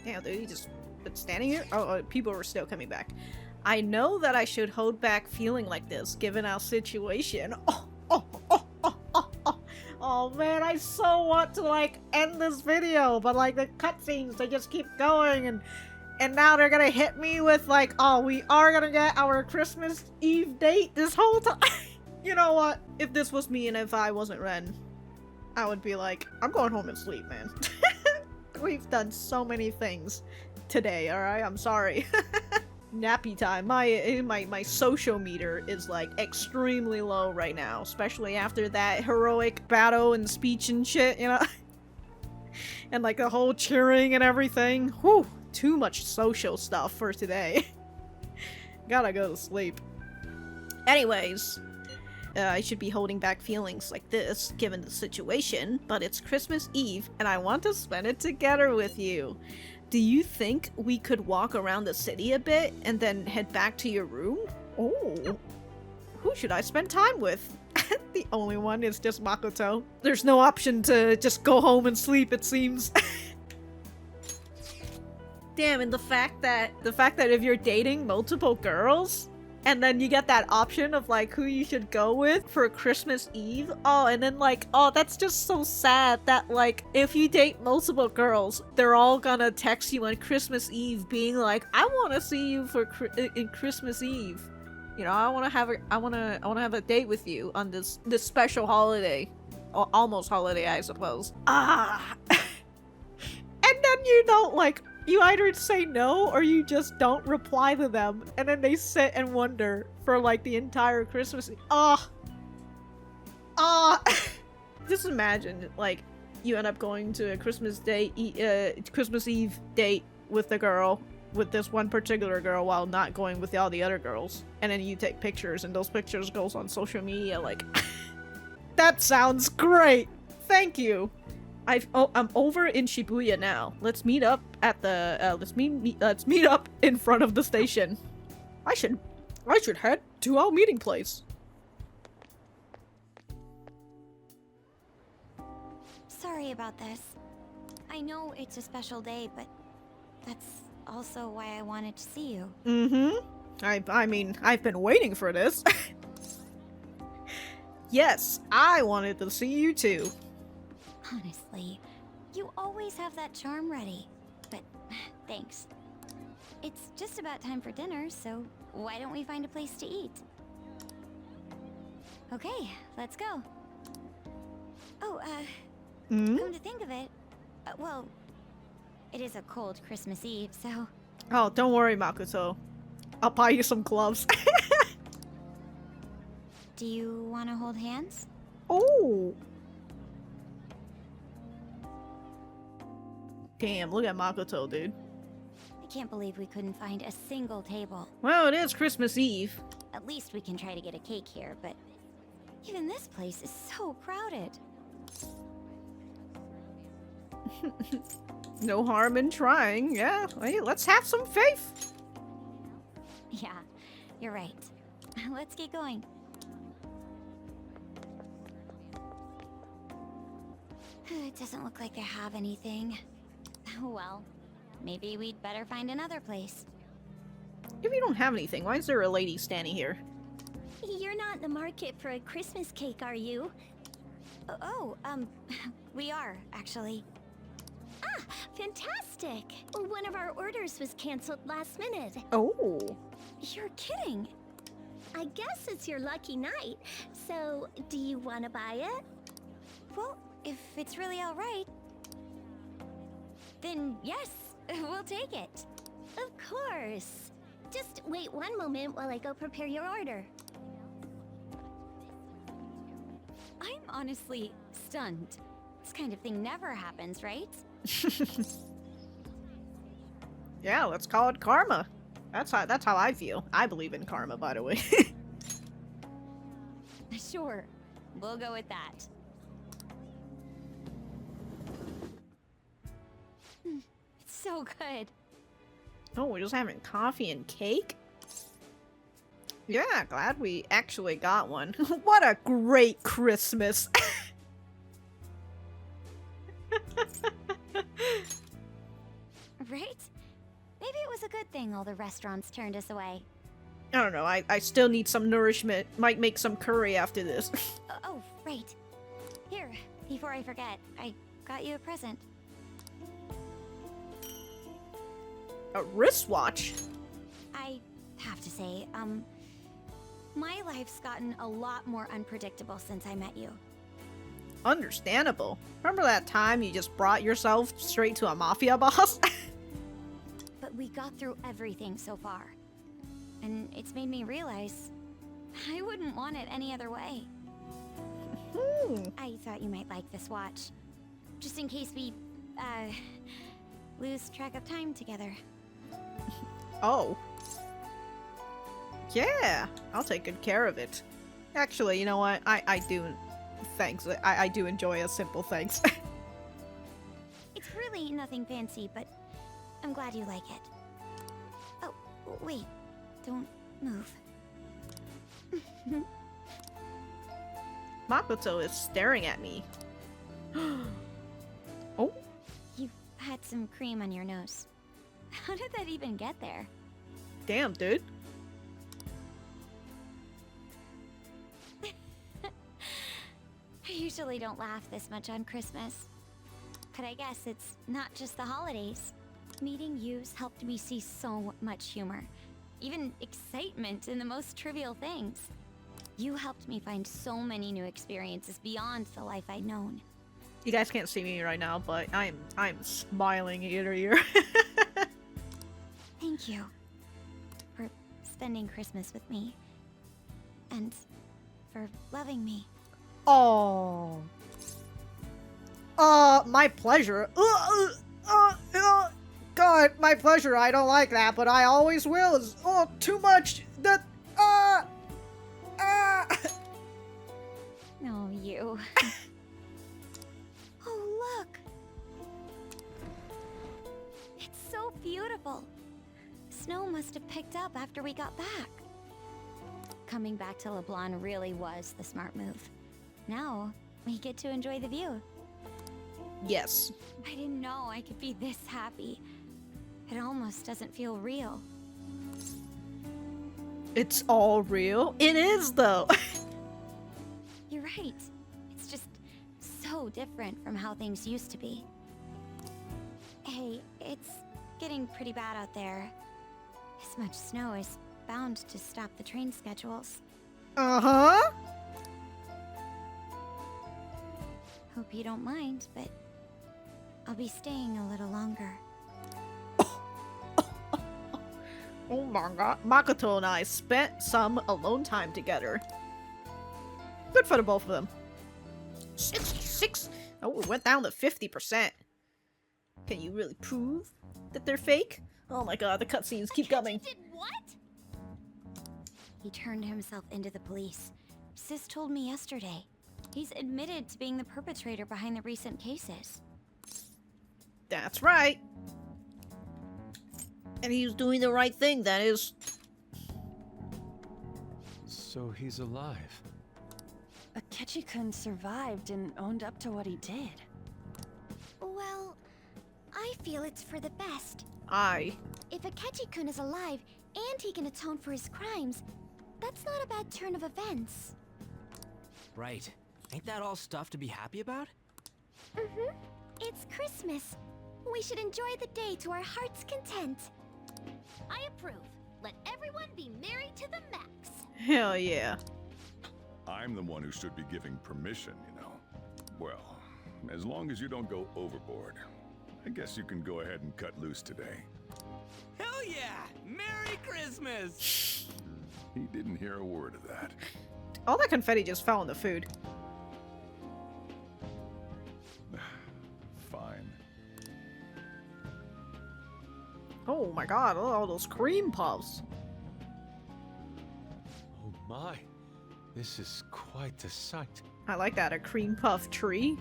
Damn, dude, you just been standing here? Oh, people were still coming back. I know that I should hold back feeling like this, given our situation. Oh man, I so want to like end this video, but like the cutscenes, they just keep going, and now they're gonna hit me with like, oh, we are gonna get our Christmas Eve date this whole time. You know what? If this was me and if I wasn't Ren, I would be like, I'm going home and sleep, man. We've done so many things today, alright? I'm sorry. Nappy time. My social meter is like extremely low right now, especially after that heroic battle and speech and shit, you know? And like the whole cheering and everything. Whew, too much social stuff for today. Gotta go to sleep. Anyways, I should be holding back feelings like this, given the situation, but it's Christmas Eve, and I want to spend it together with you. Do you think we could walk around the city a bit, and then head back to your room? Oh. Who should I spend time with? The only one is just Makoto. There's no option to just go home and sleep, it seems. Damn, and the fact that if you're dating multiple girls, and then you get that option of like who you should go with for Christmas Eve. Oh, and then like, oh, that's just so sad that like if you date multiple girls, they're all gonna text you on Christmas Eve being like, I want to see you for in Christmas Eve. You know, I want to have a date with you on this special holiday, or almost holiday, I suppose. Ah. And then you don't like, you either say no or you just don't reply to them, and then they sit and wonder for like the entire Christmas. Just imagine like you end up going to a Christmas Eve date with the girl, with this one particular girl, while not going with all the other girls, and then you take pictures and those pictures goes on social media. Like, that sounds great. Thank you. I'm over in Shibuya now. Let's meet up at the let's meet up in front of the station. I should head to our meeting place. Sorry about this. I know it's a special day, but that's also why I wanted to see you. I mean, I've been waiting for this. Yes, I wanted to see you too. Honestly, you always have that charm ready. But thanks. It's just about time for dinner, so why don't we find a place to eat? Okay, let's go. Oh, come to think of it, well, it is a cold Christmas Eve, so... Oh, don't worry, Makoto. I'll buy you some gloves. Do you want to hold hands? Oh! Damn, look at Makoto, dude. I can't believe we couldn't find a single table. Well, it is Christmas Eve. At least we can try to get a cake here, but even this place is so crowded. No harm in trying, yeah. Hey, let's have some faith. Yeah, you're right. Let's get going. It doesn't look like they have anything. Well, maybe we'd better find another place. If you don't have anything, why is there a lady standing here? You're not in the market for a Christmas cake, are you? We are, actually. Ah, fantastic! One of our orders was canceled last minute. Oh. You're kidding. I guess it's your lucky night, so do you want to buy it? Well, if it's really all right, then yes, we'll take it. Of course. Just wait one moment while I go prepare your order. I'm honestly stunned. This kind of thing never happens, right? Yeah, let's call it karma. That's how I feel. I believe in karma, by the way. Sure, we'll go with that. It's so good. Oh, we're just having coffee and cake? Yeah, glad we actually got one. What a great Christmas! Right? good thing all the restaurants turned us away. I don't know, I still need some nourishment. Might make some curry after this. Oh, right. Here, before I forget, I got you a present. A wristwatch? I have to say, my life's gotten a lot more unpredictable since I met you. Understandable. Remember that time you just brought yourself straight to a mafia boss? But we got through everything so far. And it's made me realize I wouldn't want it any other way. I thought you might like this watch. Just in case we, lose track of time together. Oh. Yeah, I'll take good care of it. Actually, you know what? I do. Thanks. I do enjoy a simple thanks. It's really nothing fancy, but I'm glad you like it. Oh, wait. Don't move. Makoto is staring at me. Oh? You had some cream on your nose. How did that even get there? Damn, dude. I usually don't laugh this much on Christmas. But I guess it's not just the holidays. Meeting you's helped me see so much humor. Even excitement in the most trivial things. You helped me find so many new experiences beyond the life I'd known. You guys can't see me right now, but I'm smiling ear to ear. Thank you for spending Christmas with me. And for loving me. Oh. My pleasure. God, my pleasure. I don't like that, but I always will. It's, too much. No, you. Oh, look. It's so beautiful. Snow must have picked up after we got back. Coming back to LeBlanc really was the smart move. Now, we get to enjoy the view. Yes. I didn't know I could be this happy. It almost doesn't feel real. It's all real. It is, though. You're right. It's just so different from how things used to be. Hey, it's getting pretty bad out there. This much snow is bound to stop the train schedules. Uh-huh. Hope you don't mind, but I'll be staying a little longer. Oh my god. Makoto and I spent some alone time together. Good for the both of them. 66. Oh, it went down to 50%. Can you really prove that they're fake? Oh my god, the cutscenes keep coming. Did what? He turned himself into the police. Sis told me yesterday. He's admitted to being the perpetrator behind the recent cases. That's right. And he was doing the right thing, that is. So he's alive. Akechi-kun survived and owned up to what he did. Well, I feel it's for the best. If Akechi-kun is alive and he can atone for his crimes, that's not a bad turn of events. Right. Ain't that all stuff to be happy about? Mm-hmm. It's Christmas. We should enjoy the day to our heart's content. I approve. Let everyone be merry to the max. Hell yeah. I'm the one who should be giving permission, you know. Well, as long as you don't go overboard, I guess you can go ahead and cut loose today. Hell yeah! Merry Christmas! He didn't hear a word of that. All that confetti just fell on the food. Fine. Oh my god, look at all those cream puffs. Oh my. This is quite a sight. I like that, a cream puff tree.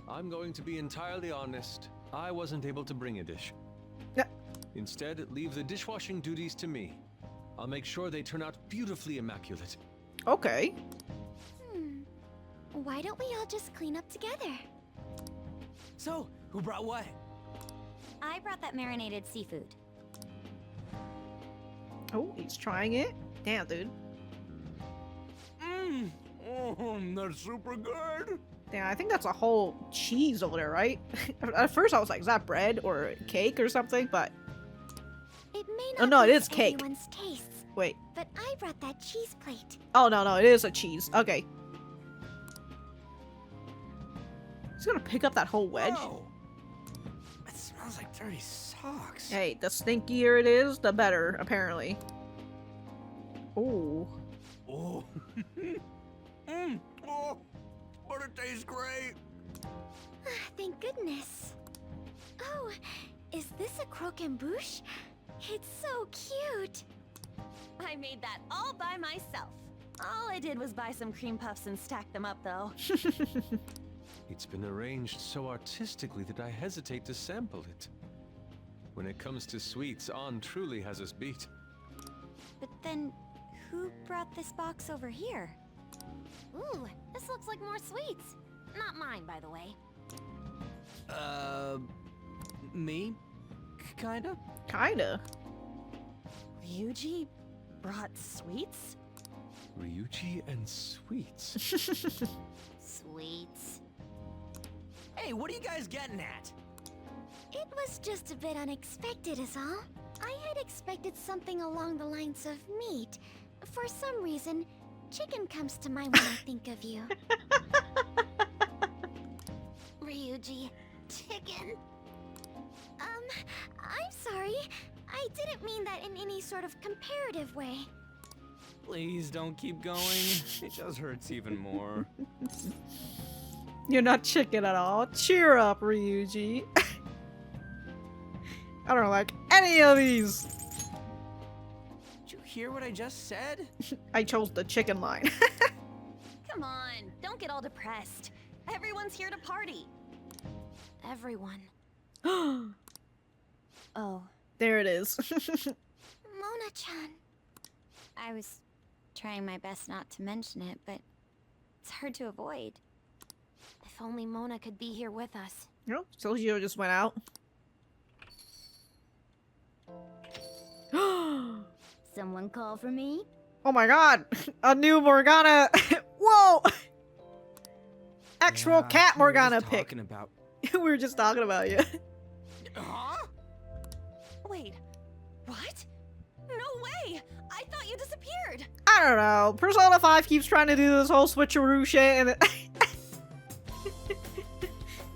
I'm going to be entirely honest. I wasn't able to bring a dish. Yeah. Instead, leave the dishwashing duties to me. I'll make sure they turn out beautifully immaculate. Okay. Why don't we all just clean up together? So, who brought what? I brought that marinated seafood. Oh, he's trying it. Damn, dude. Oh, that's super good. Damn, I think that's a whole cheese over there, right? At first I was like, is that bread or cake or something? But It may Oh, not no, be it is cake. everyone's tastes, wait. but I brought that cheese plate. Oh, no, it is a cheese. Okay. He's gonna pick up that whole wedge. Whoa. It smells like dirty socks. Hey, the stinkier it is, the better, apparently. Ooh. Oh. Oh, but it tastes great. Thank goodness. Oh, is this a croquembouche? It's so cute. I made that all by myself. All I did was buy some cream puffs and stack them up, though. It's been arranged so artistically that I hesitate to sample it. When it comes to sweets, On truly has us beat. But then, who brought this box over here? Ooh, this looks like more sweets. Not mine, by the way. Me? Kinda? Kinda. Ryuji brought sweets? Ryuji and sweets. Sweets. Hey, what are you guys getting at? It was just a bit unexpected is all. I had expected something along the lines of meat. For some reason, chicken comes to mind when I think of you. Ryuji, chicken. I'm sorry. I didn't mean that in any sort of comparative way. Please don't keep going. It just hurts even more. You're not chicken at all. Cheer up, Ryuji. I don't like any of these. Did you hear what I just said? I chose the chicken line. Come on, don't get all depressed. Everyone's here to party. Everyone. Oh. There it is. Mona-chan. I was trying my best not to mention it, but it's hard to avoid. If only Mona could be here with us. Nope, Sergio just went out. Someone call for me? Oh my god! A new Morgana! Whoa! Actual cat Morgana pick. Talking about. We were just talking about you. Huh? Wait, what? No way! I thought you disappeared! I don't know. Persona 5 keeps trying to do this whole switcheroo shit and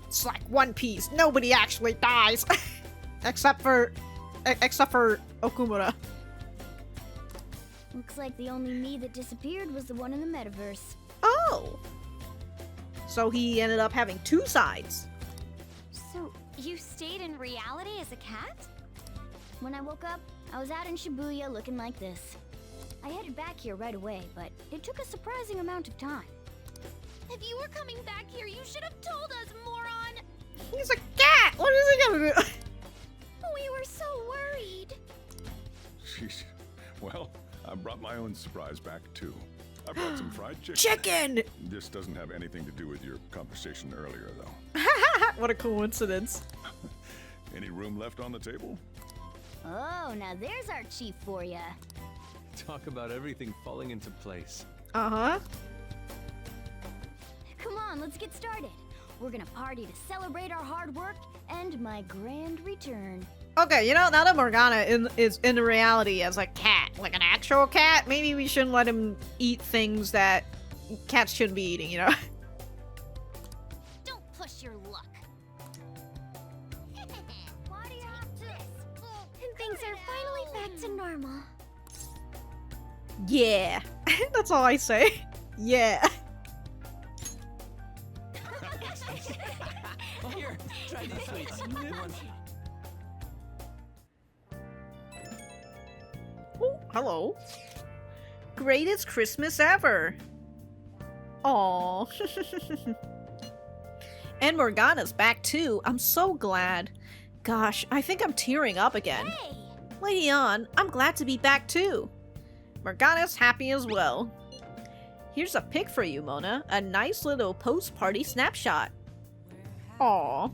it's like One Piece. Nobody actually dies. except for Okumura. Looks like the only me that disappeared was the one in the metaverse. Oh. So he ended up having two sides. So, you stayed in reality as a cat? When I woke up, I was out in Shibuya looking like this. I headed back here right away, but it took a surprising amount of time. If you were coming back here, you should have told us, moron! He's a cat! What is he gonna do? We were so worried. Sheesh. Well, I brought my own surprise back too. I brought some fried chicken. Chicken! This doesn't have anything to do with your conversation earlier, though. What a coincidence. Any room left on the table? Oh, now there's our chief for ya. Talk about everything falling into place. Uh-huh. Come on, let's get started. We're gonna party to celebrate our hard work and my grand return. Okay, you know, now that Morgana is in reality as a cat, like an actual cat, maybe we shouldn't let him eat things that cats shouldn't be eating, you know? Don't push your luck. Why do you have this? And things are finally back to normal. Yeah. That's all I say. Yeah. Oh, here, try these sweets. Oh, hello. Greatest Christmas ever. Aww. And Morgana's back too. I'm so glad. Gosh, I think I'm tearing up again. Hey! Lady On, I'm glad to be back too. Morgana's happy as well. Here's a pic for you, Mona. A nice little post-party snapshot. Aww.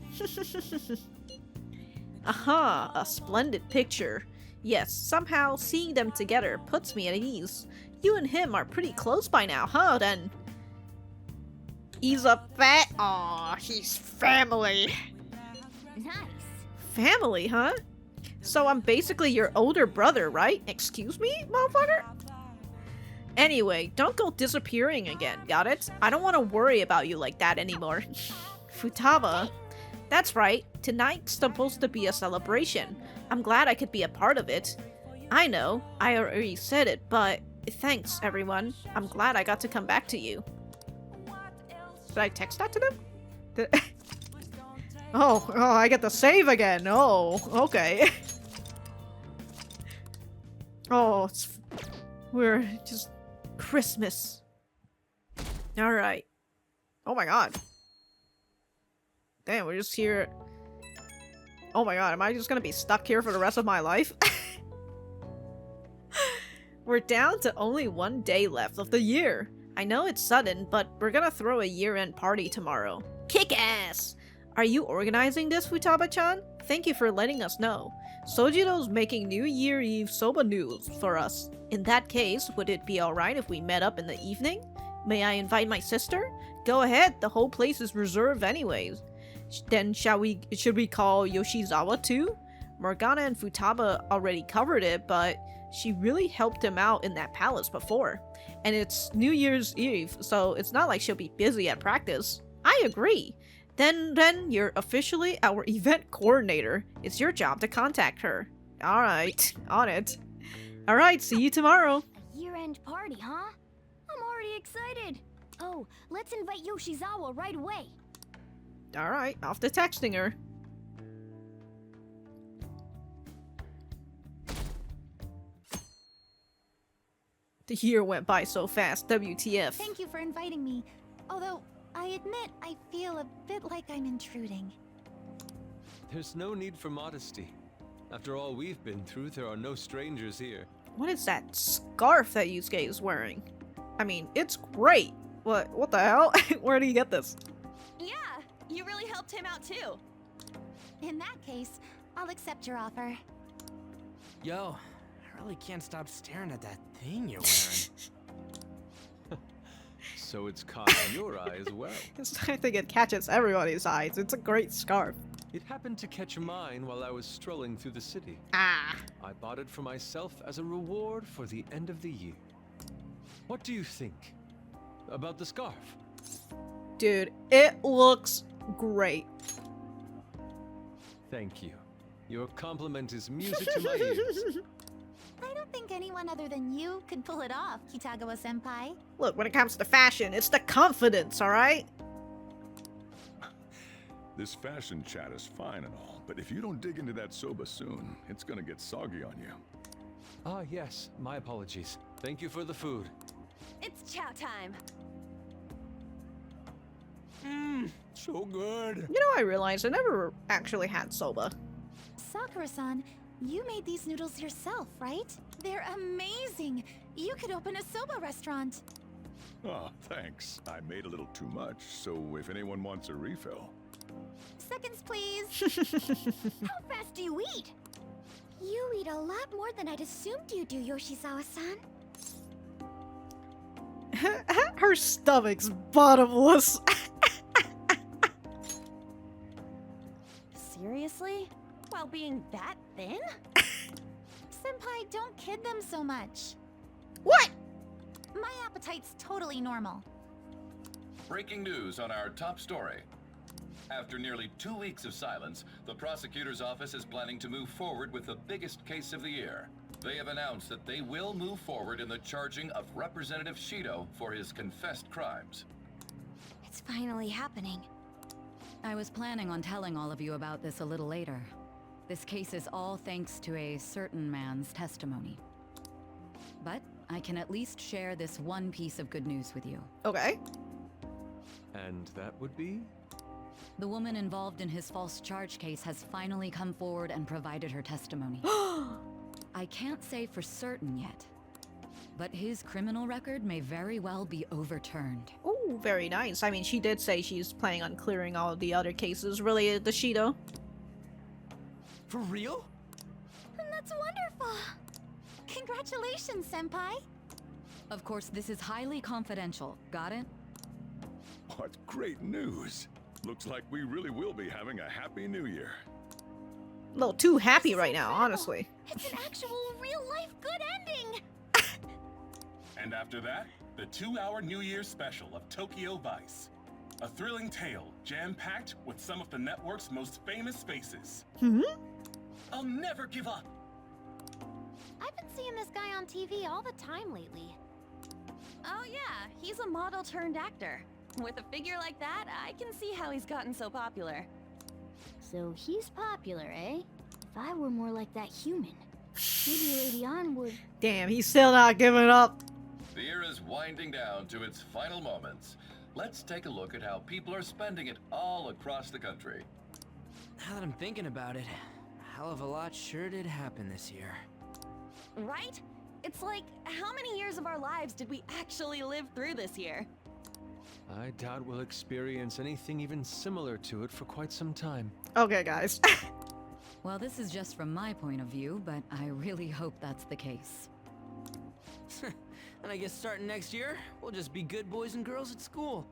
Aha, a splendid picture. Yes, somehow seeing them together puts me at ease. You and him are pretty close by now, huh, then? He's a fat. Aw, he's family. Nice. Family, huh? So I'm basically your older brother, right? Excuse me, motherfucker? Anyway, don't go disappearing again, got it? I don't want to worry about you like that anymore. Futaba. That's right, tonight's supposed to be a celebration. I'm glad I could be a part of it. I know, I already said it, but thanks, everyone. I'm glad I got to come back to you. Did I text that to them? Oh, I get to save again. Oh, okay. Oh, we're just Christmas. Alright. Oh my god. Damn, we're just here. Oh my god, am I just gonna be stuck here for the rest of my life? We're down to only 1 day left of the year. I know it's sudden, but we're gonna throw a year-end party tomorrow. Kick ass! Are you organizing this, Futaba-chan? Thank you for letting us know. Sojiro's making New Year Eve soba noodles for us. In that case, would it be alright if we met up in the evening? May I invite my sister? Go ahead, the whole place is reserved anyways. Then should we call Yoshizawa too? Morgana and Futaba already covered it, but she really helped him out in that palace before. And it's New Year's Eve, so it's not like she'll be busy at practice. I agree. Then you're officially our event coordinator. It's your job to contact her. Alright, on it. Alright, see you tomorrow. Year-end party, huh? I'm already excited. Oh, let's invite Yoshizawa right away. Alright, off to texting her. The year went by so fast, WTF. Thank you for inviting me. Although, I admit I feel a bit like I'm intruding. There's no need for modesty. After all we've been through, there are no strangers here. What is that scarf that Yusuke is wearing? I mean, it's great. What the hell? Where do you get this? Yeah, you really helped him out too. In that case, I'll accept your offer. Yo, I really can't stop staring at that thing you're wearing. So it's caught your eye as well. I think it catches everybody's eyes. It's a great scarf. It happened to catch mine while I was strolling through the city. Ah. I bought it for myself as a reward for the end of the year. What do you think about the scarf? Dude, it looks great. Thank you. Your compliment is music to my ears. I don't think anyone other than you could pull it off, Kitagawa-senpai. Look, when it comes to fashion, it's the confidence, alright? This fashion chat is fine and all, but if you don't dig into that soba soon, it's gonna get soggy on you. Ah, yes. My apologies. Thank you for the food. It's chow time. So good. You know, I realized I never actually had soba. Sakura-san, you made these noodles yourself, right? They're amazing! You could open a soba restaurant. Oh, thanks. I made a little too much, so if anyone wants a refill. Seconds, please. How fast do you eat? You eat a lot more than I'd assumed you do, Yoshizawa-san. Her stomach's bottomless. Seriously? While being that thin? Senpai, don't kid them so much. What? My appetite's totally normal. Breaking news on our top story. After nearly 2 weeks of silence, the prosecutor's office is planning to move forward with the biggest case of the year. They have announced that they will move forward in the charging of Representative Shido for his confessed crimes. It's finally happening. I was planning on telling all of you about this a little later. This case is all thanks to a certain man's testimony. But I can at least share this one piece of good news with you. Okay. And that would be? The woman involved in his false charge case has finally come forward and provided her testimony. I can't say for certain yet, but his criminal record may very well be overturned. Ooh, very nice. I mean, she did say she's planning on clearing all of the other cases related to Shido. For real? That's wonderful. Congratulations, Senpai. Of course, this is highly confidential. Got it? What great news. Looks like we really will be having a happy new year. A little too happy This is right now, incredible. honestly. It's an actual real-life good ending. And after that, the 2-hour New Year's special of Tokyo Vice. A thrilling tale, jam-packed with some of the network's most famous faces. I'll never give up. I've been seeing this guy on TV all the time lately. Oh yeah, he's a model turned actor. With a figure like that, I can see how he's gotten so popular. So he's popular, eh? If I were more like that human, maybe Lady Ann would... Damn, he's still not giving up. The year is winding down to its final moments. Let's take a look at how people are spending it all across the country. Now that I'm thinking about it, a hell of a lot sure did happen this year. Right? It's like, how many years of our lives did we actually live through this year? I doubt we'll experience anything even similar to it for quite some time. Okay, guys. Well, this is just from my point of view, but I really hope that's the case. And I guess starting next year, we'll just be good boys and girls at school.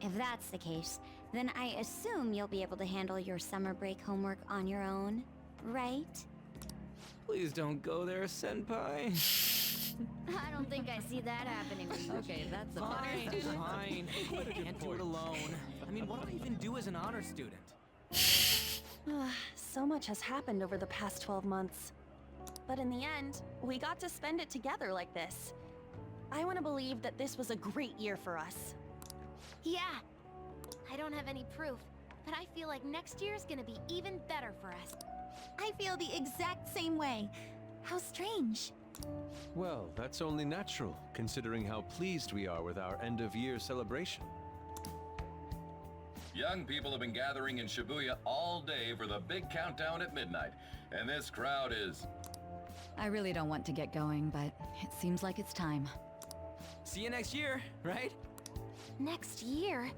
If that's the case, then I assume you'll be able to handle your summer break homework on your own, right? Please don't go there, Senpai. I don't think I see that happening with you. Okay, that's a Fine, fine. Can't do it alone. I mean, what do I even do as an honor student? So much has happened over the past 12 months. But in the end, we got to spend it together like this. I want to believe that this was a great year for us. Yeah. I don't have any proof, but I feel like next year's gonna be even better for us. I feel the exact same way. How strange. Well, that's only natural, considering how pleased we are with our end-of-year celebration. Young people have been gathering in Shibuya all day for the big countdown at midnight, and this crowd is... I really don't want to get going, but it seems like it's time. See you next year, right? Next year?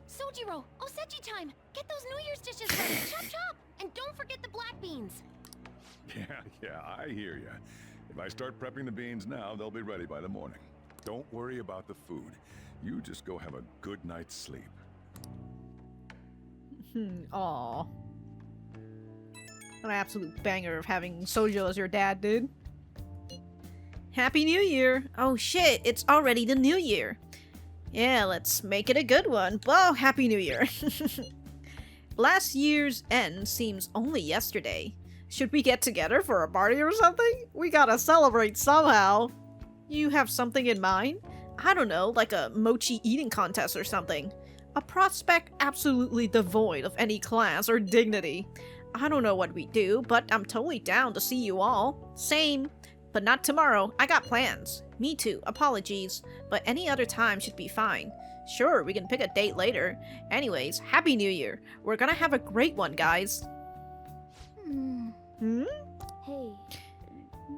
Sojiro! Osechi time! Get those New Year's dishes ready! Chop chop! And don't forget the black beans! Yeah, I hear ya. If I start prepping the beans now, they'll be ready by the morning. Don't worry about the food. You just go have a good night's sleep. Aw. An absolute banger of having Sojo as your dad, dude. Happy New Year! Oh shit, it's already the New Year. Yeah, let's make it a good one. Well, Happy New Year. Last year's end seems only yesterday. Should we get together for a party or something? We gotta celebrate somehow. You have something in mind? I don't know, like a mochi eating contest or something. A prospect absolutely devoid of any class or dignity. I don't know what we do, but I'm totally down to see you all. Same. But not tomorrow. I got plans. Me too. Apologies. But any other time should be fine. Sure, we can pick a date later. Anyways, Happy New Year. We're gonna have a great one, guys. Hey,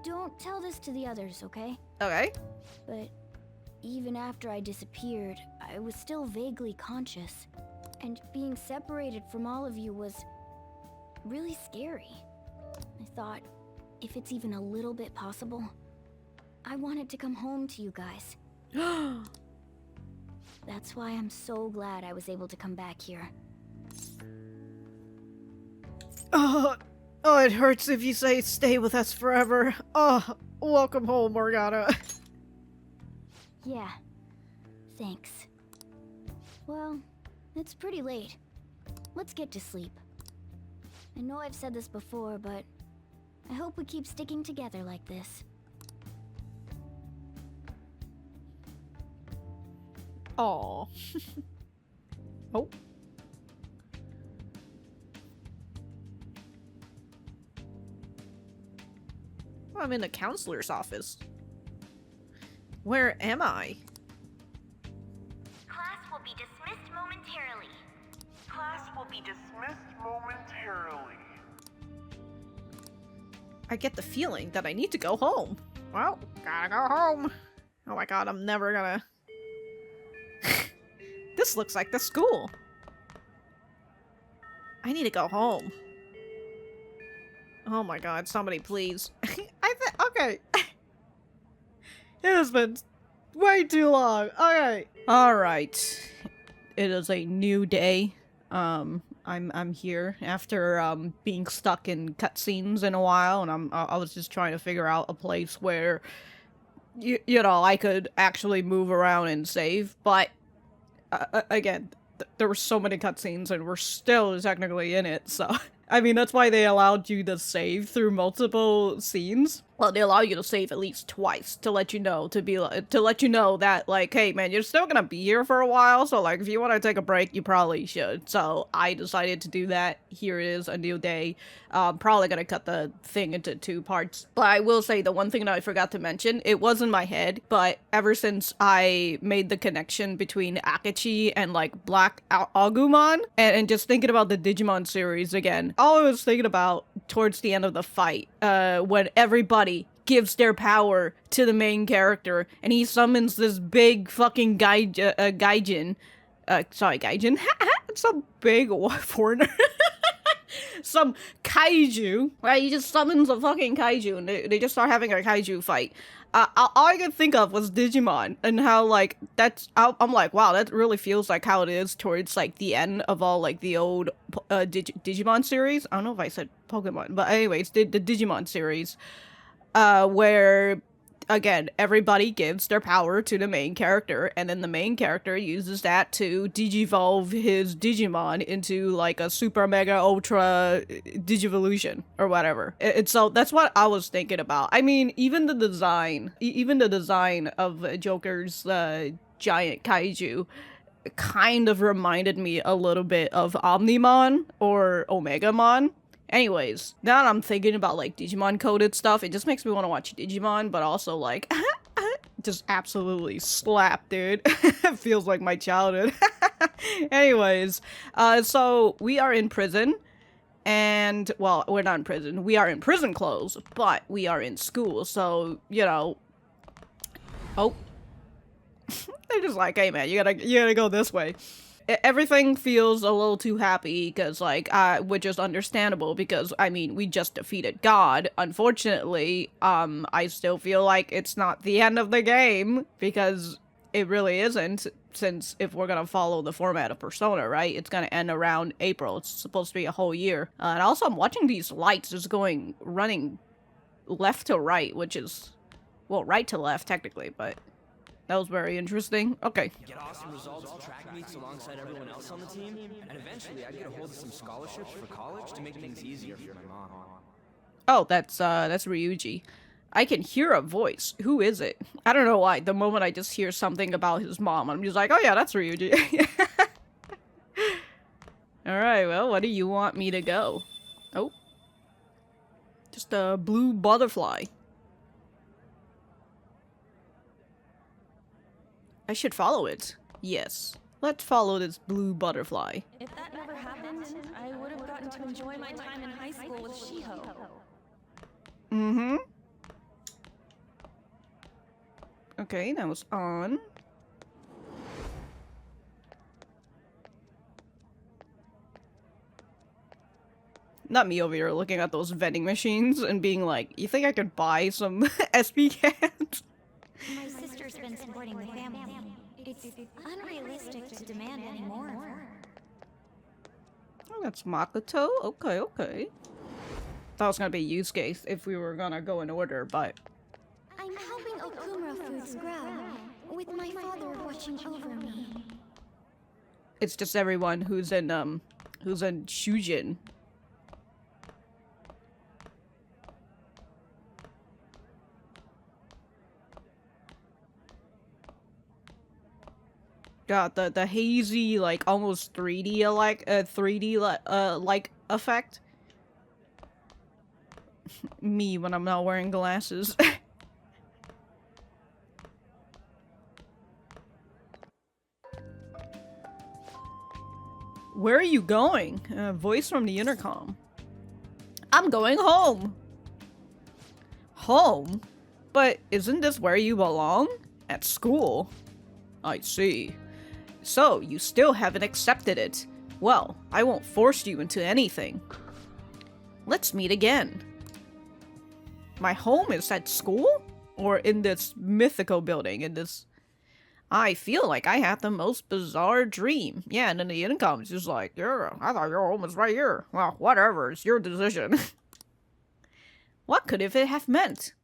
don't tell this to the others, okay? Okay. But even after I disappeared, I was still vaguely conscious. And being separated from all of you was really scary. I thought, if it's even a little bit possible, I wanted to come home to you guys. That's why I'm so glad I was able to come back here. Oh, it hurts if you say stay with us forever. Oh, welcome home, Morgana. Yeah, thanks. Well, it's pretty late. Let's get to sleep. I know I've said this before, but I hope we keep sticking together like this. Aw. Oh. I'm in the counselor's office. Where am I? Class will be dismissed momentarily. Class will be dismissed momentarily. I get the feeling that I need to go home. Well, gotta go home. Oh my god, I'm never gonna... This looks like the school. I need to go home. Oh my god, somebody please. Okay. It has been way too long. Okay. Alright. It is a new day. I'm here after being stuck in cutscenes in a while, and I was just trying to figure out a place where you know, I could actually move around and save, but again, there were so many cutscenes and we're still technically in it, so I mean, that's why they allowed you to save through multiple scenes. Well, they allow you to save at least twice to let you know, to let you know that, like, hey man, you're still gonna be here for a while, so like, if you want to take a break, you probably should. So I decided to do that. Here it is, a new day. Probably gonna cut the thing into 2 parts. But I will say the one thing that I forgot to mention, it was in my head, but ever since I made the connection between Akechi and like Black Agumon, and just thinking about the Digimon series again, all I was thinking about towards the end of the fight, when everybody gives their power to the main character, and he summons this big fucking gaijin. Some big foreigner. Some kaiju, right? He just summons a fucking kaiju, and they just start having a kaiju fight. All I could think of was Digimon, and how, like, I'm like, wow, that really feels like how it is towards, like, the end of all, like, the old Digimon series. I don't know if I said Pokemon, but anyways, the Digimon series, where, again, everybody gives their power to the main character, and then the main character uses that to digivolve his Digimon into, like, a super mega ultra digivolution, or whatever. And so that's what I was thinking about. I mean, even the design of Joker's, giant kaiju kind of reminded me a little bit of Omnimon, or Omegamon. Anyways, now that I'm thinking about, like, Digimon coded stuff, it just makes me want to watch Digimon, but also, like, just absolutely slap, dude. It feels like my childhood. Anyways, so we are in prison, and, well, we're not in prison. We are in prison clothes, but we are in school, so, you know. Oh. They're just like, hey man, you gotta go this way. Everything feels a little too happy, because, like, which is understandable, because, I mean, we just defeated God. Unfortunately, I still feel like it's not the end of the game, because it really isn't, since if we're gonna follow the format of Persona, right, it's gonna end around April. It's supposed to be a whole year. And also, I'm watching these lights just running left to right, which is, well, right to left, technically, but that was very interesting. Okay. Get awesome results at track meets alongside everyone else on the team, and eventually I'd get a hold of some scholarships for college to make things easier for my mom. Oh, that's Ryuji. I can hear a voice. Who is it? I don't know why. The moment I just hear something about his mom, I'm just like, oh yeah, that's Ryuji. Alright, well, what do you want me to go? Oh. Just a blue butterfly. I should follow it. Yes. Let's follow this blue butterfly. If that never happened, I would have gotten to enjoy my time in high school with Shiho. Mm-hmm. Okay, that was on. Not me over here looking at those vending machines and being like, you think I could buy some SP cans? My sister's been supporting the family. It's unrealistic to demand any more of her. Oh, that's Makoto? Okay, okay. Thought it was gonna be a use case if we were gonna go in order, but... I'm helping Okumura foods grow, with my father watching over me. It's just everyone who's in Shujin. God, the hazy, like, almost 3D like effect. Me when I'm not wearing glasses. Where are you going? Voice from the intercom. I'm going home. Home? But isn't this where you belong? At school? I see. So, you still haven't accepted it. Well, I won't force you into anything. Let's meet again. My home is at school? Or in this mythical building, in this... I feel like I had the most bizarre dream. Yeah, and then the incom's just like, yeah, I thought your home was right here. Well, whatever, it's your decision. What could it have meant?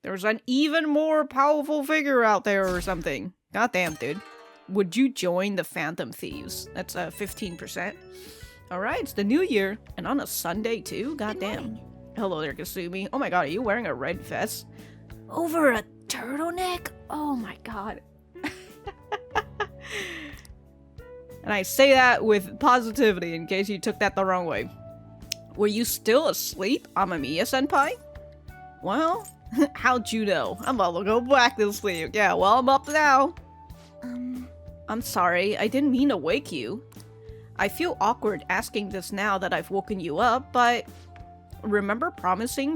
There's an even more powerful figure out there or something. Goddamn, dude. Would you join the Phantom Thieves? That's 15%. Alright, it's the new year. And on a Sunday, too? Goddamn. Hello there, Kasumi. Oh my god, are you wearing a red vest? Over a turtleneck? Oh my god. And I say that with positivity in case you took that the wrong way. Were you still asleep, Amamiya-senpai? Well, how'd you know? I'm about to go back to sleep. Yeah, well, I'm up now. I'm sorry, I didn't mean to wake you. I feel awkward asking this now that I've woken you up, but... Remember promising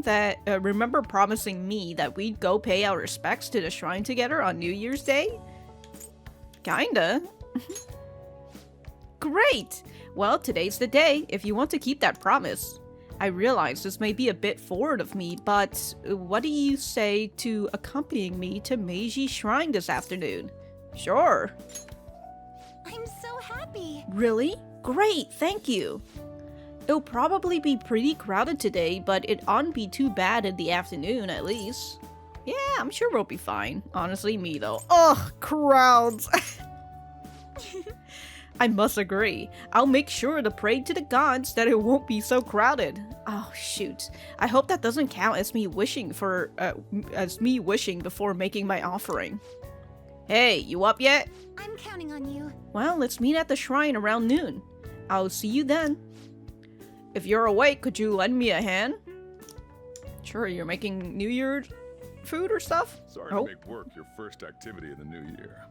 me that we'd go pay our respects to the shrine together on New Year's Day? Kinda. Great! Well, today's the day, if you want to keep that promise. I realize this may be a bit forward of me, but what do you say to accompanying me to Meiji Shrine this afternoon? Sure. I'm so happy. Really? Great, thank you. It'll probably be pretty crowded today, but it oughtn't be too bad in the afternoon at least. Yeah, I'm sure we'll be fine. Honestly, me though. Ugh, crowds! I must agree. I'll make sure to pray to the gods that it won't be so crowded. Oh shoot. I hope that doesn't count as me wishing before making my offering. Hey, you up yet? I'm counting on you. Well, let's meet at the shrine around noon. I'll see you then. If you're awake, could you lend me a hand? Sure, you're making New Year's food or stuff? Sorry to make work your first activity of the new year.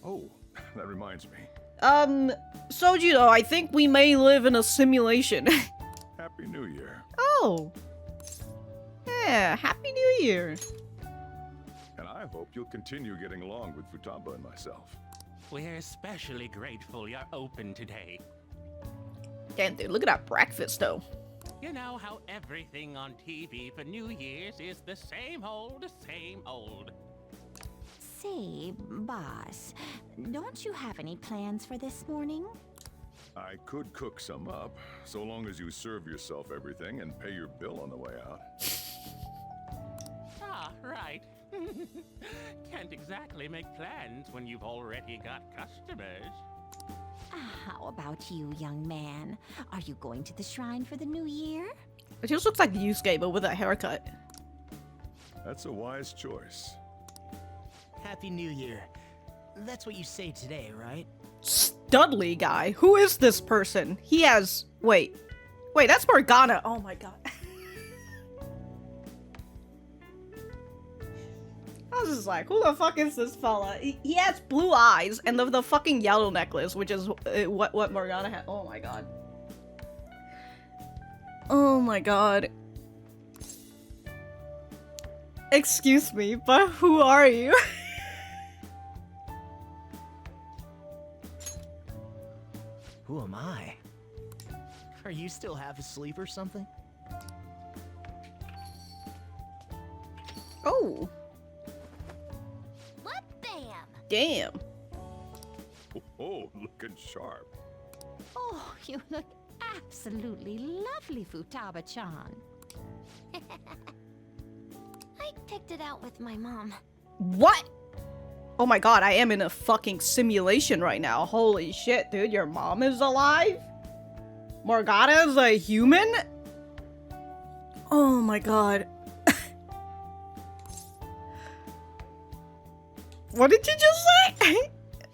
Oh, that reminds me. Sojiro, I think we may live in a simulation. Happy New Year. Oh. Yeah, Happy New Year. And I hope you'll continue getting along with Futaba and myself. We're especially grateful you're open today. Damn, dude, look at that breakfast, though. You know how everything on TV for New Year's is the same old, same old. Say, boss, don't you have any plans for this morning? I could cook some up, so long as you serve yourself everything and pay your bill on the way out. Ah, right. Can't exactly make plans when you've already got customers. How about you, young man? Are you going to the shrine for the new year? It just looks like Yusuke, but with a haircut. That's a wise choice. Happy New Year. That's what you say today, right? Studley guy? Who is this person? He has... Wait, that's Morgana. Oh my god. I was just like, who the fuck is this fella? He has blue eyes and the fucking yellow necklace, which is what Morgana had. Oh my god. Oh my god. Excuse me, but who are you? Who am I? Are you still half asleep or something? Oh. What bam? Damn. Oh, looking sharp. Oh, you look absolutely lovely, Futaba-chan. I picked it out with my mom. What? Oh my god, I am in a fucking simulation right now. Holy shit, dude, your mom is alive? Morgana is a human? Oh my god. What did you just say?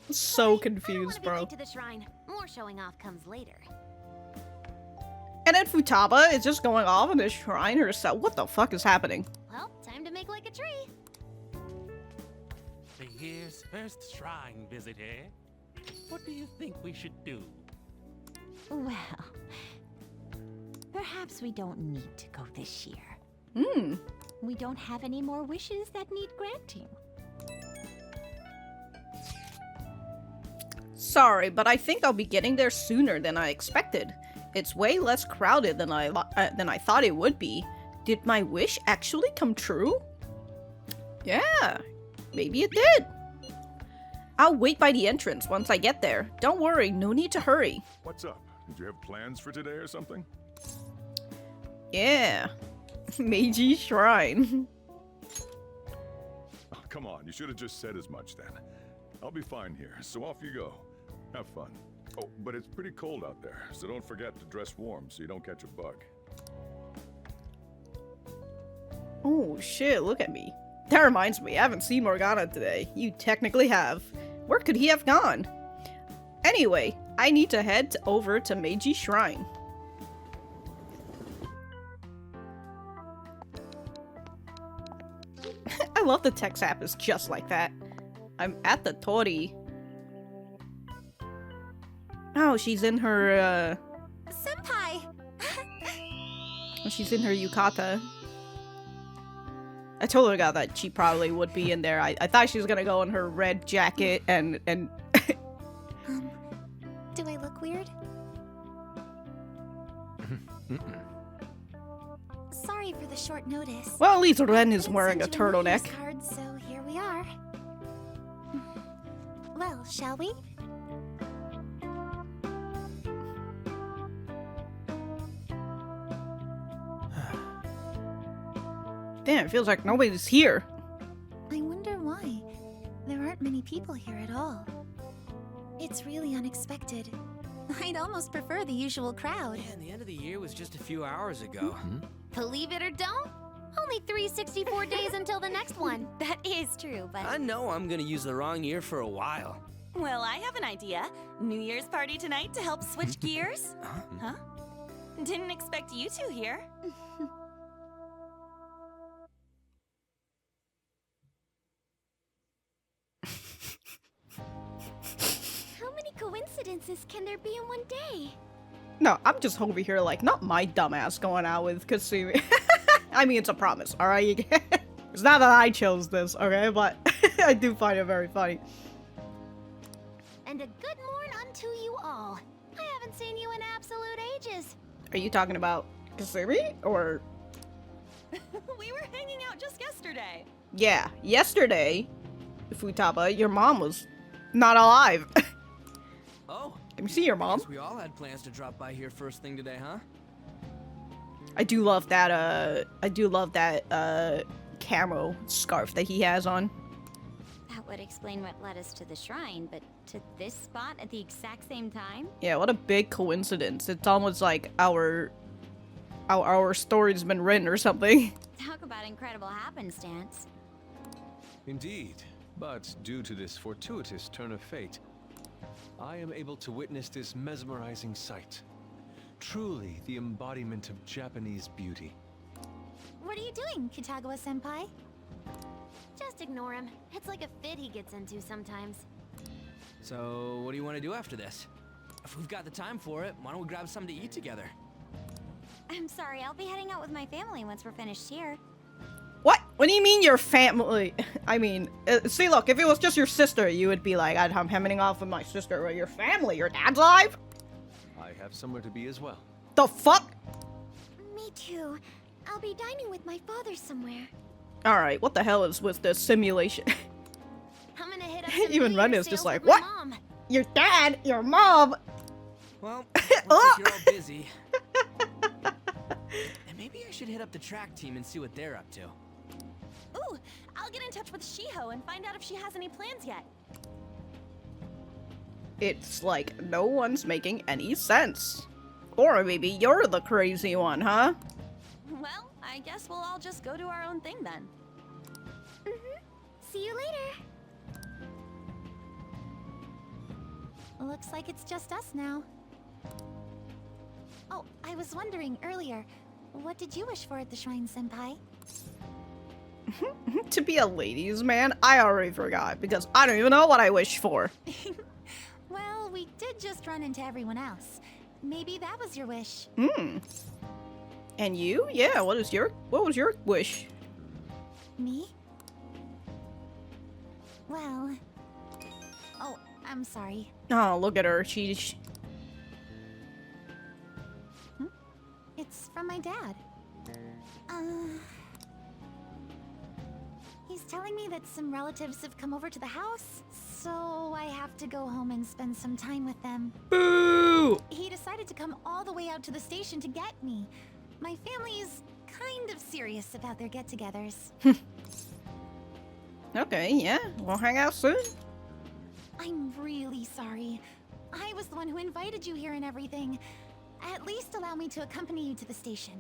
So confused, bro. To the shrine. More showing off comes later. And then Futaba is just going off in the shrine herself. What the fuck is happening? Well, time to make like a tree. The year's first shrine visitor. What do you think we should do? Well, perhaps we don't need to go this year. We don't have any more wishes that need granting. Sorry, but I think I'll be getting there sooner than I expected. It's way less crowded than I thought it would be. Did my wish actually come true? Yeah, maybe it did. I'll wait by the entrance once I get there. Don't worry, no need to hurry. What's up? Did you have plans for today or something? Yeah. Meiji Shrine. Oh, come on, you should have just said as much then. I'll be fine here, so off you go. Have fun. Oh, but it's pretty cold out there, so don't forget to dress warm so you don't catch a bug. Oh shit, look at me. That reminds me, I haven't seen Morgana today. You technically have. Where could he have gone? Anyway, I need to head over to Meiji Shrine. I love the text app is just like that. I'm at the Tori. Oh, she's in her, Senpai! she's in her yukata. I totally got that she probably would be in there. I thought she was gonna go in her red jacket and Do I look weird? Sorry for the short notice. well, at least Ren is Couldn't wearing a send you New Year's turtleneck. card, so here we are. Well, shall we? Damn, it feels like nobody's here. I wonder why. There aren't many people here at all. It's really unexpected. I'd almost prefer the usual crowd. Man, the end of the year was just a few hours ago. Believe it or don't, only 364 days until the next one. That is true, but... I know I'm gonna use the wrong year for a while. Well, I have an idea. New Year's party tonight to help switch gears? Huh? Didn't expect you two here. How many coincidences can there be in one day? No, I'm just over here like, not my dumbass going out with Kasumi. I mean, it's a promise, alright? It's not that I chose this, okay? But I do find it very funny. And a good morn unto you all. I haven't seen you in absolute ages. Are you talking about Kasumi? Or... We were hanging out just yesterday. Yeah, yesterday, Futaba, your mom was not alive. Oh. Let me see your mom. Guess we all had plans to drop by here first thing today, huh? I do love that, camo scarf that he has on. That would explain what led us to the shrine, but to this spot at the exact same time? Yeah, what a big coincidence. It's almost like our story's been written or something. Talk about incredible happenstance. Indeed, but due to this fortuitous turn of fate, I am able to witness this mesmerizing sight. Truly the embodiment of Japanese beauty. What are you doing, Kitagawa-senpai? Just ignore him. It's like a fit he gets into sometimes. So, what do you want to do after this? If we've got the time for it, why don't we grab something to eat together? I'm sorry, I'll be heading out with my family once we're finished here. What? What do you mean your family? I mean, see, look, if it was just your sister, you would be like, I'm hemming off with my sister, or your family, your dad's alive? I have somewhere to be as well. The fuck? Me too. I'll be dining with my father somewhere. Alright, what the hell is with this simulation? I'm gonna hit up some Even New Ren Year's is just sales like, with my what? mom. Your dad? Your mom? Well, looks like you're all busy. And maybe I should hit up the track team and see what they're up to. Ooh, I'll get in touch with Shiho and find out if she has any plans yet. It's like no one's making any sense. Or maybe you're the crazy one, huh? Well, I guess we'll all just go do our own thing then. See you later. Looks like it's just us now. Oh, I was wondering earlier, what did you wish for at the shrine, senpai? To be a ladies' man? I already forgot, because I don't even know what I wish for. Well, we did just run into everyone else. Maybe that was your wish. And you? Yeah, what was your wish? Me? Well... Oh, I'm sorry. Oh, look at her. She's... It's from my dad. He's telling me that some relatives have come over to the house, so I have to go home and spend some time with them. Boo! He decided to come all the way out to the station to get me. My family's kind of serious about their get-togethers. Okay, yeah, we'll hang out soon. I'm really sorry. I was the one who invited you here and everything. At least allow me to accompany you to the station.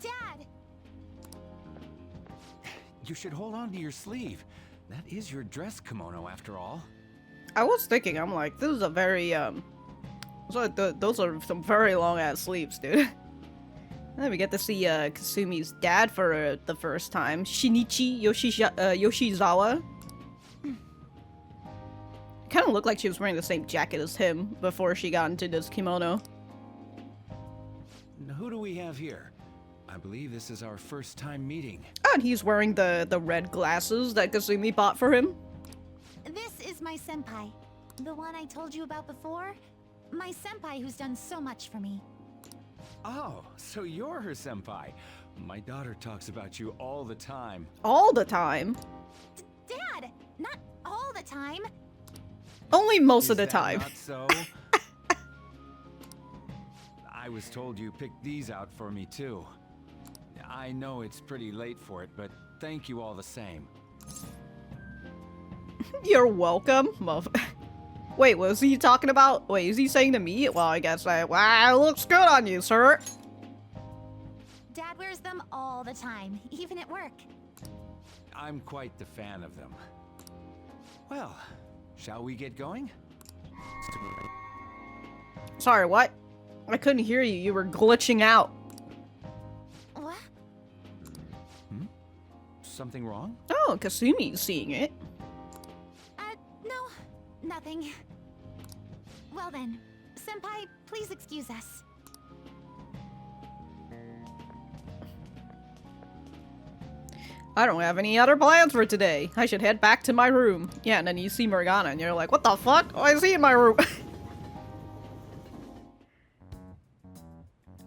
Dad! You should hold on to your sleeve. That is your dress kimono after all. I was thinking, I'm like, this is a very, those are some very long-ass sleeves, dude. Then we get to see, Kasumi's dad for the first time. Shinichi Yoshizawa. Kinda looked like she was wearing the same jacket as him before she got into this kimono. Who do we have here? I believe this is our first time meeting. Oh, and he's wearing the red glasses that Kasumi bought for him. This is my senpai. The one I told you about before. My senpai who's done so much for me. Oh, so you're her senpai. My daughter talks about you all the time. All the time? Dad! Not all the time! Only most Is of the that time. Not so? I was told you picked these out for me too. I know it's pretty late for it, but thank you all the same. You're welcome. Wait, was he talking about? Wait, is he saying to me? Well, I guess wow, looks good on you, sir. Dad wears them all the time, even at work. I'm quite the fan of them. Well, shall we get going? Sorry, what? I couldn't hear you. You were glitching out. What? Something wrong? Oh, Kasumi's seeing it. No, nothing. Well then, senpai, please excuse us. I don't have any other plans for today. I should head back to my room. Yeah, and then you see Morgana and you're like, what the fuck? Oh, I see in my room.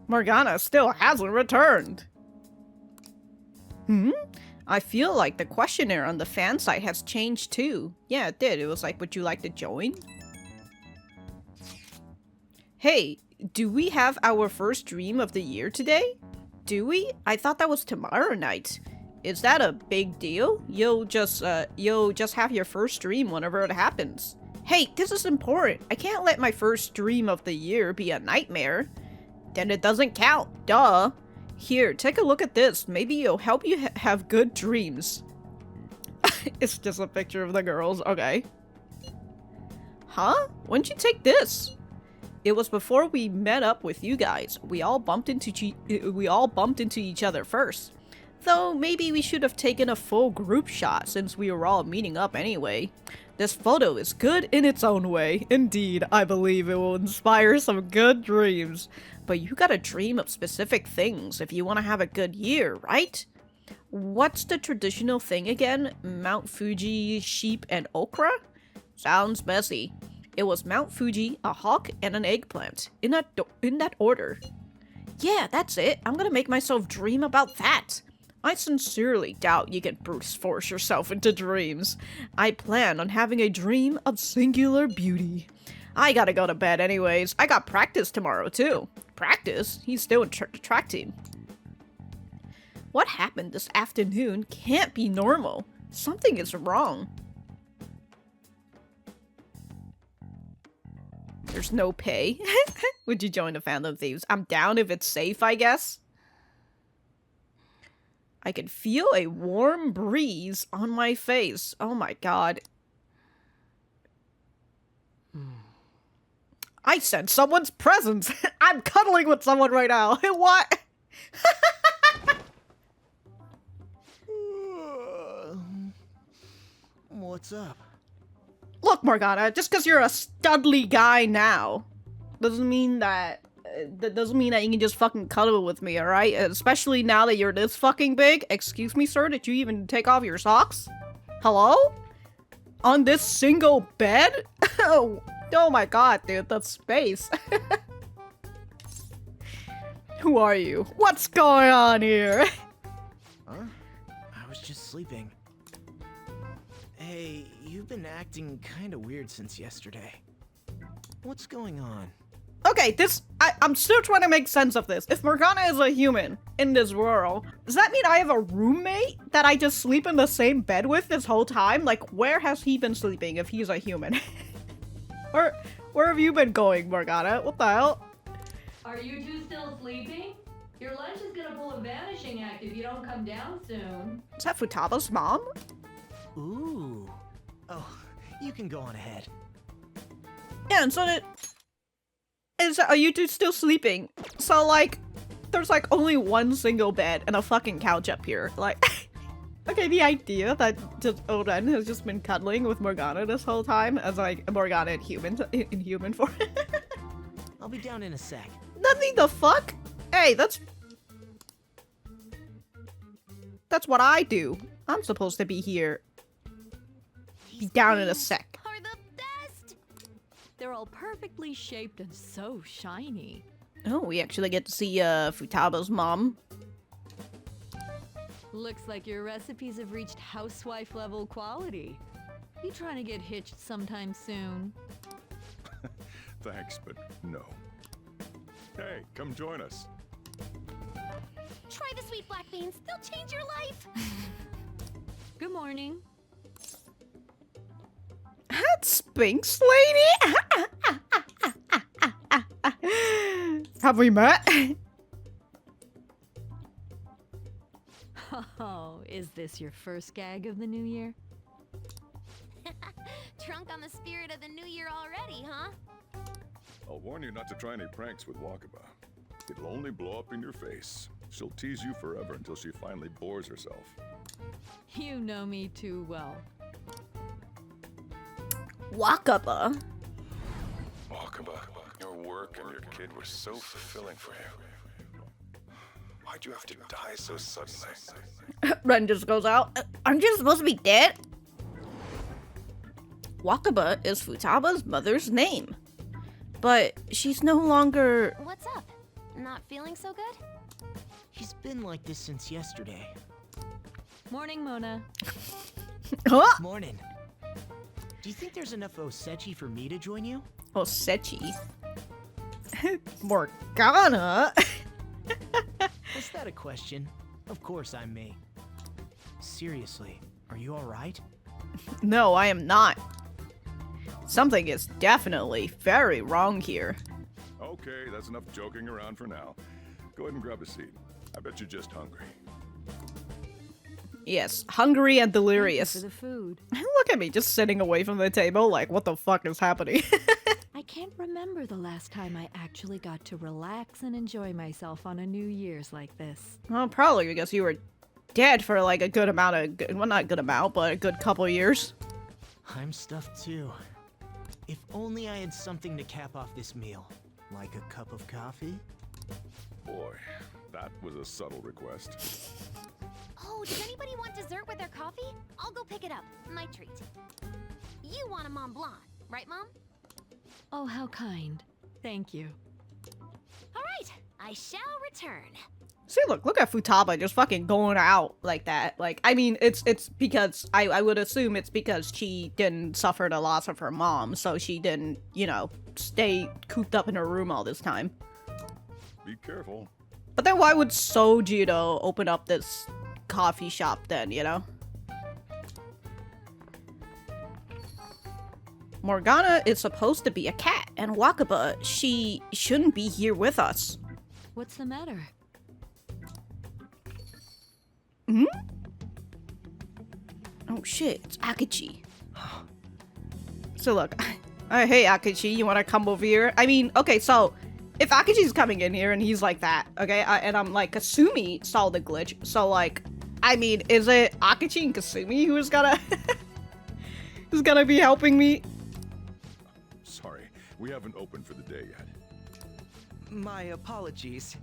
Morgana still hasn't returned. I feel like the questionnaire on the fan site has changed too. Yeah, it did. It was like, would you like to join? Hey, do we have our first dream of the year today? Do we? I thought that was tomorrow night. Is that a big deal? You'll just have your first dream whenever it happens. Hey, this is important. I can't let my first dream of the year be a nightmare. Then it doesn't count. Duh. Here, take a look at this. Maybe it'll help you have good dreams. It's just a picture of the girls. Okay. Huh? When'd you take this? It was before we met up with you guys. We all bumped into each other first. Though maybe we should have taken a full group shot since we were all meeting up anyway. This photo is good in its own way. Indeed, I believe it will inspire some good dreams. But you gotta dream of specific things if you want to have a good year, right? What's the traditional thing again? Mount Fuji, sheep, and okra? Sounds messy. It was Mount Fuji, a hawk, and an eggplant. In that order. Yeah, that's it. I'm gonna make myself dream about that. I sincerely doubt you can brute force yourself into dreams. I plan on having a dream of singular beauty. I gotta go to bed anyways. I got practice tomorrow too. Practice? He's still in track team. What happened this afternoon can't be normal. Something is wrong. There's no pay. Would you join the Phantom Thieves? I'm down if it's safe, I guess. I can feel a warm breeze on my face. Oh my god. I sense someone's presence. I'm cuddling with someone right now. What? What's up? Look, Morgana, just because you're a studly guy now doesn't mean that you can just fucking cuddle with me, alright? Especially now that you're this fucking big. Excuse me, sir, did you even take off your socks? Hello? On this single bed? Oh my god, dude, that's space. Who are you? What's going on here? Huh? I was just sleeping. Hey, you've been acting kind of weird since yesterday. What's going on? Okay, I'm still trying to make sense of this. If Morgana is a human in this world, does that mean I have a roommate that I just sleep in the same bed with this whole time? Like, where has he been sleeping if he's a human? Where have you been going, Morgana? What the hell? Are you two still sleeping? Your lunch is gonna pull a vanishing act if you don't come down soon. Is that Futaba's mom? Ooh. Oh, you can go on ahead. Yeah, and so are you two still sleeping? So, like, there's, like, only one single bed and a fucking couch up here. Like, okay, the idea that just Oren has just been cuddling with Morgana this whole time as, like, Morgana in human form. I'll be down in a sec. Nothing the fuck? Hey, that's what I do. I'm supposed to be here. Be down in a sec. Are the best. They're all perfectly shaped and so shiny. Oh, we actually get to see Futaba's mom. Looks like your recipes have reached housewife level quality. You trying to get hitched sometime soon? Thanks, but no. Hey, come join us. Try the sweet black beans. They'll change your life. Good morning. That's Spinks lady? Have we met? Oh, is this your first gag of the new year? Drunk on the spirit of the new year already, huh? I'll warn you not to try any pranks with Wakaba. It'll only blow up in your face. She'll tease you forever until she finally bores herself. You know me too well. Wakaba? Wakaba, your work and your kid were so fulfilling for you. Why'd you have to die so suddenly? Ren just goes out. Aren't you supposed to be dead? Wakaba is Futaba's mother's name. But she's no longer... What's up? Not feeling so good? He's been like this since yesterday. Morning, Mona. Huh? Morning. Do you think there's enough Osechi for me to join you? Osechi? Morgana? Was that a question? Of course I'm me. Seriously, are you alright? No, I am not. Something is definitely very wrong here. Okay, that's enough joking around for now. Go ahead and grab a seat. I bet you're just hungry. Yes, hungry and delirious. Thank you for the food. Look at me, just sitting away from the table like, what the fuck is happening? I can't remember the last time I actually got to relax and enjoy myself on a New Year's like this. Well, probably because you were dead for like a good amount of, well, not a good amount, but a good couple years. I'm stuffed too. If only I had something to cap off this meal. Like a cup of coffee? Boy, that was a subtle request. Oh, does anybody want dessert with their coffee? I'll go pick it up. My treat. You want a Mont Blanc, right, Mom? Oh, how kind. Thank you. All right, I shall return. See, look at Futaba just fucking going out like that. Like, I mean, it's because, I would assume it's because she didn't suffer the loss of her mom, so she didn't, you know, stay cooped up in her room all this time. Be careful. But then why would Sojiro open up this coffee shop then, you know? Morgana is supposed to be a cat, and Wakaba, she shouldn't be here with us. What's the matter? Hmm? Oh shit, it's Akechi. So look, hey Akechi, you wanna come over here? I mean, okay, so if Akechi's coming in here and he's like that, okay, and I'm like, Kasumi saw the glitch, so like, I mean, is it Akechi and Kasumi who's gonna who's gonna be helping me? Sorry, we haven't opened for the day yet. My apologies.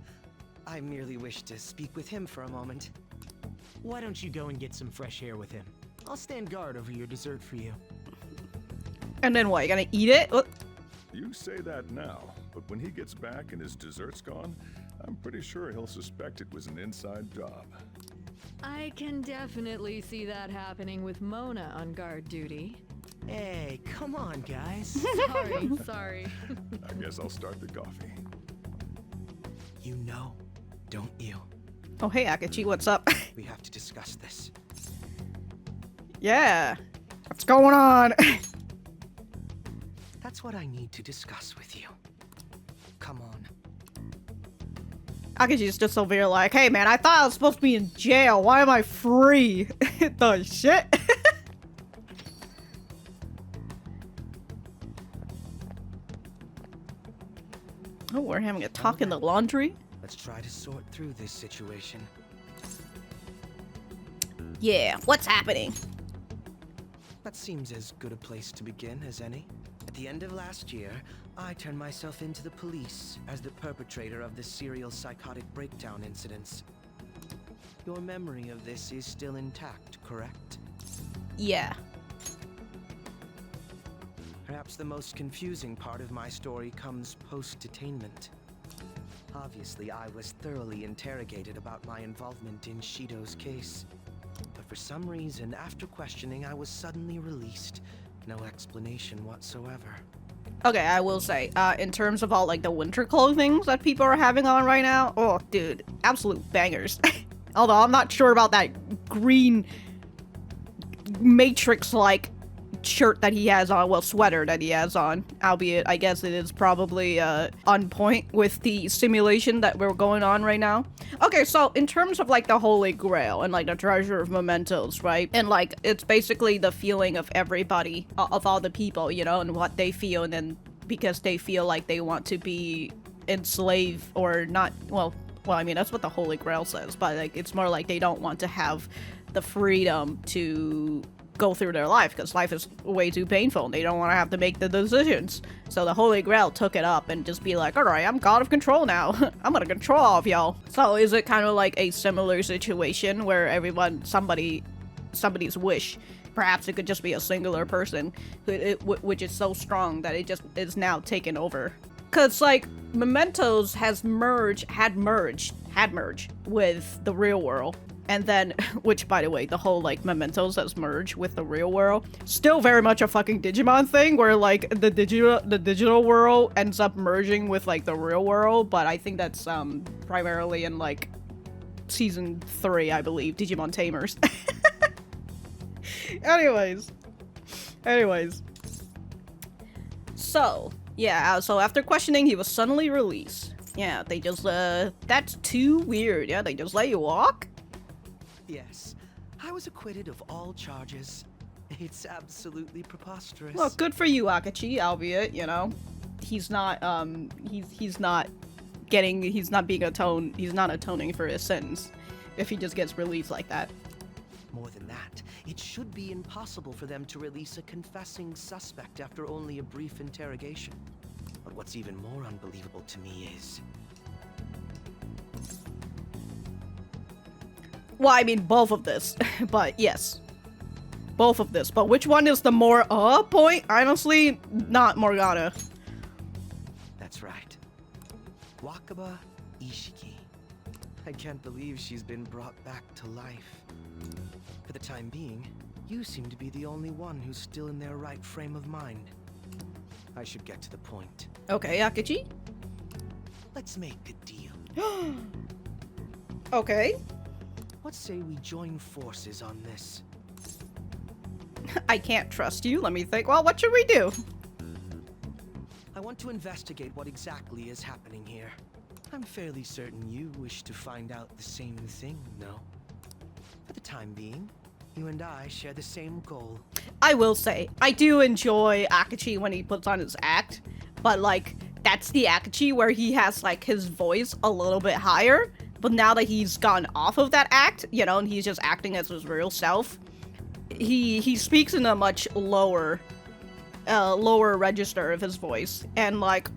I merely wish to speak with him for a moment. Why don't you go and get some fresh air with him? I'll stand guard over your dessert for you. And then what, you gonna eat it? You say that now, but when he gets back and his dessert's gone, I'm pretty sure he'll suspect it was an inside job. I can definitely see that happening with Mona on guard duty. Hey, come on, guys. Sorry. I guess I'll start the coffee. You know, don't you? Oh, hey, Akechi, what's up? We have to discuss this. Yeah. What's going on? That's what I need to discuss with you. Come on. Akechi's just over here like, hey man, I thought I was supposed to be in jail. Why am I free? The shit? Oh, we're having a talk in the laundry? Let's try to sort through this situation. Yeah, what's happening? That seems as good a place to begin as any. At the end of last year, I turned myself into the police as the perpetrator of the serial psychotic breakdown incidents. Your memory of this is still intact, correct? Yeah. Perhaps the most confusing part of my story comes post-detainment. Obviously, I was thoroughly interrogated about my involvement in Shido's case. But for some reason, after questioning, I was suddenly released. No explanation whatsoever. Okay, I will say, in terms of all, like, the winter clothing that people are having on right now, oh, dude, absolute bangers. Although, I'm not sure about that green Matrix-like shirt that he has on, well, sweater that he has on, albeit I guess it is probably on point with the simulation that we're going on right now. Okay, so in terms of like the Holy Grail and like the treasure of Mementos, right? And like it's basically the feeling of everybody, of all the people, you know, and what they feel, and then because they feel like they want to be enslaved or not, well, I mean that's what the Holy Grail says, but like it's more like they don't want to have the freedom to go through their life because life is way too painful and they don't want to have to make the decisions. So the Holy Grail took it up and just be like, alright, I'm god of control now. I'm gonna control all of y'all. So is it kind of like a similar situation where everyone, somebody's wish, perhaps it could just be a singular person, which is so strong that it just is now taken over? Because like Mementos had merged with the real world. And then, which by the way, the whole like Mementos has merged with the real world. Still very much a fucking Digimon thing where like the digital world ends up merging with like the real world. But I think that's primarily in like season 3, I believe, Digimon Tamers. Anyways. So, yeah, so after questioning, he was suddenly released. Yeah, they just, that's too weird. Yeah, they just let you walk? Yes, I was acquitted of all charges. It's absolutely preposterous. Well, good for you, Akechi, albeit, you know, he's not atoning for his sentence if he just gets released like that. More than that, it should be impossible for them to release a confessing suspect after only a brief interrogation. But what's even more unbelievable to me is... Well, I mean, both of this, but yes. Both of this, but which one is the more point? Honestly, not Morgana. That's right. Wakaba Ishiki. I can't believe she's been brought back to life. For the time being, you seem to be the only one who's still in their right frame of mind. I should get to the point. Okay, Akechi? Let's make a deal. Okay. What say we join forces on this? I can't trust you. Let me think. Well, what should we do? I want to investigate what exactly is happening here. I'm fairly certain you wish to find out the same thing, no? For the time being, you and I share the same goal. I will say, I do enjoy Akechi when he puts on his act, but like, that's the Akechi where he has like his voice a little bit higher. But now that he's gone off of that act, you know, and he's just acting as his real self, he speaks in a much lower register of his voice. And like,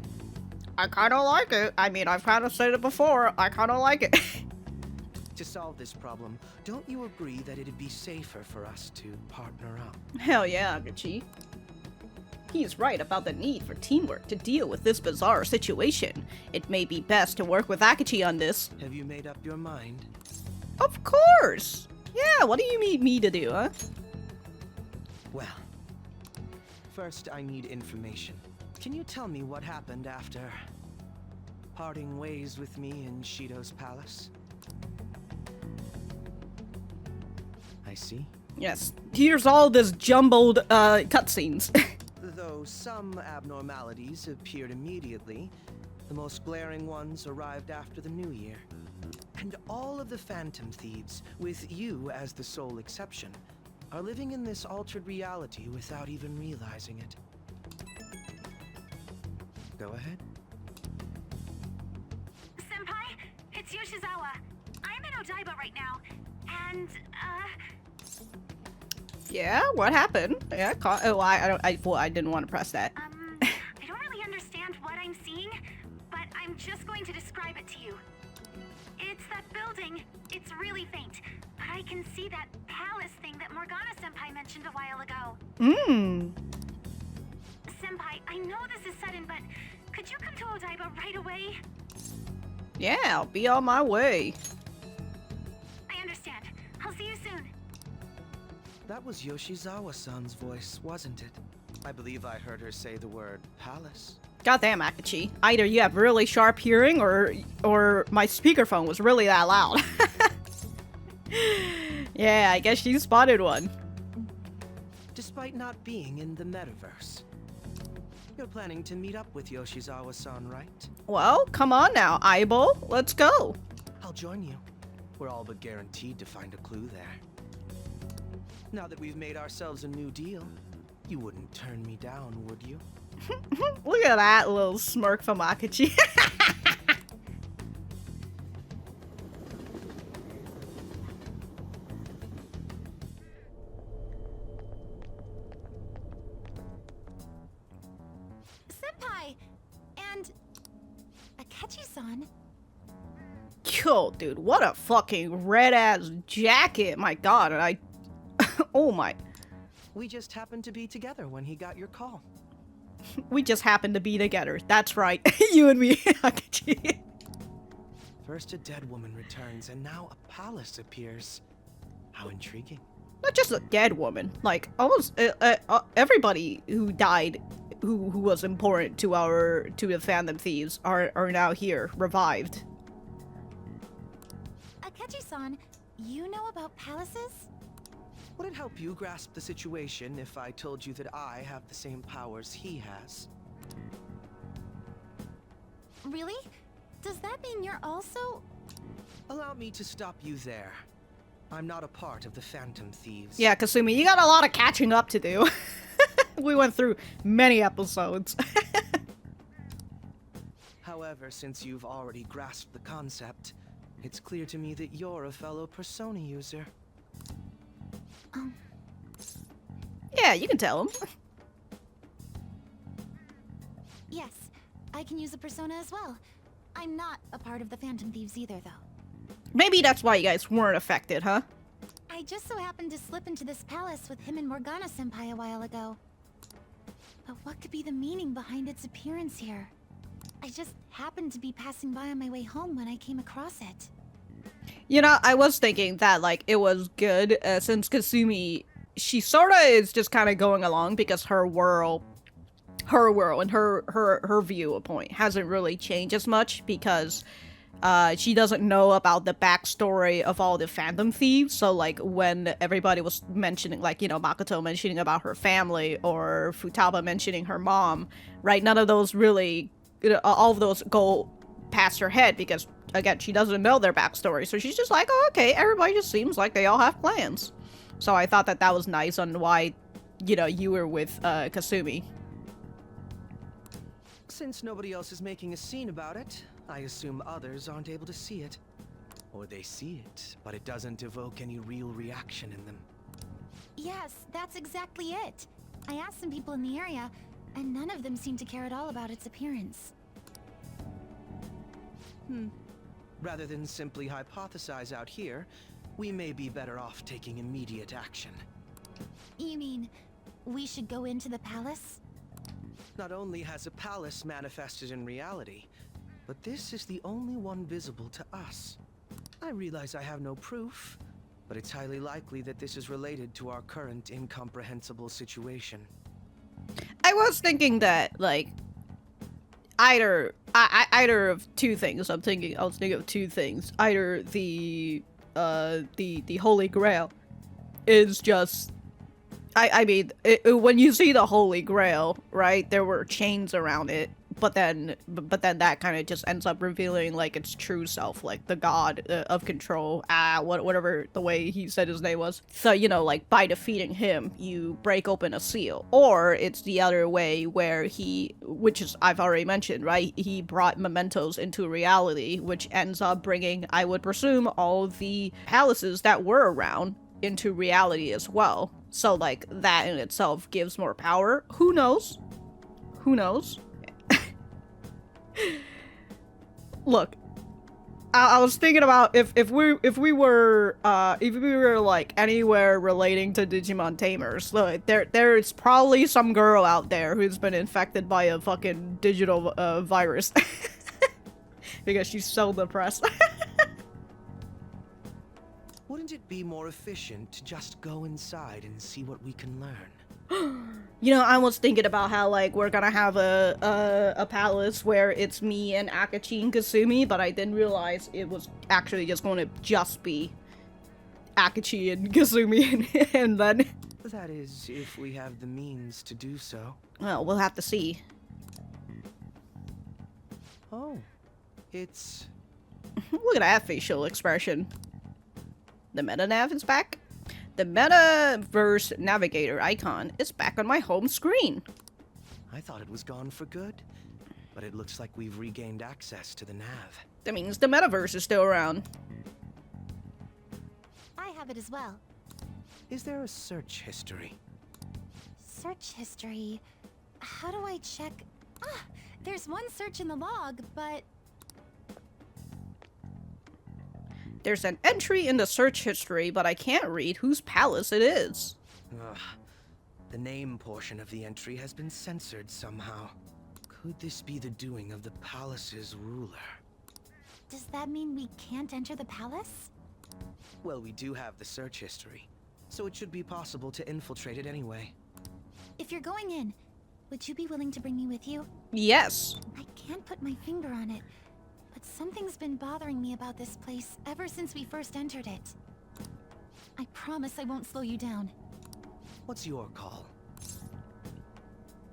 I kind of like it. I mean, I've kind of said it before. I kind of like it. To solve this problem, don't you agree that it'd be safer for us to partner up? Hell yeah, Akechi. He's right about the need for teamwork to deal with this bizarre situation. It may be best to work with Akechi on this. Have you made up your mind? Of course! Yeah, what do you need me to do, huh? Well, first I need information. Can you tell me what happened after parting ways with me in Shido's palace? I see. Yes, here's all this jumbled cutscenes. Though some abnormalities appeared immediately, the most glaring ones arrived after the new year. And all of the Phantom Thieves, with you as the sole exception, are living in this altered reality without even realizing it. Go ahead. Senpai, it's Yoshizawa. I'm in Odaiba right now, and, Yeah, what happened? Yeah, I didn't want to press that. I don't really understand what I'm seeing, but I'm just going to describe it to you. It's that building. It's really faint, but I can see that palace thing that Morgana-senpai mentioned a while ago. Senpai, I know this is sudden, but could you come to Odaiba right away? Yeah, I'll be on my way. I understand. I'll see you soon. That was Yoshizawa-san's voice, wasn't it? I believe I heard her say the word palace. Goddamn, Akechi. Either you have really sharp hearing, or my speakerphone was really that loud. Yeah, I guess you spotted one. Despite not being in the metaverse, you're planning to meet up with Yoshizawa-san, right? Well, come on now, Aibo. Let's go. I'll join you. We're all but guaranteed to find a clue there. Now that we've made ourselves a new deal, you wouldn't turn me down, would you? Look at that little smirk from Akechi. Senpai! And... Akechi-san? Yo, dude, what a fucking red-ass jacket. My god, and I... Oh my... We just happened to be together when he got your call. We just happened to be together. That's right. You and me, Akechi. First a dead woman returns, and now a palace appears. How intriguing. Not just a dead woman. Like, almost everybody who died, who was important to the Phantom Thieves, are now here, revived. Akechi-san, you know about palaces? Would it help you grasp the situation if I told you that I have the same powers he has? Really? Does that mean you're also... Allow me to stop you there. I'm not a part of the Phantom Thieves. Yeah, Kasumi, you got a lot of catching up to do. We went through many episodes. However, since you've already grasped the concept, it's clear to me that you're a fellow Persona user. Yeah, you can tell him. Yes, I can use a persona as well. I'm not a part of the Phantom Thieves either, though. Maybe that's why you guys weren't affected, huh? I just so happened to slip into this palace with him and Morgana-senpai a while ago. But what could be the meaning behind its appearance here? I just happened to be passing by on my way home when I came across it. You know, I was thinking that, like, it was good, since Kasumi, she sorta is just kind of going along because her world and her viewpoint hasn't really changed as much because she doesn't know about the backstory of all the Phantom Thieves. So, like, when everybody was mentioning, like, you know, Makoto mentioning about her family or Futaba mentioning her mom, right? None of those really, all of those go past her head because, again, she doesn't know their backstory. So she's just like, oh, okay, everybody just seems like they all have plans. So I thought that was nice on why, you know, you were with Kasumi. Since nobody else is making a scene about it, I assume others aren't able to see it. Or they see it, but it doesn't evoke any real reaction in them. Yes, that's exactly it. I asked some people in the area, and none of them seemed to care at all about its appearance. Rather than simply hypothesize out here, we may be better off taking immediate action. You mean, we should go into the palace? Not only has a palace manifested in reality, but this is the only one visible to us. I realize I have no proof, but it's highly likely that this is related to our current incomprehensible situation. I was thinking that, like, either of two things. I was thinking of two things. Either the Holy Grail is just, I mean, when you see the Holy Grail, right? There were chains around it, but then that kind of just ends up revealing like its true self, like the god of control. Whatever the way he said his name was. So, you know, like by defeating him, you break open a seal. Or it's the other way where which is I've already mentioned, right? He brought Mementos into reality, which ends up bringing, I would presume, all the palaces that were around into reality as well. So like that in itself gives more power. Who knows? Who knows? Look, I was thinking about if we were like anywhere relating to Digimon tamers, look, there's probably some girl out there who's been infected by a fucking digital virus because she's so depressed. Wouldn't it be more efficient to just go inside and see what we can learn? You know, I was thinking about how, like, we're gonna have a palace where it's me and Akechi and Kasumi, but I didn't realize it was actually just going to just be Akechi and Kasumi, and then... That is, if we have the means to do so. Well, we'll have to see. Oh, it's... Look at that facial expression. The meta-nav is back. The Metaverse Navigator icon is back on my home screen. I thought it was gone for good, but it looks like we've regained access to the nav. That means the metaverse is still around. I have it as well. Is there a search history? Search history? How do I check? Ah, there's one search in the log, but... There's an entry in the search history, but I can't read whose palace it is. Ugh. The name portion of the entry has been censored somehow. Could this be the doing of the palace's ruler? Does that mean we can't enter the palace? Well, we do have the search history, so it should be possible to infiltrate it anyway. If you're going in, would you be willing to bring me with you? Yes. I can't put my finger on it, but something's been bothering me about this place ever since we first entered it. I promise I won't slow you down. What's your call?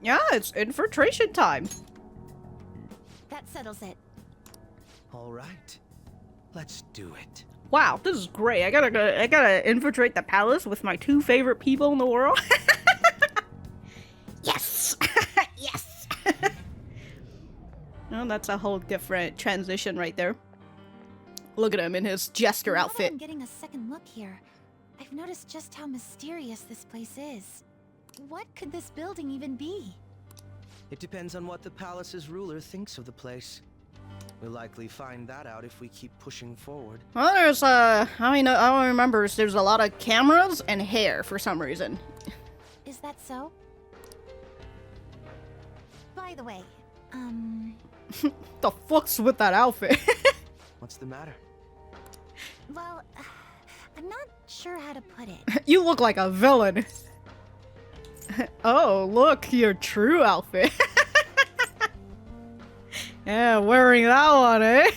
Yeah, it's infiltration time. That settles it. All right, let's do it. Wow, this is great. I gotta infiltrate the palace with my two favorite people in the world. Yes! Yes! Oh, that's a whole different transition right there. Look at him in his jester Now outfit. that I'm getting a second look here, I've noticed just how mysterious this place is. What could this building even be? It depends on what the palace's ruler thinks of the place. We'll likely find that out if we keep pushing forward. Well, there's I don't remember. There's a lot of cameras and hair for some reason. Is that so? By the way, The fuck's with that outfit? What's the matter? well, I'm not sure how to put it. You look like a villain. Oh, look, your true outfit. Yeah, wearing that one, eh?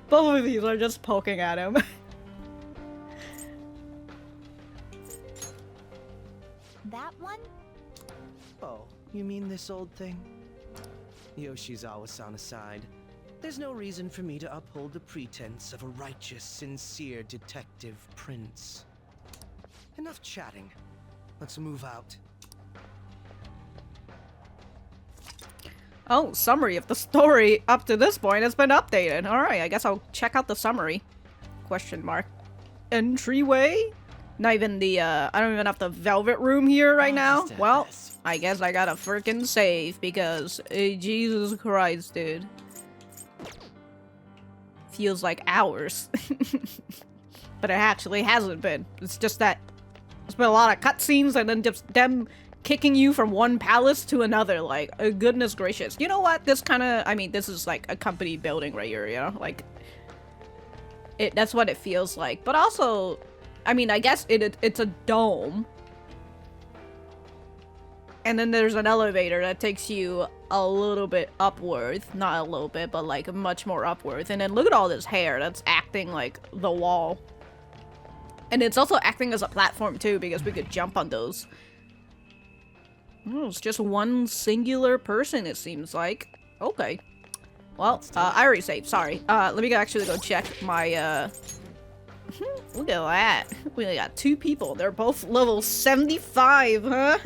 Both of these are just poking at him. That one? Oh, you mean this old thing? Yoshizawa-san aside, there's no reason for me to uphold the pretense of a righteous, sincere detective prince. Enough chatting. Let's move out. Oh, summary of the story up to this point has been updated. Alright, I guess I'll check out the summary. Question mark. Entryway? Not even the, I don't even have the velvet room here right now. Well, I guess I gotta frickin' save because, Jesus Christ, dude. Feels like hours. But it actually hasn't been. It's just that there's been a lot of cutscenes and then just them kicking you from one palace to another. Like, goodness gracious. You know what? This kind of, I mean, this is like a company building right here, you know? Like, that's what it feels like. But also, I mean, I guess it's a dome. And then there's an elevator that takes you a little bit upwards. Not a little bit, but like much more upwards. And then look at all this hair that's acting like the wall. And it's also acting as a platform too, because we could jump on those. Oh, it's just one singular person, it seems like. Okay. Well, I already saved, sorry. Let me actually go check my, look at that. We only got 2 people. They're both level 75, huh?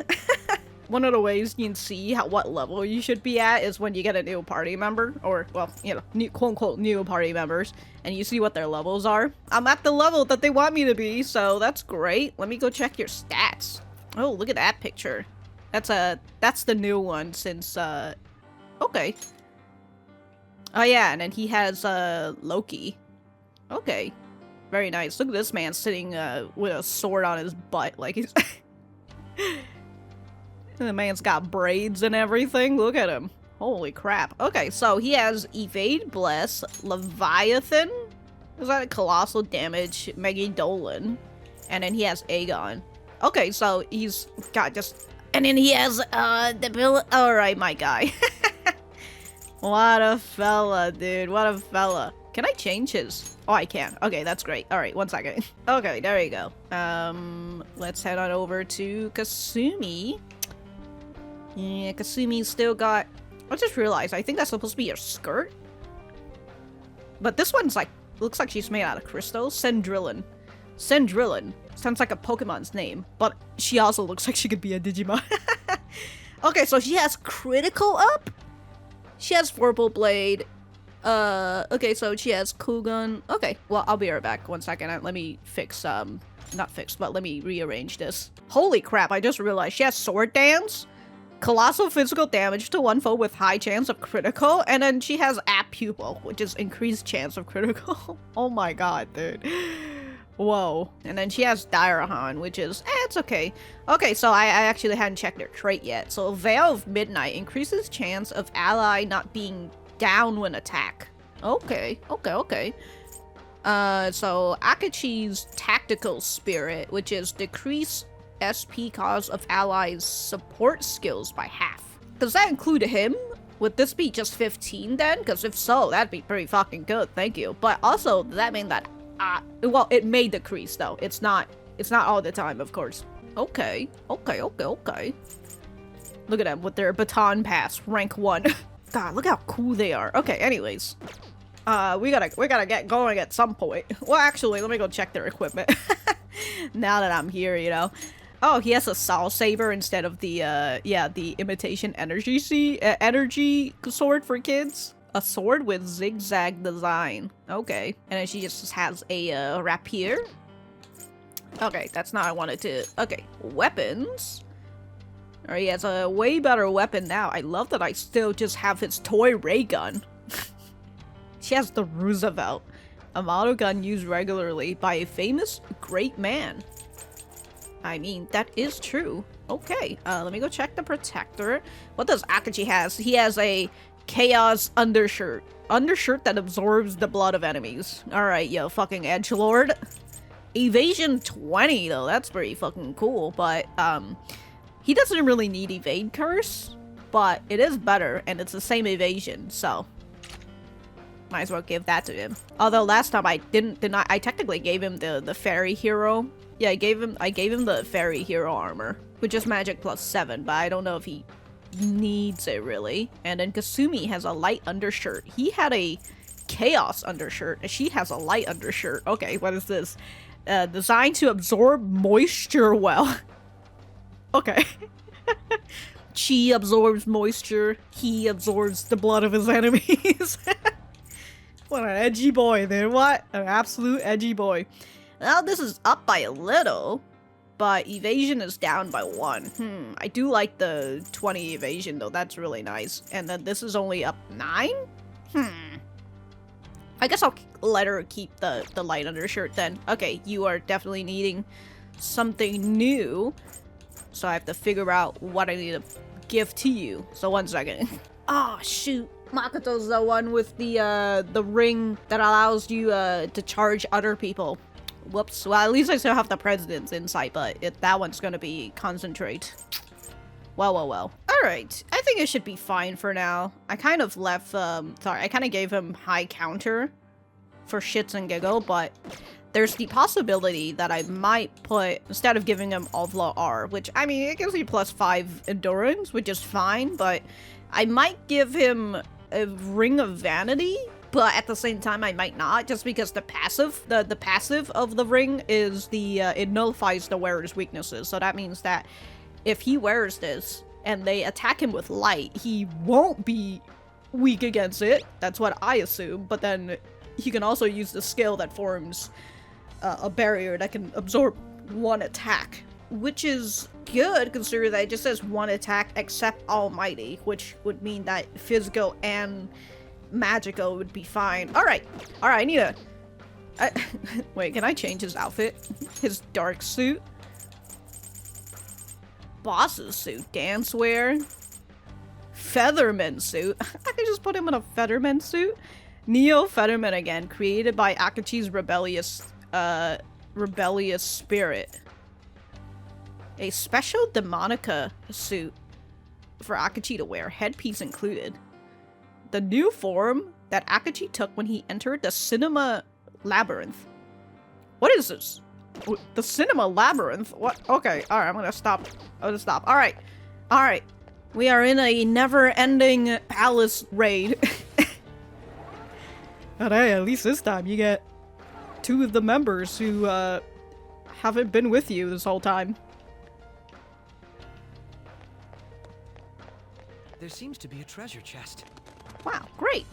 One of the ways you can see what level you should be at is when you get a new party member, or, well, you know, new, quote-unquote new party members, and you see what their levels are. I'm at the level that they want me to be, so that's great. Let me go check your stats. Oh, look at that picture. That's the new one since, okay. Oh yeah, and then he has, Loki. Okay. Very nice. Look at this man sitting, with a sword on his butt, like he's... The man's got braids and everything. Look at him. Holy crap. Okay, so he has Evade, Bless, Leviathan. Is that a Colossal Damage? Megadolan. And then he has Aegon. Okay, so he's got just... And then he has, the bill... Alright, my guy. What a fella, dude. What a fella. Can I change his... Oh, I can. Okay, that's great. Alright, 1 second. Okay, there you go. Let's head on over to Kasumi. Yeah, Kasumi's still got... I just realized, I think that's supposed to be your skirt. But this one's like... Looks like she's made out of crystal. Cendrillon. Cendrillon. Sounds like a Pokemon's name. But she also looks like she could be a Digimon. Okay, so she has critical up? She has Vorpal Blade. Okay, so she has Kugun. Okay, well, I'll be right back. 1 second. Let me fix, not fix, but let me rearrange this. Holy crap, I just realized she has Sword Dance. Colossal physical damage to one foe with high chance of critical, and then she has App Pupil, which is increased chance of critical. Oh my god, dude. Whoa. And then she has Dairahan, which is, it's okay. Okay, so I actually hadn't checked her trait yet. So Veil of Midnight increases chance of ally not being down when attack. Okay, okay. So Akechi's Tactical Spirit, which is decrease SP cost of allies' support skills by half. Does that include him? Would this be just 15 then? Because if so, that'd be pretty fucking good, thank you. But also, does that mean that, well, it may decrease though. It's not all the time, of course. Okay. Look at them with their baton pass, rank 1. God, look how cool they are. Okay, anyways. We gotta get going at some point. Well, actually, let me go check their equipment. Now that I'm here, you know. Oh, he has a Soul Saber instead of the, the Imitation Energy sword for kids. A sword with zigzag design. Okay. And then she just has a, rapier. Okay, that's not what I wanted to... Okay, weapons. Alright, he has a way better weapon now. I love that I still just have his toy ray gun. She has the Roosevelt. A model gun used regularly by a famous great man. I mean, that is true. Okay, let me go check the protector. What does Akechi has? He has a chaos undershirt. Undershirt that absorbs the blood of enemies. Alright, yo, fucking edgelord. Evasion 20, though. That's pretty fucking cool, but, he doesn't really need evade curse, but it is better, and it's the same evasion, so... Might as well give that to him. Although last time I I technically gave him the fairy hero. Yeah, I gave him the fairy hero armor, which is magic plus 7, but I don't know if he needs it really. And then Kasumi has a light undershirt. He had a chaos undershirt, and she has a light undershirt. Okay, what is this? Designed to absorb moisture well. Okay. She absorbs moisture. He absorbs the blood of his enemies. What an edgy boy, then. What? An absolute edgy boy. Now, this is up by a little, but evasion is down by 1. I do like the 20 evasion, though. That's really nice. And then this is only up 9? I guess I'll let her keep the light undershirt then. Okay, you are definitely needing something new. So I have to figure out what I need to give to you. So 1 second. Oh, shoot. Makoto's the one with the ring that allows you to charge other people. Whoops. Well, at least I still have the president's insight, but that one's gonna be concentrate. Well. Alright. I think it should be fine for now. I kind of left, I kind of gave him high counter for shits and giggle, but there's the possibility that I might put, instead of giving him Ovla R, which, I mean, it gives me +5 endurance, which is fine, but I might give him a Ring of Vanity, but at the same time I might not, just because the passive of the ring is it nullifies the wearer's weaknesses. So that means that if he wears this and they attack him with light, he won't be weak against it. That's what I assume, but then he can also use the skill that forms a barrier that can absorb 1 attack, which is good considering that it just says 1 attack except Almighty, which would mean that physical and magical would be fine. Alright, I need a... wait, can I change his outfit? His dark suit? Boss's suit, dance wear? Featherman suit? I can just put him in a Featherman suit? Neo Featherman again, created by Akechi's rebellious spirit. A special Demonica suit for Akechi to wear, headpiece included. The new form that Akechi took when he entered the Cinema Labyrinth. What is this? The Cinema Labyrinth? What? Okay, alright, I'm gonna stop. Alright. We are in a never-ending palace raid. But hey, at least this time you get 2 of the members who, haven't been with you this whole time. There seems to be a treasure chest. Wow, great.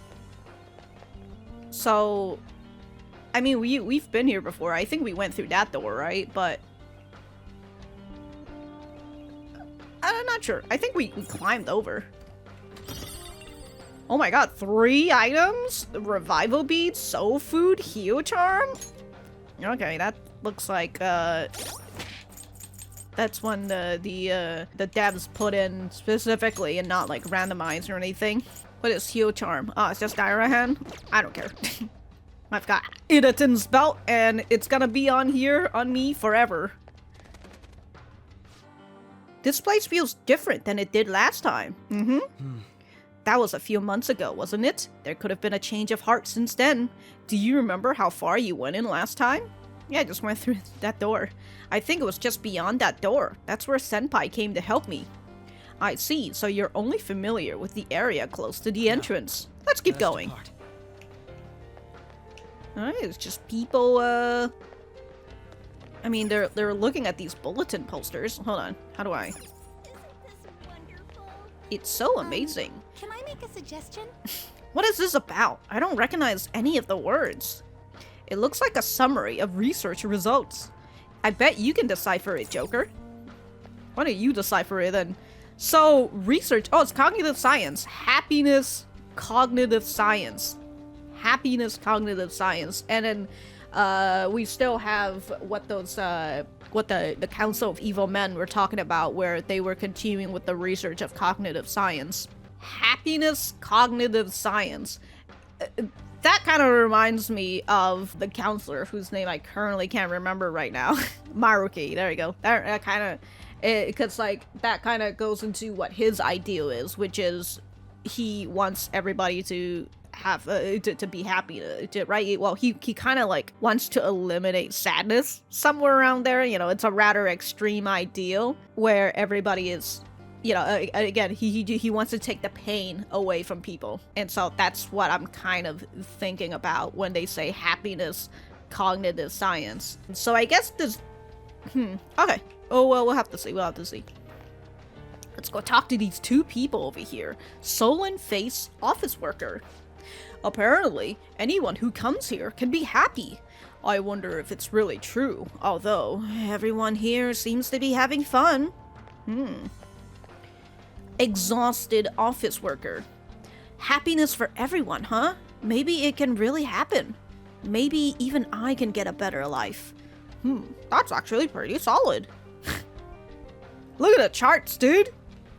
So, I mean, we've been here before. I think we went through that door, right? But I'm not sure. I think we climbed over. Oh my god, 3 items? Revival beads, soul food, heal charm? Okay, that looks like that's when the devs put in specifically and not like randomized or anything. What is heal charm? Oh, it's just Dirahan? I don't care. I've got Idaten's belt and it's gonna be on here on me forever. This place feels different than it did last time. That was a few months ago, wasn't it? There could have been a change of heart since then. Do you remember how far you went in last time? Yeah, I just went through that door. I think it was just beyond that door. That's where Senpai came to help me. I see, so you're only familiar with the area close to the entrance. Let's keep going. Alright, it's just people, I mean, they're looking at these bulletin posters. Hold on, how do I? It's so amazing. Can I make a suggestion? What is this about? I don't recognize any of the words. It looks like a summary of research results. I bet you can decipher it, Joker. Why don't you decipher it then? So, research. Oh, it's cognitive science. Happiness, cognitive science. Happiness, cognitive science. And then we still have what those what the Council of Evil Men were talking about, where they were continuing with the research of cognitive science. Happiness, cognitive science. That kind of reminds me of the counselor, whose name I currently can't remember right now. Maruki, there you go. That kind of, because like that kind of goes into what his ideal is, which is he wants everybody to have to be happy, right? Well, he kind of like wants to eliminate sadness somewhere around there. You know, it's a rather extreme ideal where everybody is, you know, again, he wants to take the pain away from people. And so that's what I'm kind of thinking about when they say happiness, cognitive science. So I guess this, okay. Oh, well, we'll have to see. Let's go talk to these 2 people over here. Soul Face office worker. Apparently, anyone who comes here can be happy. I wonder if it's really true, although everyone here seems to be having fun. Exhausted office worker. Happiness for everyone, huh? Maybe it can really happen. Maybe even I can get a better life. That's actually pretty solid. Look at the charts, dude.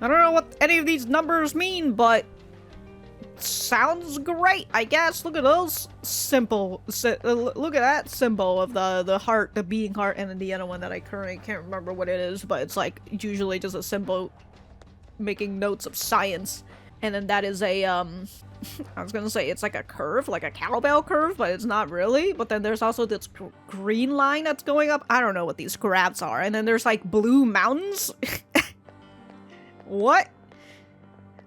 I don't know what any of these numbers mean, but sounds great, I guess. Look at those simple. Look at that symbol of the heart, the beating heart, and then the other one that I currently can't remember what it is, but it's like usually just a symbol making notes of science. And then that is a I was gonna say it's like a curve, like a cowbell curve, but it's not really. But then there's also this green line that's going up. I don't know what these graphs are. And then there's like blue mountains. What?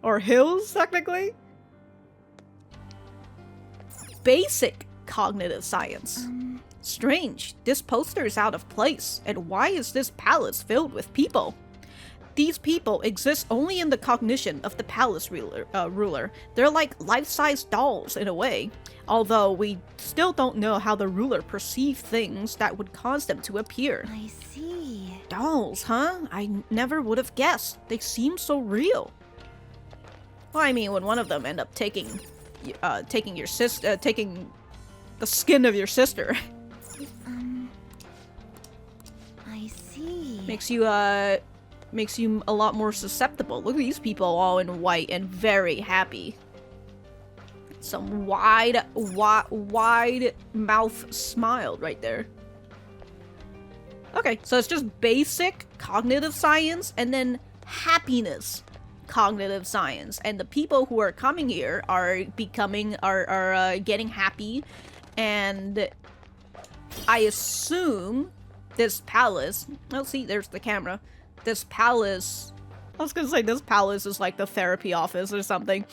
Or hills, technically? Basic cognitive science. Strange. This poster is out of place. And why is this palace filled with people? These people exist only in the cognition of the palace ruler. They're like life-size dolls in a way. Although we still don't know how the ruler perceived things that would cause them to appear. I see. Dolls, huh? I never would have guessed. They seem so real. Well, I mean, when one of them end up taking your sister, taking the skin of your sister. I see. Makes you a lot more susceptible. Look at these people all in white and very happy. Some wide mouth smile right there. Okay, so it's just basic cognitive science and then happiness cognitive science. And the people who are coming here are getting happy, and I assume this palace, oh see, there's the camera. This palace, I was gonna say this palace is like the therapy office or something.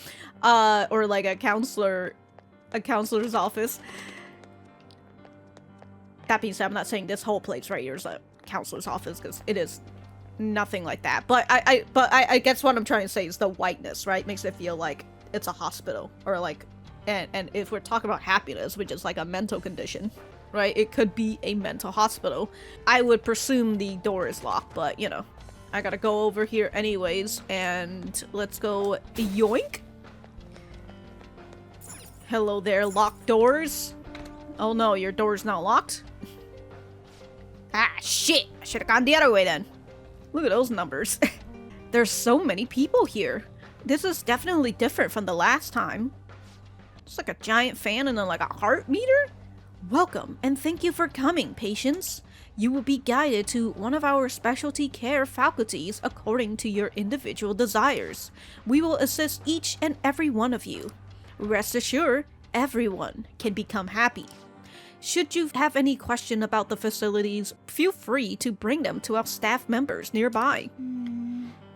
Or like a counselor's office. That being said, I'm not saying this whole place right here is a counselor's office, because it is nothing like that. But I guess what I'm trying to say is the whiteness, right? Makes it feel like it's a hospital, or like, and if we're talking about happiness, which is like a mental condition, right? It could be a mental hospital. I would presume the door is locked, but you know, I gotta go over here anyways, and let's go yoink. Hello there, locked doors. Oh no, your door's not locked? Ah, shit! I should've gone the other way then. Look at those numbers. There's so many people here. This is definitely different from the last time. It's like a giant fan and then like a heart meter? Welcome, and thank you for coming, patients. You will be guided to one of our specialty care faculties according to your individual desires. We will assist each and every one of you. Rest assured, everyone can become happy. Should you have any question about the facilities, feel free to bring them to our staff members nearby.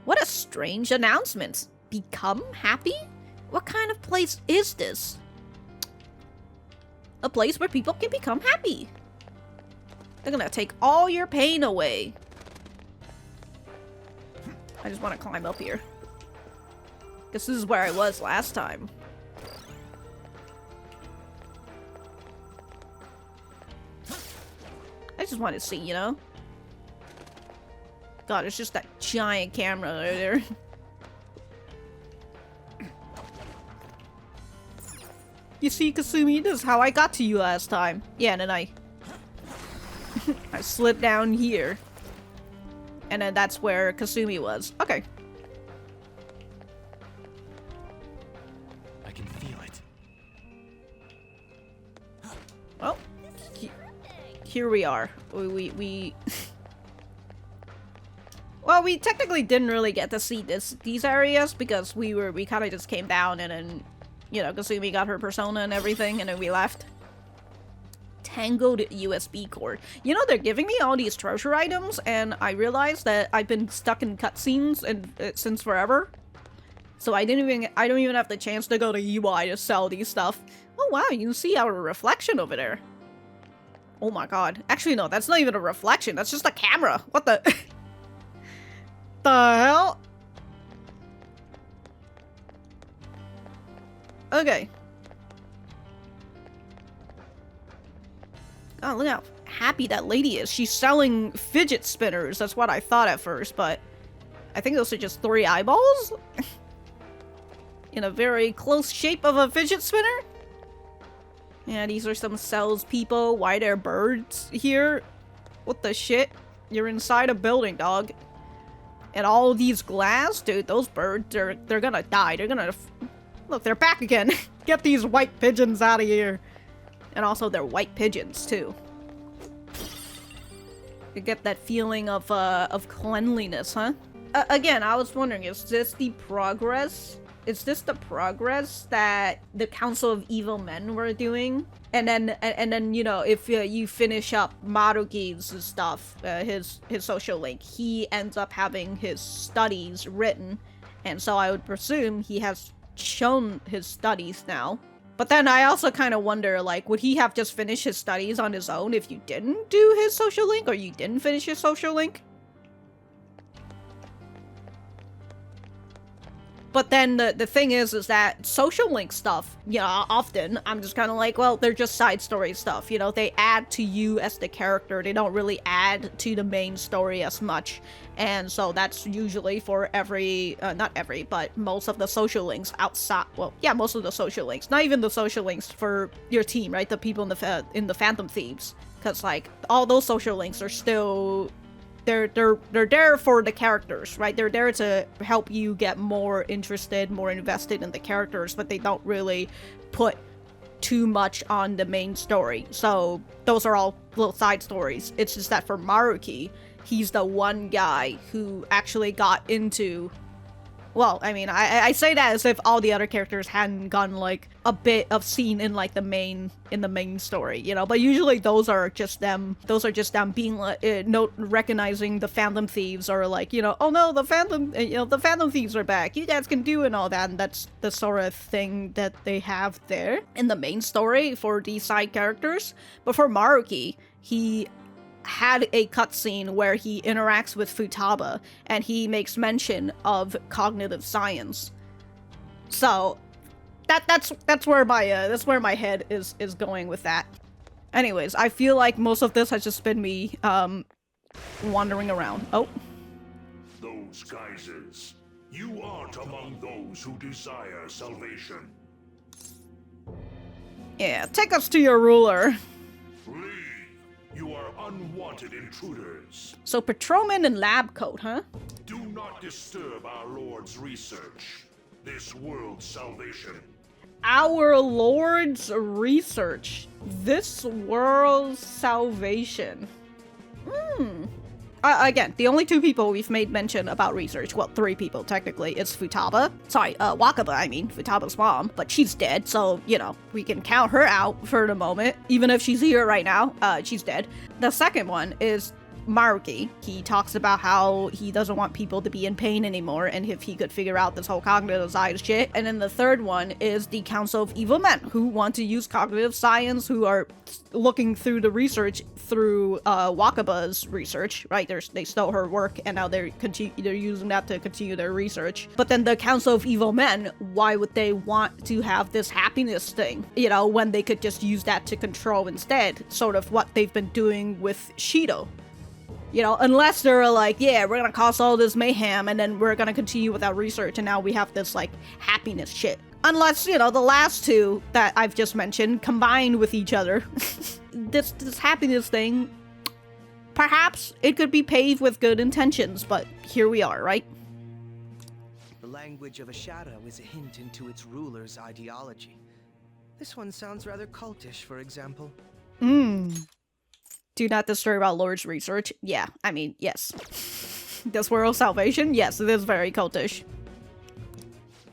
What a strange announcement. Become happy? What kind of place is this? A place where people can become happy. They're gonna take all your pain away. I just want to climb up here. Guess this is where I was last time. I just want to see, you know? God, it's just that giant camera right there. You see, Kasumi, this is how I got to you last time. Yeah, and then I slid down here. And then that's where Kasumi was. Okay. I can feel it. Well, here we are. We well, we technically didn't really get to see these areas because we kind of just came down and then, you know, Kasumi got her persona and everything, and then we left. Tangled USB cord. You know, they're giving me all these treasure items, and I realized that I've been stuck in cutscenes since forever. So I don't even have the chance to go to UI to sell these stuff. Oh wow, you can see our reflection over there. Oh my god. Actually, no, that's not even a reflection. That's just a camera. What the... the hell? Okay. Oh, look how happy that lady is. She's selling fidget spinners. That's what I thought at first, but I think those are just 3 eyeballs? In a very close shape of a fidget spinner? Yeah, these are some cells people. Why are there birds here? What the shit? You're inside a building, dog. And all these glass, dude, those birds, they're gonna die. They're gonna... Look, they're back again. Get these white pigeons out of here. And also, they're white pigeons, too. You get that feeling of cleanliness, huh? Again, I was wondering, is this the progress? Is this the progress that the Council of Evil Men were doing? And then you know, if you finish up Maruki's stuff, his social link, he ends up having his studies written, and so I would presume he has shown his studies now. But then I also kind of wonder, like, would he have just finished his studies on his own if you didn't do his social link, or you didn't finish his social link? But then the thing is that social link stuff, you know, often I'm just kind of like, well, they're just side story stuff, you know, they add to you as the character, they don't really add to the main story as much. And so that's usually for every, not every, but most of the social links outside, well, yeah, most of the social links, not even the social links for your team, right, the people in the Phantom Thieves, because, like, all those social links are still... They're there for the characters, right? They're there to help you get more interested, more invested in the characters, but they don't really put too much on the main story. So those are all little side stories. It's just that for Maruki, he's the one guy who actually got into... Well, I mean, I say that as if all the other characters hadn't gotten, like, a bit of scene in, like, the main story, you know? But usually those are just them being, like, recognizing the Phantom Thieves, or, like, you know, oh no, the Phantom Thieves are back, you guys can do and all that, and that's the sort of thing that they have there in the main story for these side characters. But for Maruki, he had a cutscene where he interacts with Futaba, and he makes mention of cognitive science. So that's where my head is going with that. Anyways, I feel like most of this has just been me wandering around. Oh. Those geysers. You aren't among those who desire salvation. Yeah, take us to your ruler. You are unwanted intruders. So patrolman and lab coat, huh? Do not disturb our Lord's research. This world's salvation. Our Lord's research. This world's salvation. Again, the only two people we've made mention about research, well, three people technically, is Futaba. Sorry, Wakaba, I mean, Futaba's mom, but she's dead, so, you know, we can count her out for the moment. Even if she's here right now, she's dead. The second one is Maruki. He talks about how he doesn't want people to be in pain anymore, and if he could figure out this whole cognitive science shit. And then the third one is the Council of Evil Men, who want to use cognitive science, who are looking through the research through Wakaba's research, right? They stole her work, and now they're using that to continue their research. But then the Council of Evil Men, why would they want to have this happiness thing, you know, when they could just use that to control instead? Sort of what they've been doing with Shido. You know, unless they're like, yeah, we're gonna cause all this mayhem, and then we're gonna continue with our research, and now we have this, like, happiness shit. Unless, you know, the last two that I've just mentioned combined with each other. This happiness thing, perhaps it could be paved with good intentions, but here we are, right? The language of a shadow is a hint into its ruler's ideology. This one sounds rather cultish, for example. Do not disturb our Lord's research. Yeah, I mean, yes. This world's salvation? Yes, it is very cultish.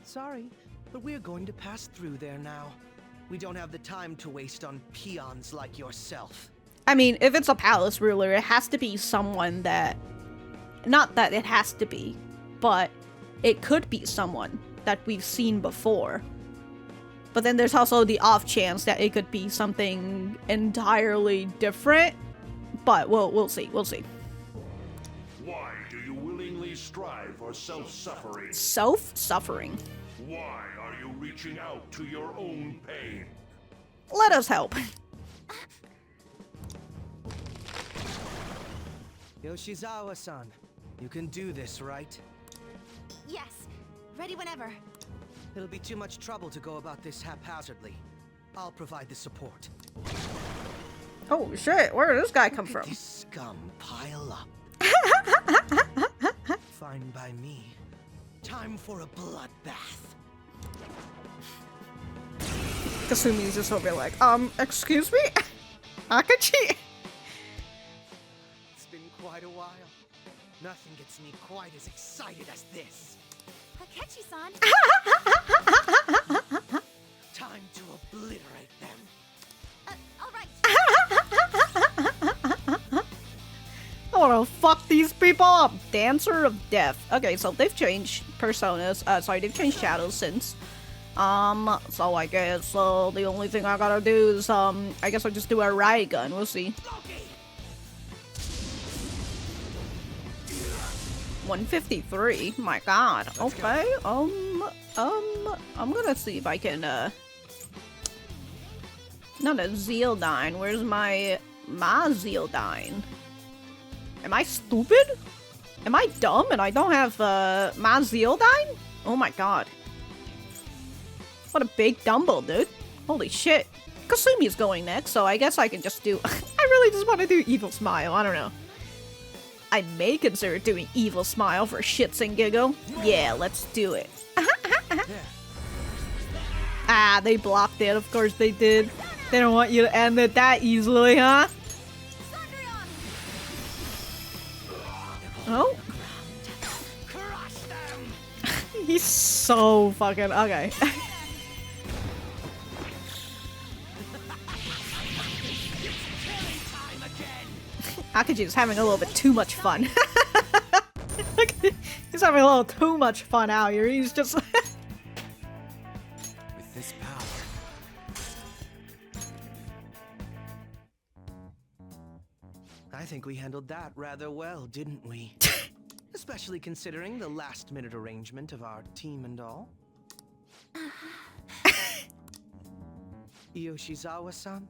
Sorry, but we're going to pass through there now. We don't have the time to waste on peons like yourself. I mean, if it's a palace ruler, it has to be someone that... Not that it has to be, but it could be someone that we've seen before. But then there's also the off chance that it could be something entirely different. But we'll see. Why do you willingly strive for self-suffering? Self-suffering? Why are you reaching out to your own pain? Let us help. Yoshizawa-san, you can do this, right? Yes, ready whenever. It'll be too much trouble to go about this haphazardly. I'll provide the support. Oh shit, where did this guy come from? This scum pile up. Fine by me. Time for a bloodbath. Kasumi's just over like, excuse me? Akechi? It's been quite a while. Nothing gets me quite as excited as this. Akechi-san! Time to obliterate them. Alright. I wanna fuck these people up. Dancer of Death. Okay, so they've changed personas. They've changed shadows since. So I guess, the only thing I gotta do is, I guess I'll just do a riot gun. We'll see. 153. My god. Okay. I'm gonna see if I can, not a Zealdine. Where's my Zealdine? Am I stupid? Am I dumb and I don't have, my Zealdine? Oh my god. What a big dumble, dude. Holy shit. Kasumi's going next, so I guess I can just do... I really just want to do Evil Smile. I don't know. I may consider doing Evil Smile for shits and giggle. Yeah, let's do it. Ah, they blocked it. Of course they did. They don't want you to end it that easily, huh? Oh? He's so fucking... Okay. Akechi's having a little bit too much fun. He's having a little too much fun out here. He's just... With this power... I think we handled that rather well, didn't we? Especially considering the last-minute arrangement of our team and all. Yoshizawa-san?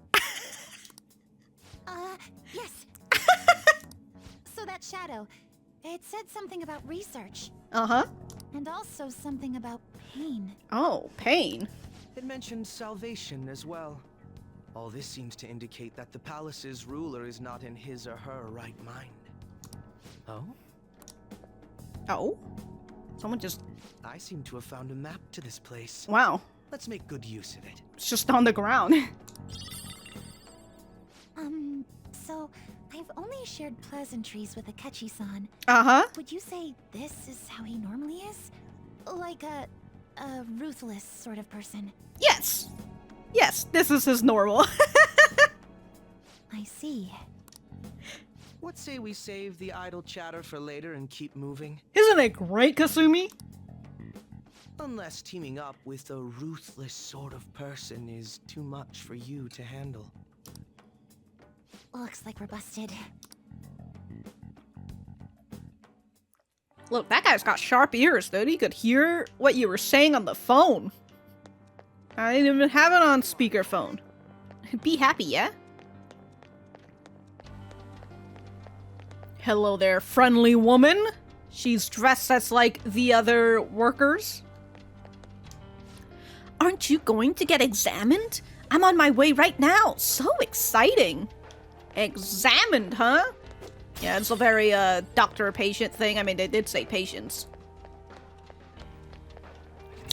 Yes. So that shadow, it said something about research. Uh-huh. And also something about pain. Oh, pain. It mentioned salvation as well. All this seems to indicate that the palace's ruler is not in his or her right mind. Oh? Oh? Someone just... I seem to have found a map to this place. Wow. Let's make good use of it. It's just on the ground. So I've only shared pleasantries with Akechi-san. Uh-huh. Would you say this is how he normally is? Like a ruthless sort of person? Yes. Yes, this is his normal. I see. What say we save the idle chatter for later and keep moving? Isn't it great, Kasumi? Unless teaming up with a ruthless sort of person is too much for you to handle. Looks like we're busted. Look, that guy's got sharp ears, dude. He could hear what you were saying on the phone. I didn't even have it on speakerphone. Be happy, yeah? Hello there, friendly woman. She's dressed as like the other workers. Aren't you going to get examined? I'm on my way right now. So exciting. Examined, huh? Yeah, it's a very doctor-patient thing. I mean, they did say patients.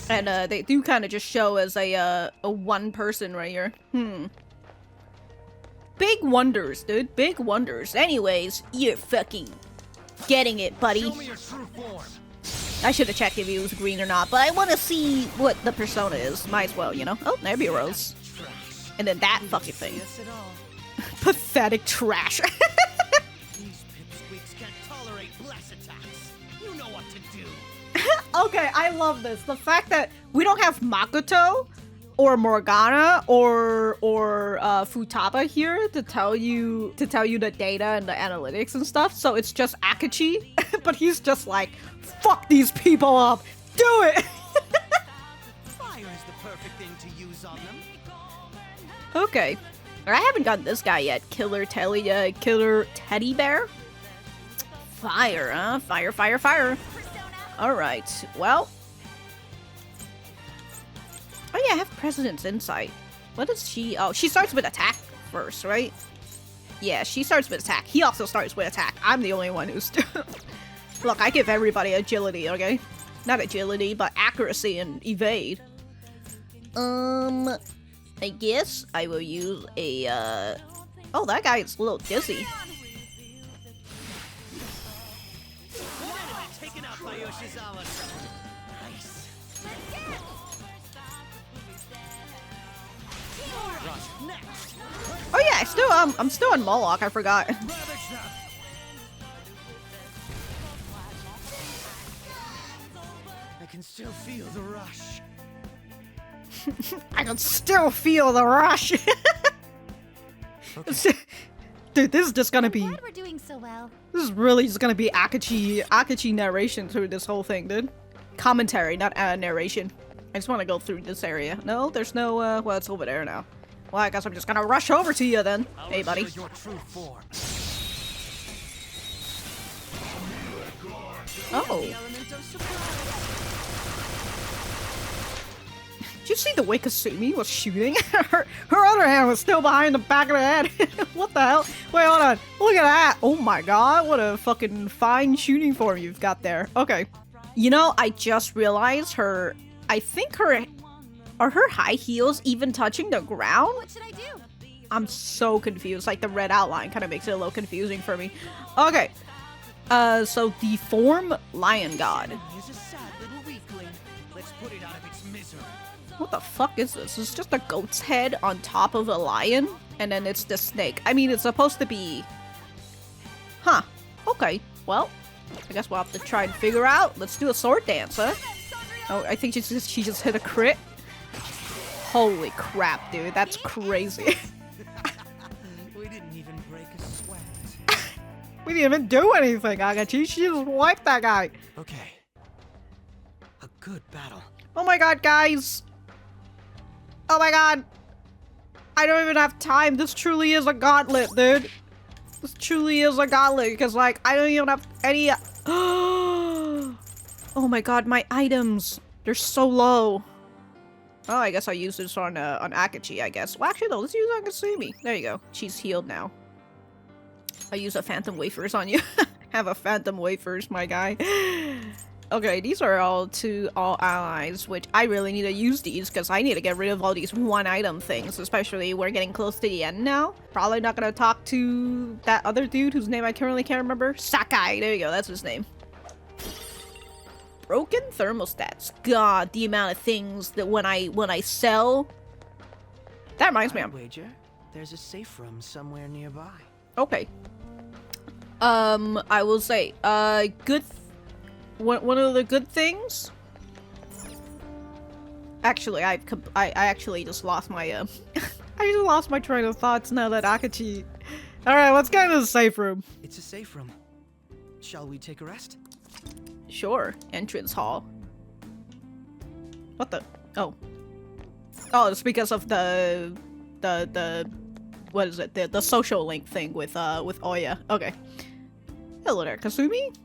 And they do kind of just show as a one person right here. Big wonders, dude. Big wonders. Anyways, you're fucking getting it, buddy. Show me your true form. I should have checked if he was green or not, but I want to see what the persona is. Might as well, you know? Oh, there be a rose. And then that fucking thing. Pathetic trash. These pipsqueaks can't tolerate blast attacks. You know what to do. Okay, I love this. The fact that we don't have Makoto or Morgana or Futaba here to tell you the data and the analytics and stuff. So it's just Akechi, but he's just like, fuck these people up. Do it. Fire is the perfect thing to use on them. Okay. I haven't gotten this guy yet. Killer Teddy Bear? Fire, huh? Fire, fire, fire. Alright, well. Oh yeah, I have President's Insight. What is she? Oh, she starts with attack first, right? Yeah, she starts with attack. He also starts with attack. I'm the only one who's... Look, I give everybody agility, okay? Not agility, but accuracy and evade. I guess I will use a, Oh, that guy's a little dizzy. Oh yeah, I'm still in Moloch, I forgot. I can still feel the rush. I can still feel the rush. Dude, this is just gonna be. Glad we're doing so well. This is really just gonna be Akechi narration through this whole thing, dude. Commentary, not narration. I just want to go through this area. No, there's no. Well, it's over there now. Well, I guess I'm just gonna rush over to you then. Hey, buddy. Your true form. Oh. Did you see the way Kasumi was shooting? her other hand was still behind the back of the head. What the hell? Wait, hold on. Look at that. Oh my god, what a fucking fine shooting form you've got there. Okay. You know, I just realized I think are her high heels even touching the ground? What should I do? I'm so confused. Like, the red outline kind of makes it a little confusing for me. Okay. So the form Lion God. He's a sad little weakling. Let's put it out of its misery. What the fuck is this? It's just a goat's head on top of a lion, and then it's the snake. I mean, it's supposed to be... Huh. Okay. Well, I guess we'll have to try and figure out. Let's do a sword dance, huh? Oh, I think she just hit a crit. Holy crap, dude. That's crazy. We didn't even break a sweat. We didn't even do anything, Akechi. She just wiped that guy. Okay. A good battle. Oh my god, guys. Oh my god. I don't even have time. This truly is a gauntlet, dude. This truly is a gauntlet, because, like, I don't even have any... Oh my god, my items. They're so low. Oh, I guess I'll use this on Akechi, I guess. Well, actually, no, let's use on Kasumi. There you go. She's healed now. I'll use a Phantom Wafers on you. Have a Phantom Wafers, my guy. Okay, these are all allies, which I really need to use these because I need to get rid of all these one-item things, especially we're getting close to the end now. Probably not gonna talk to that other dude whose name I currently can't remember. Sakai, there you go, that's his name. Broken thermostats. God, the amount of things that when I sell... That reminds me, wager there's a safe room somewhere nearby. Okay. I will say, one of the good things. Actually, I actually just lost my I just lost my train of thoughts now that Akechi. All right, let's get into the safe room. It's a safe room. Shall we take a rest? Sure. Entrance hall. What the? Oh. Oh, it's because of the what is it? The social link thing with Oya. Okay. Hello there, Kasumi.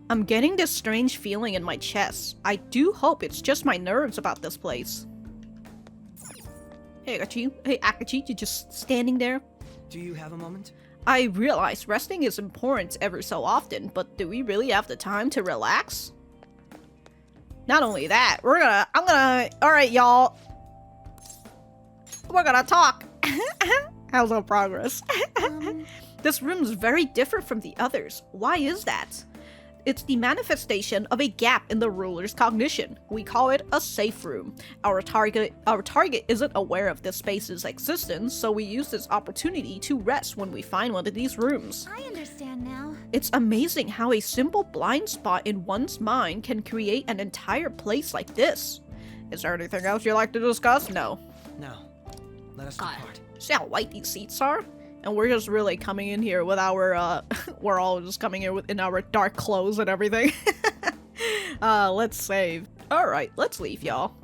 I'm getting this strange feeling in my chest. I do hope it's just my nerves about this place. Hey, Akechi, you're just standing there? Do you have a moment? I realize resting is important every so often, but do we really have the time to relax? Not only that, alright, y'all. We're gonna talk. How's our progress? This room's very different from the others. Why is that? It's the manifestation of a gap in the ruler's cognition. We call it a safe room. Our target isn't aware of this space's existence, so we use this opportunity to rest when we find one of these rooms. I understand now. It's amazing how a simple blind spot in one's mind can create an entire place like this. Is there anything else you'd like to discuss? No. No. Let us depart. See how white these seats are? And we're just really coming in here with our, we're all just coming in in our dark clothes and everything. Let's save. Alright, let's leave, y'all.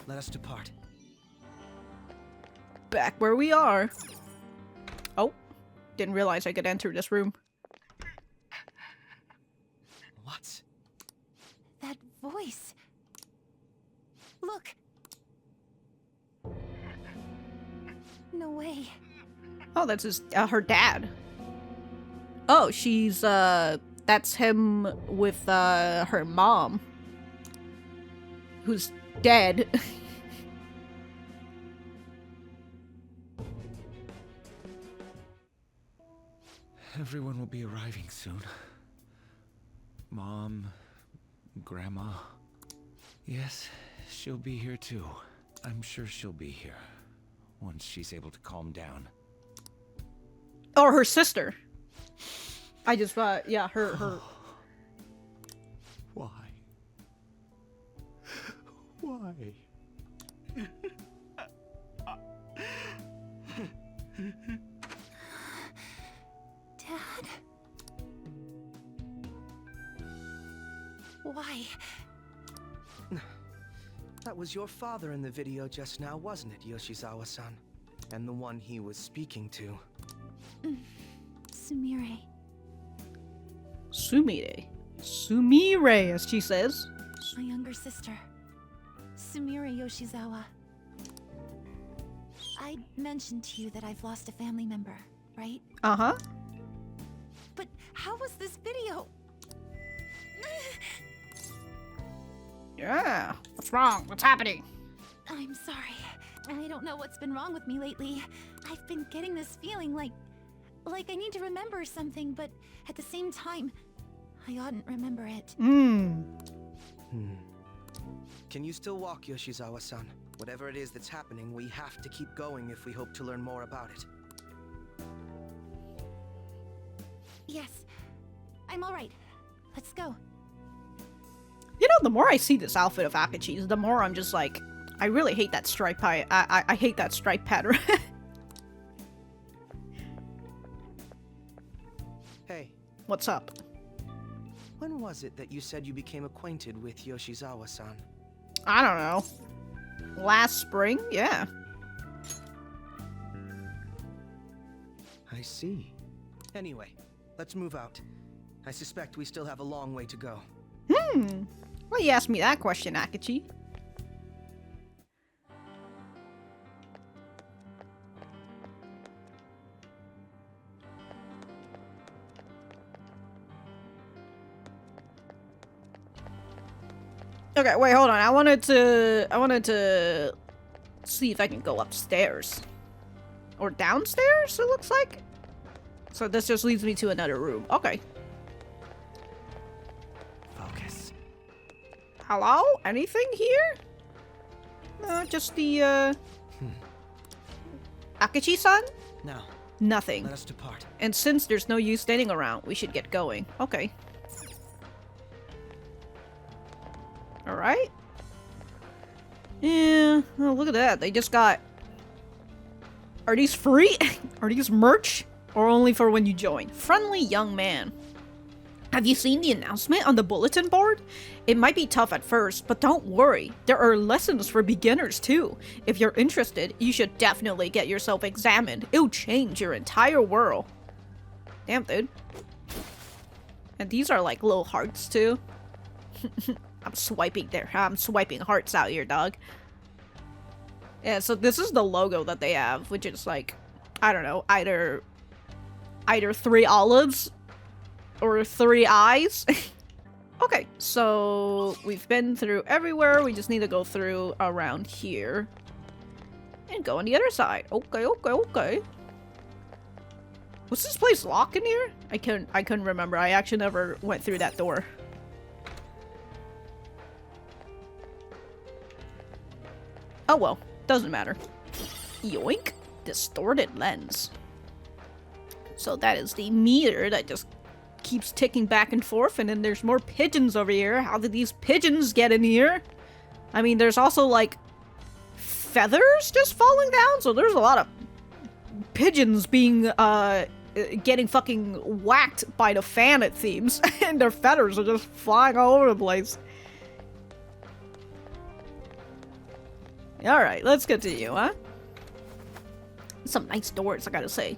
Let us depart. Back where we are. Oh, didn't realize I could enter this room. What? That voice. Look. No way. Oh, that's her dad. Oh, she's, that that's him with her mom, who's dead. Everyone will be arriving soon. Mom, Grandma. Yes, she'll be here too. I'm sure she'll be here once she's able to calm down. Or her sister. I just thought, yeah, her. Why? Why? Dad? Why? That was your father in the video just now, wasn't it, Yoshizawa-san? And the one he was speaking to. Sumire. Sumire. Sumire, as she says. My younger sister. Sumire Yoshizawa. I mentioned to you that I've lost a family member, right? Uh-huh. But how was this video? Yeah. What's wrong? What's happening? I'm sorry. I don't know what's been wrong with me lately. I've been getting this feeling like I need to remember something, but at the same time, I oughtn't remember it. Can you still walk, Yoshizawa-san? Whatever it is that's happening, we have to keep going if we hope to learn more about it. Yes. I'm alright. Let's go. You know, the more I see this outfit of Akechi's, the more I'm just like, I really hate that stripe. I hate that stripe pattern. Hey. What's up? When was it that you said you became acquainted with Yoshizawa-san? I don't know. Last spring? Yeah. I see. Anyway, let's move out. I suspect we still have a long way to go. Well, you asked me that question, Akechi. Okay, wait, hold on. I wanted to see if I can go upstairs. Or downstairs, it looks like. So this just leads me to another room. Okay. Focus. Hello? Anything here? No, just the, Akechi-san? Now, Nothing. let us depart. And since there's no use standing around, we should get going. Okay. Alright. Yeah, oh, look at that. They just got... Are these free? Are these merch? Or only for when you join? Friendly young man. Have you seen the announcement on the bulletin board? It might be tough at first, but don't worry. There are lessons for beginners too. If you're interested, you should definitely get yourself examined. It'll change your entire world. Damn, dude. And these are like little hearts too. I'm swiping there. I'm swiping hearts out here, dog. Yeah, so this is the logo that they have, which is like, I don't know, either 3 olives or 3 eyes. Okay, so we've been through everywhere. We just need to go through around here and go on the other side. Okay, okay, okay. Was this place locked in here? I couldn't remember. I actually never went through that door. Oh well, doesn't matter. Yoink. Distorted lens. So that is the meter that just keeps ticking back and forth, and then there's more pigeons over here. How did these pigeons get in here? I mean, there's also like feathers just falling down, so there's a lot of pigeons being getting fucking whacked by the fan, it seems. And their feathers are just flying all over the place. Alright, let's continue, huh? Some nice doors, I gotta say.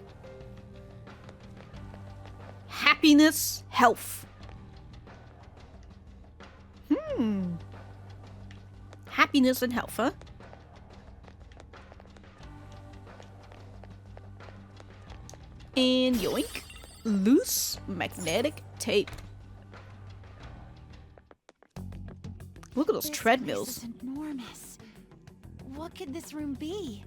Happiness, health. Happiness and health, huh? And yoink. Loose magnetic tape. Look at those This treadmills. place is enormous. What could this room be?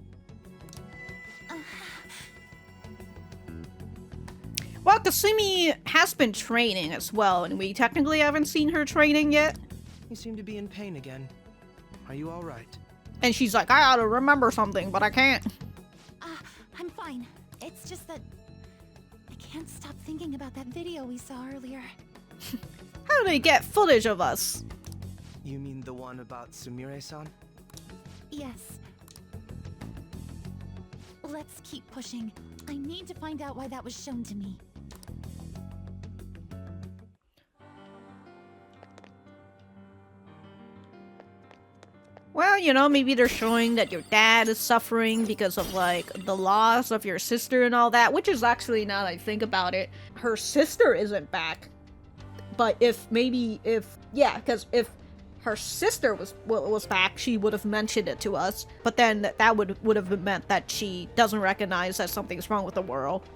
Well, Kasumi has been training as well, and we technically haven't seen her training yet. You seem to be in pain again. Are you alright? And she's like, I gotta remember something, but I can't. I'm fine. It's just that I can't stop thinking about that video we saw earlier. How do they get footage of us? You mean the one about Sumire-san? Yes. Let's keep pushing. I need to find out why that was shown to me. Well, you know, maybe they're showing that your dad is suffering because of, like, the loss of your sister and all that, which is actually, now that I think about it, her sister isn't back. But if because if her sister was back, she would have mentioned it to us. But then that would have meant that she doesn't recognize that something's wrong with the world.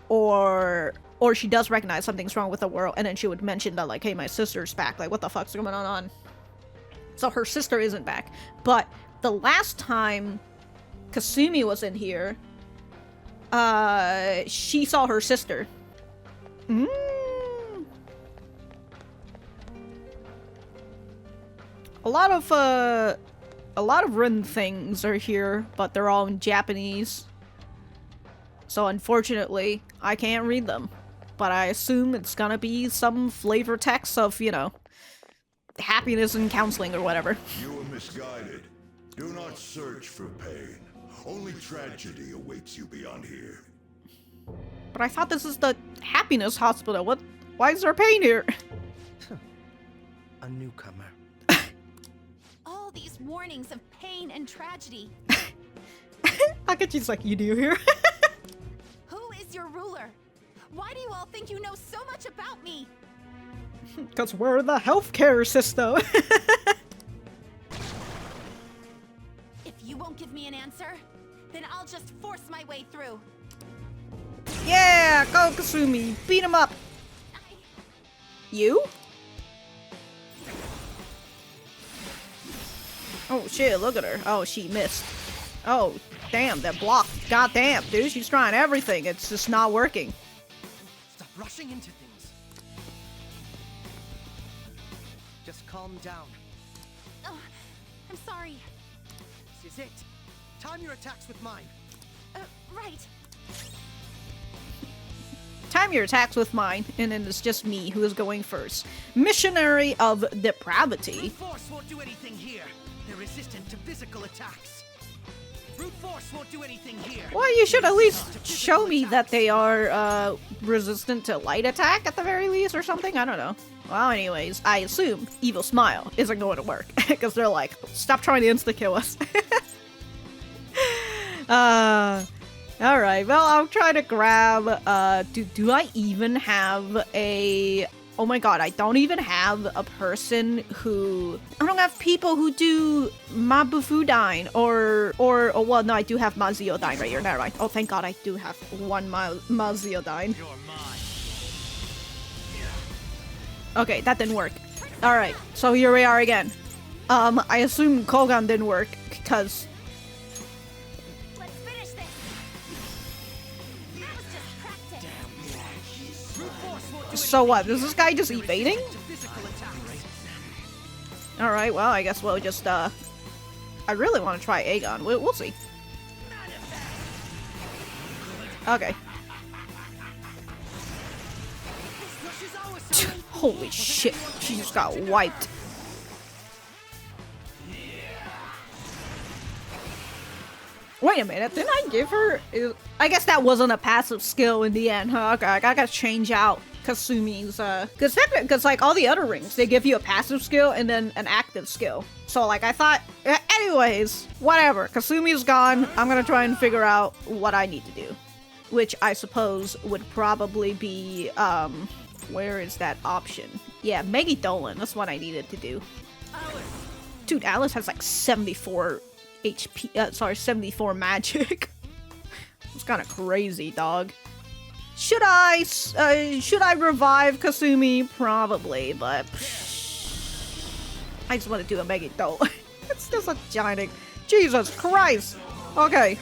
Or she does recognize something's wrong with the world, and then she would mention that, like, hey, my sister's back. Like, what the fuck's going on? So her sister isn't back. But the last time Kasumi was in here, she saw her sister. A lot of written things are here, but they're all in Japanese. So unfortunately, I can't read them. But I assume it's gonna be some flavor text of, you know, happiness and counseling or whatever. You are misguided. Do not search for pain. Only tragedy awaits you beyond here. But I thought this is the happiness hospital. Why is there pain here? A newcomer. All these warnings of pain and tragedy. Akechi's like, you do here? Who is your ruler? Why do you all think you know so much about me? Because we're the healthcare system. If you won't give me an answer, then I'll just force my way through. Yeah, go Kasumi, beat him up. You? Oh shit, look at her. Oh, she missed. Oh, damn, that block. God damn, dude, she's trying everything. It's just not working. Stop rushing into things. Just calm down. Oh, I'm sorry. This is it. Time your attacks with mine. Right. Time your attacks with mine, and then it's just me who is going first. Missionary of Depravity. Brute force won't do anything here. They're resistant to physical attacks. Brute force won't do anything here. Well, you should at least show me that they are resistant to light attack at the very least or something. I don't know. Well, anyways, I assume Evil Smile isn't going to work because they're like, stop trying to insta-kill us. Alright, well, I'll try to grab, do I even have a... Oh my god, I don't even have a person who... I don't have people who do Mabufudine or oh, well, no, I do have Maziodine right here, never mind. Oh, thank god, I do have one Maziodine. Okay, that didn't work. Alright, so here we are again. I assume Kogan didn't work, because... So what, is this guy just evading? Alright, well, I guess we'll just, I really want to try Aegon. We'll see. Okay. Holy shit, she just got wiped. Wait a minute, didn't I give her... I guess that wasn't a passive skill in the end, huh? Okay, I gotta change out Kasumi's, because like all the other rings, they give you a passive skill and then an active skill. So like I thought, anyways, whatever. Kasumi's gone. I'm gonna try and figure out what I need to do, which I suppose would probably be, where is that option? Yeah, Meggy Dolan, that's what I needed to do. Dude, Alice has like 74 HP, 74 magic. It's kind of crazy, dog. Should I revive Kasumi? Probably, but... I just want to do a Megito. It's just a giant. Jesus Christ. Okay.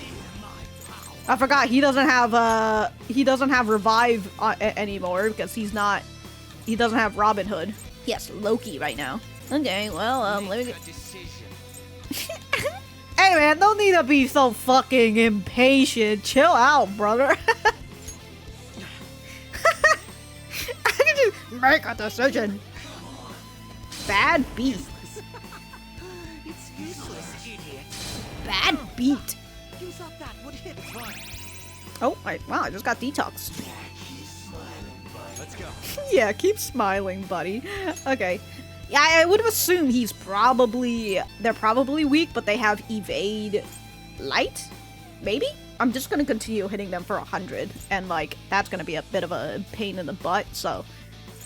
I forgot he doesn't have revive anymore because he doesn't have Robin Hood. He has Loki right now. Okay, well, let me get... Hey man, don't need to be so fucking impatient. Chill out, brother. I can just make a decision. Bad beat. It's useless, idiot. Bad beat. Use up that would hit fine. Oh, wow, I just got detox. Let's go. Yeah, keep smiling, buddy. Okay. Yeah, I would have assumed they're probably weak, but they have evade light? Maybe? I'm just gonna continue hitting them for 100, and like, that's gonna be a bit of a pain in the butt, so.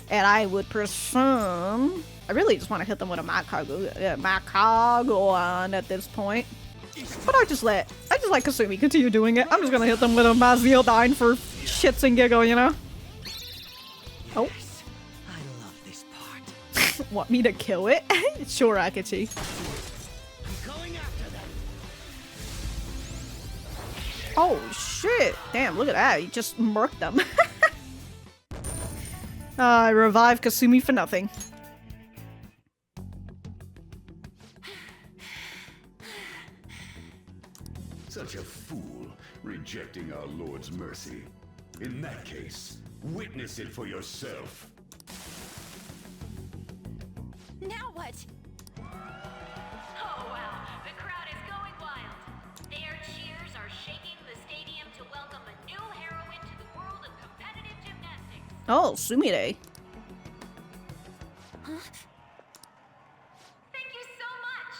And I would presume, I really just want to hit them with a Makagoan at this point. But I just let Kasumi continue doing it. I'm just gonna hit them with a Mazildine for shits and giggle, you know? Oh. I love this part. Want me to kill it? Sure, Akechi. I'm going after them. Oh shit! Damn, look at that. He just murked them. I revived Kasumi for nothing. Such a fool, rejecting our Lord's mercy. In that case, witness it for yourself. Now what? Oh wow, the crowd is going wild. Their cheers are shaking the stadium to welcome a new heroine to the world of competitive gymnastics. Oh, Sumire. Huh? Thank you so much.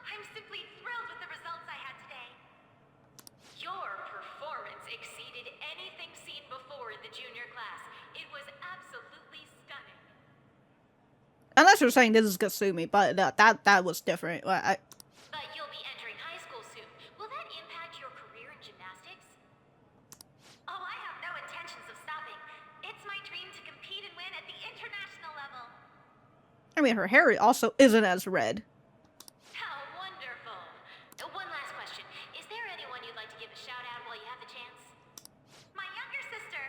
I'm simply thrilled with the results I had today. Your performance exceeded anything seen before in the junior class. It was absolutely stunning. Unless you're saying this is Kasumi, but that was different. But you'll be entering high school soon. Will that impact your career in gymnastics? Oh, I have no intentions of stopping. It's my dream to compete and win at the international level. I mean, her hair also isn't as red. How wonderful. One last question. Is there anyone you'd like to give a shout out while you have the chance? My younger sister.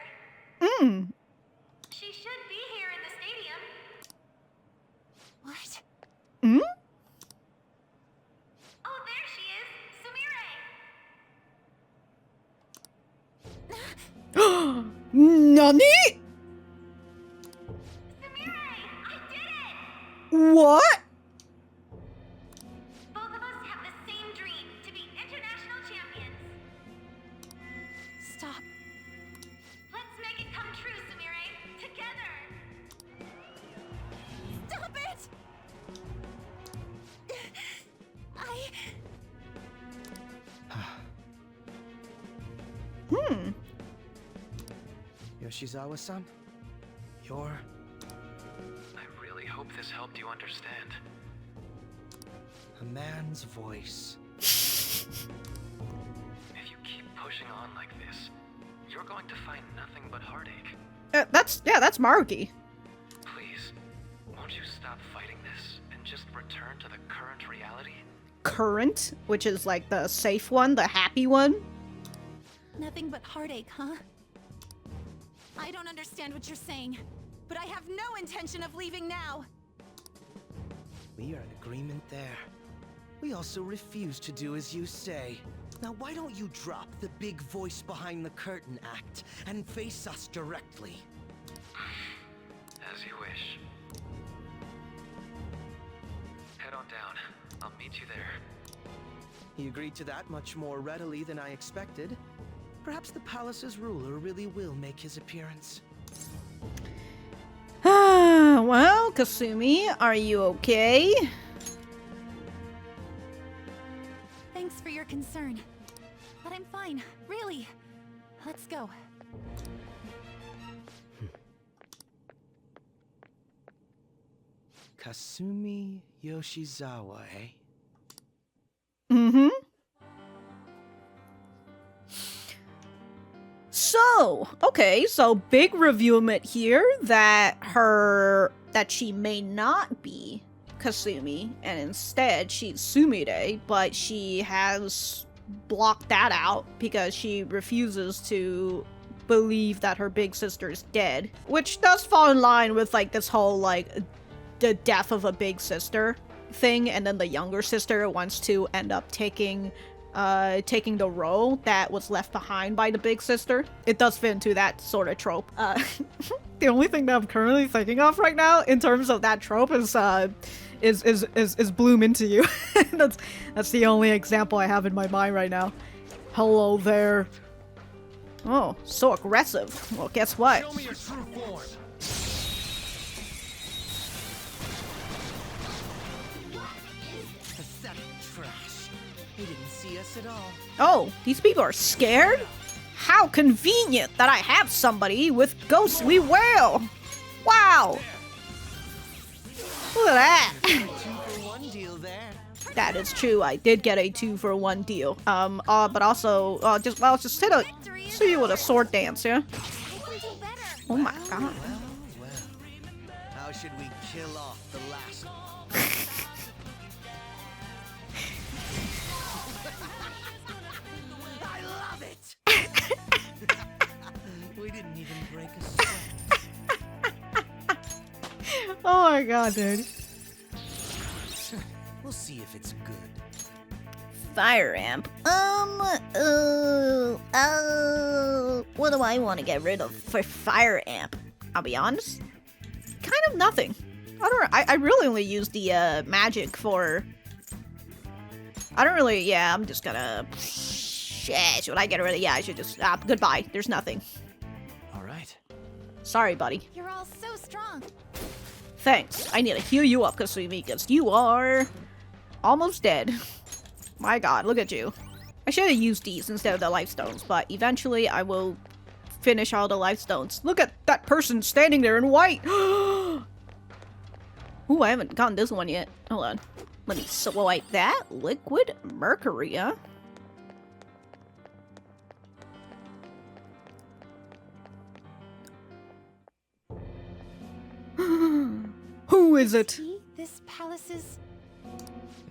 She should be here in the stadium. What? Oh, there she is. Sumire. Nani? Sumire, I did it! What? Both of us have the same dream, to be international champions. Stop. Let's make it come true, Sumire. Together. Stop it! Yoshizawa-san? You're... I really hope this helped you understand. a man's voice. If you keep pushing on like this, you're going to find nothing but heartache. That's Maruki. Please, won't you stop fighting this and just return to the current reality? Current, which is like the safe one, the happy one. Nothing but heartache, huh? I don't understand what you're saying, but I have no intention of leaving now. We are in agreement there. We also refuse to do as you say. Now why don't you drop the big voice behind the curtain act and face us directly? As you wish. Head on down. I'll meet you there. He agreed to that much more readily than I expected. Perhaps the palace's ruler really will make his appearance. Well, Kasumi, are you okay? Thanks for your concern. But I'm fine, really. Let's go. Kasumi Yoshizawa, eh? Mm-hmm. So, okay, so big revealment here that she may not be Kasumi, and instead she's Sumire, but she has blocked that out because she refuses to believe that her big sister is dead, which does fall in line with like this whole like the death of a big sister thing, and then the younger sister wants to end up taking the role that was left behind by the big sister. It does fit into that sort of trope. The only thing that I'm currently thinking of right now in terms of that trope is Bloom Into You. that's the only example I have in my mind right now. Hello there. Oh, so aggressive. Well, guess what? Show me your true form. Pathetic trash. They didn't see us at all. Oh, these people are scared? How convenient that I have somebody with ghostly wail! Wow! Look at that! 2-for-1 deal there. That is true, I did get a 2-for-1 deal. But also, just see you with a sword dance, yeah? Oh my god. Well. How should we kill off the last one? I love it! We didn't even break a sweat. Oh my god, dude. We'll see if it's good. Fire amp. What do I want to get rid of for fire amp? I'll be honest, kind of nothing. I really only use the magic for. I don't really. Yeah, I'm just gonna. Shit, should I get rid of? Yeah, I should just. Goodbye. There's nothing. All right. Sorry, buddy. You're all so strong. Thanks. I need to heal you up, Kasumi, because you are almost dead. My god, look at you. I should have used these instead of the life stones, but eventually I will finish all the life stones. Look at that person standing there in white! Ooh, I haven't gotten this one yet. Hold on. Let me swipe that. Liquid mercury, huh? Who is it? See, this palace is...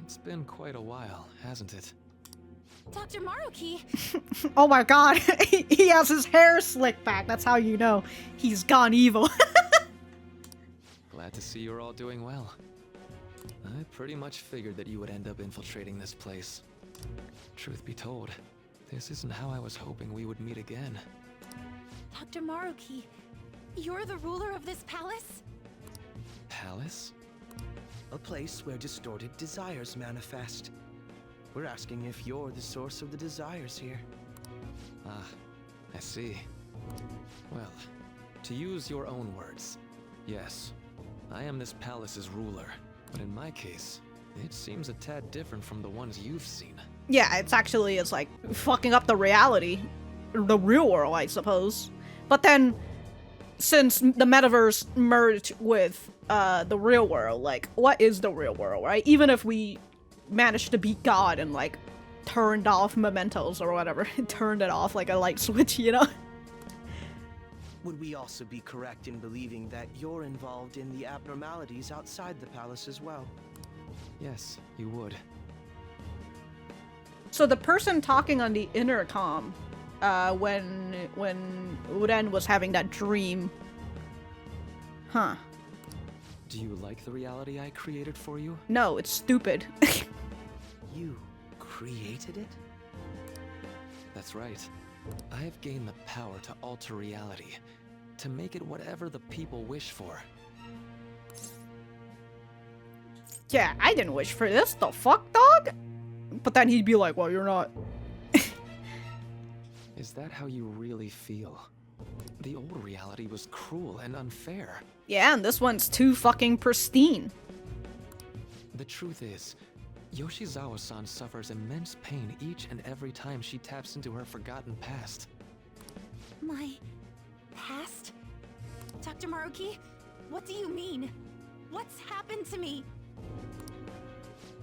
It's been quite a while, hasn't it? Dr. Maruki! Oh my god, he has his hair slicked back. That's how you know he's gone evil. Glad to see you're all doing well. I pretty much figured that you would end up infiltrating this place. Truth be told, this isn't how I was hoping we would meet again. Dr. Maruki, you're the ruler of this palace? Palace? A place where distorted desires manifest. We're asking if you're the source of the desires here. Ah, I see. Well, to use your own words, yes, I am this palace's ruler. But in my case, it seems a tad different from the ones you've seen. Yeah, it's like fucking up the reality. The real world, I suppose. But then, since the metaverse merged with the real world, like, what is the real world, right? Even if we managed to beat God and, like, turned off Mementos or whatever, turned it off like a light switch, you know? Would we also be correct in believing that you're involved in the abnormalities outside the palace as well? Yes, you would. So the person talking on the intercom, when Uren was having that dream. Huh. Do you like the reality I created for you? No, it's stupid. You created it? That's right. I have gained the power to alter reality, to make it whatever the people wish for. Yeah, I didn't wish for this, the fuck, dog? But then he'd be like, well, you're not. Is that how you really feel? The old reality was cruel and unfair. Yeah, and this one's too fucking pristine. The truth is, Yoshizawa-san suffers immense pain each and every time she taps into her forgotten past. My past? Dr. Maruki, what do you mean? What's happened to me?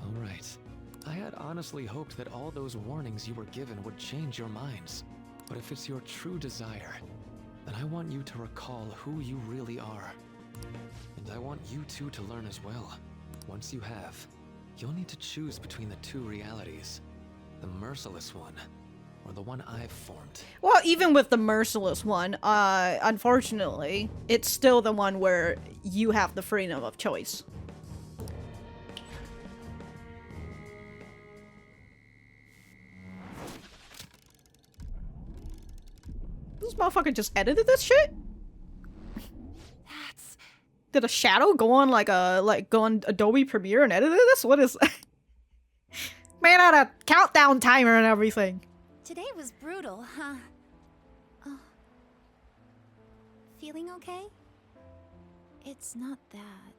Alright. I had honestly hoped that all those warnings you were given would change your minds. But if it's your true desire, then I want you to recall who you really are. And I want you two to learn as well. Once you have, you'll need to choose between the two realities. The merciless one, or the one I've formed. Well, even with the merciless one, unfortunately, it's still the one where you have the freedom of choice. This motherfucker just edited this shit? Did a shadow go on go on Adobe Premiere and edited this? What is made out a countdown timer and everything. Today was brutal, huh? Oh. Feeling okay? It's not that.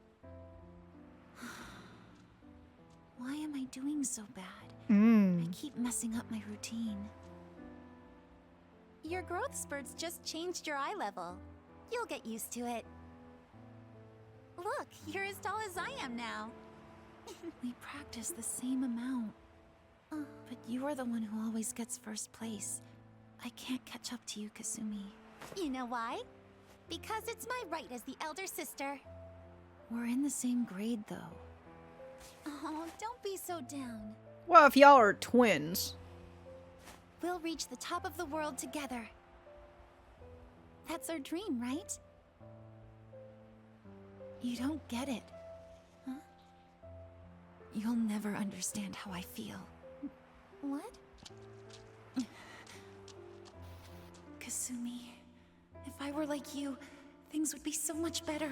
Why am I doing so bad? I keep messing up my routine. Your growth spurts just changed your eye level. You'll get used to it. Look, you're as tall as I am now. We practice the same amount. But you are the one who always gets first place. I can't catch up to you, Kasumi. You know why? Because it's my right as the elder sister. We're in the same grade, though. Oh, don't be so down. Well, if y'all are twins. We'll reach the top of the world together. That's our dream, right? You don't get it. Huh? You'll never understand how I feel. What? Kasumi, if I were like you, things would be so much better.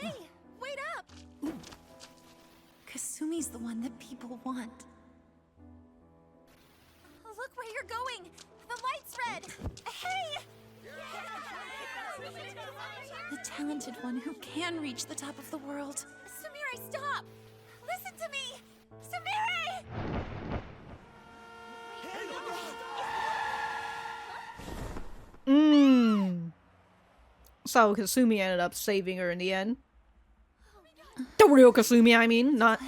Hey, wait up! Kasumi's the one that people want. Look where you're going! The light's red! Hey! The talented one who can reach the top of the world. Sumire, stop! Listen to me! Sumire! So Kasumi ended up saving her in the end. The real Kasumi, I mean, not...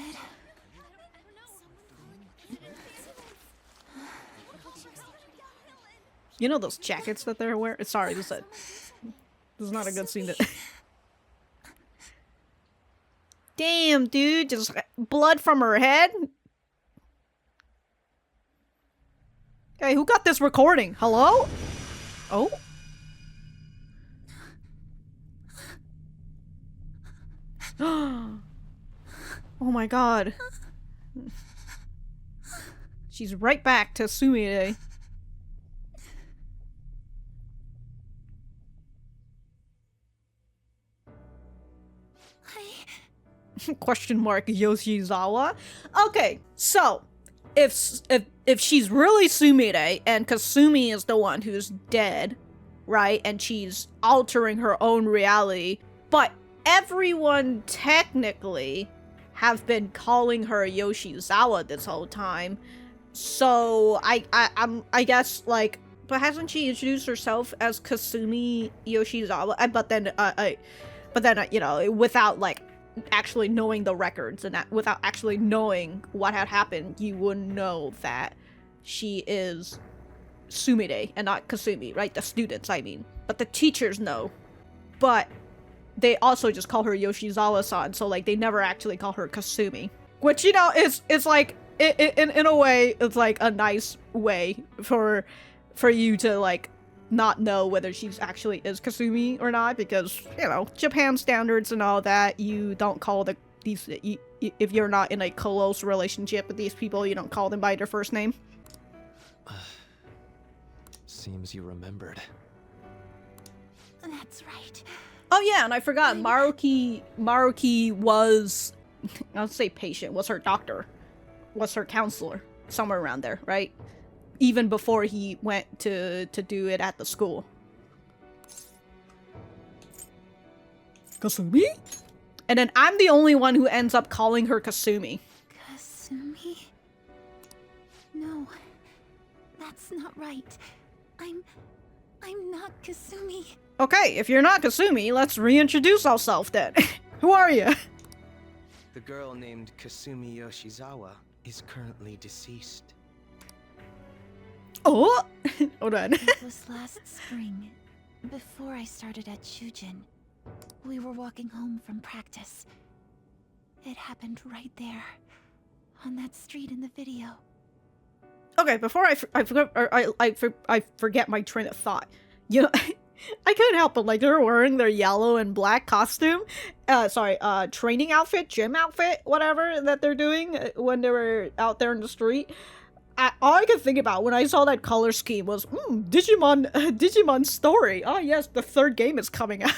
You know those jackets that they're wearing? Sorry, this is not a good scene to... Damn, dude, just blood from her head? Hey, who got this recording? Hello? Oh? Oh my god. She's right back to Sumire. Question mark Yoshizawa. Okay, so if she's really Sumire and Kasumi is the one who's dead, right? And she's altering her own reality, but everyone technically have been calling her Yoshizawa this whole time. So I guess like, but hasn't she introduced herself as Kasumi Yoshizawa? But then you know, without like actually knowing the records and that, without actually knowing what had happened, you wouldn't know that she is Sumire and not Kasumi, right? The students, I mean. But the teachers know. But they also just call her Yoshizawa-san, so like they never actually call her Kasumi. Which, you know, it's like in a way it's like a nice way for you to like not know whether she's actually is Kasumi or not, because, you know, Japan standards and all that, you don't call if you're not in a close relationship with these people, you don't call them by their first name. Seems you remembered. That's right. Oh yeah, and I forgot, Maruki was, I would say patient, was her doctor, was her counselor, somewhere around there, right? Even before he went to do it at the school. Kasumi? And then I'm the only one who ends up calling her Kasumi. Kasumi? No, that's not right. I'm not Kasumi. Okay, if you're not Kasumi, let's reintroduce ourselves then. Who are you? The girl named Kasumi Yoshizawa is currently deceased. Oh! Hold on. It was last spring, before I started at Shujin. We were walking home from practice. It happened right there, on that street in the video. Okay, before I forget my train of thought. You know, I couldn't help but like they're wearing their yellow and black costume. Training outfit, gym outfit, whatever that they're doing when they were out there in the street. All I could think about when I saw that color scheme was, Digimon story. Oh yes, the third game is coming out.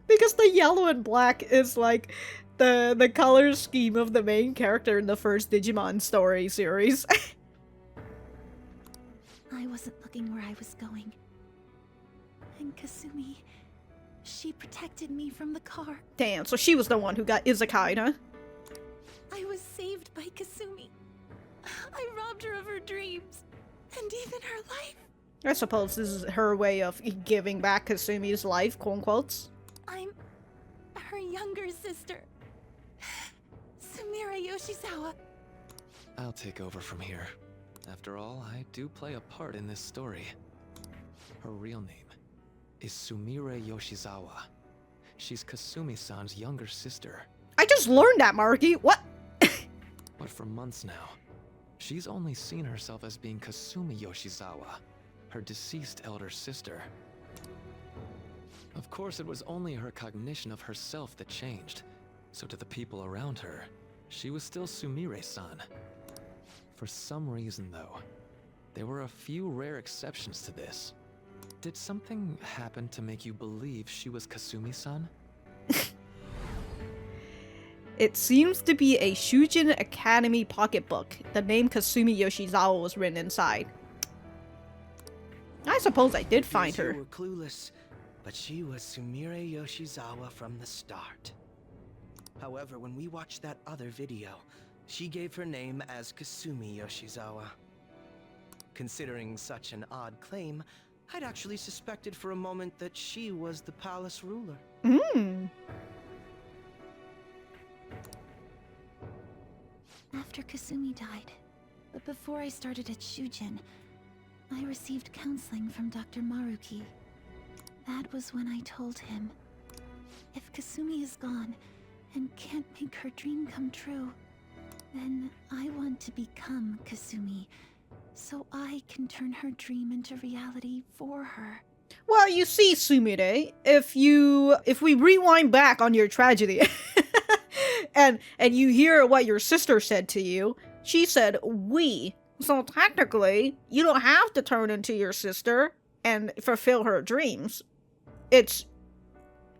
Because the yellow and black is like the color scheme of the main character in the first Digimon story series. I wasn't looking where I was going. And Kasumi, she protected me from the car. Damn, so she was the one who got izakai'd, huh? I was saved by Kasumi. I robbed her of her dreams, and even her life. I suppose this is her way of giving back Kasumi's life, quote unquotes. I'm her younger sister, Sumire Yoshizawa. I'll take over from here. After all, I do play a part in this story. Her real name is Sumire Yoshizawa. She's Kasumi-san's younger sister. I just learned that, Maruki. What? But for months now, she's only seen herself as being Kasumi Yoshizawa, her deceased elder sister. Of course, it was only her cognition of herself that changed, so to the people around her, she was still Sumire-san. For some reason, though, there were a few rare exceptions to this. Did something happen to make you believe she was Kasumi-san? It seems to be a Shujin Academy pocketbook. The name Kasumi Yoshizawa was written inside. I suppose I did find her. You were clueless, but she was Sumire Yoshizawa from the start. However, when we watched that other video, she gave her name as Kasumi Yoshizawa. Considering such an odd claim, I'd actually suspected for a moment that she was the palace ruler. After Kasumi died, but before I started at Shujin, I received counseling from Dr. Maruki. That was when I told him, if Kasumi is gone and can't make her dream come true, then I want to become Kasumi, so I can turn her dream into reality for her. Well, you see, Sumire, if we rewind back on your tragedy, and you hear what your sister said to you, she said, we. So technically, you don't have to turn into your sister and fulfill her dreams. It's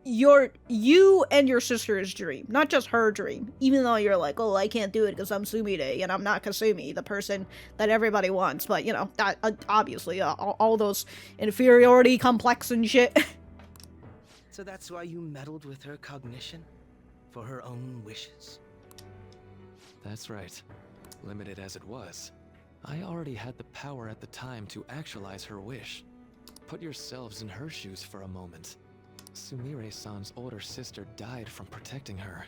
you and your sister's dream, not just her dream. Even though you're like, oh, I can't do it because I'm Sumire and I'm not Kasumi, the person that everybody wants. But, you know, that obviously, all those inferiority complex and shit. So that's why you meddled with her cognition? For her own wishes? That's right. Limited as it was, I already had the power at the time to actualize her wish. Put yourselves in her shoes for a moment. Sumire-san's older sister died from protecting her.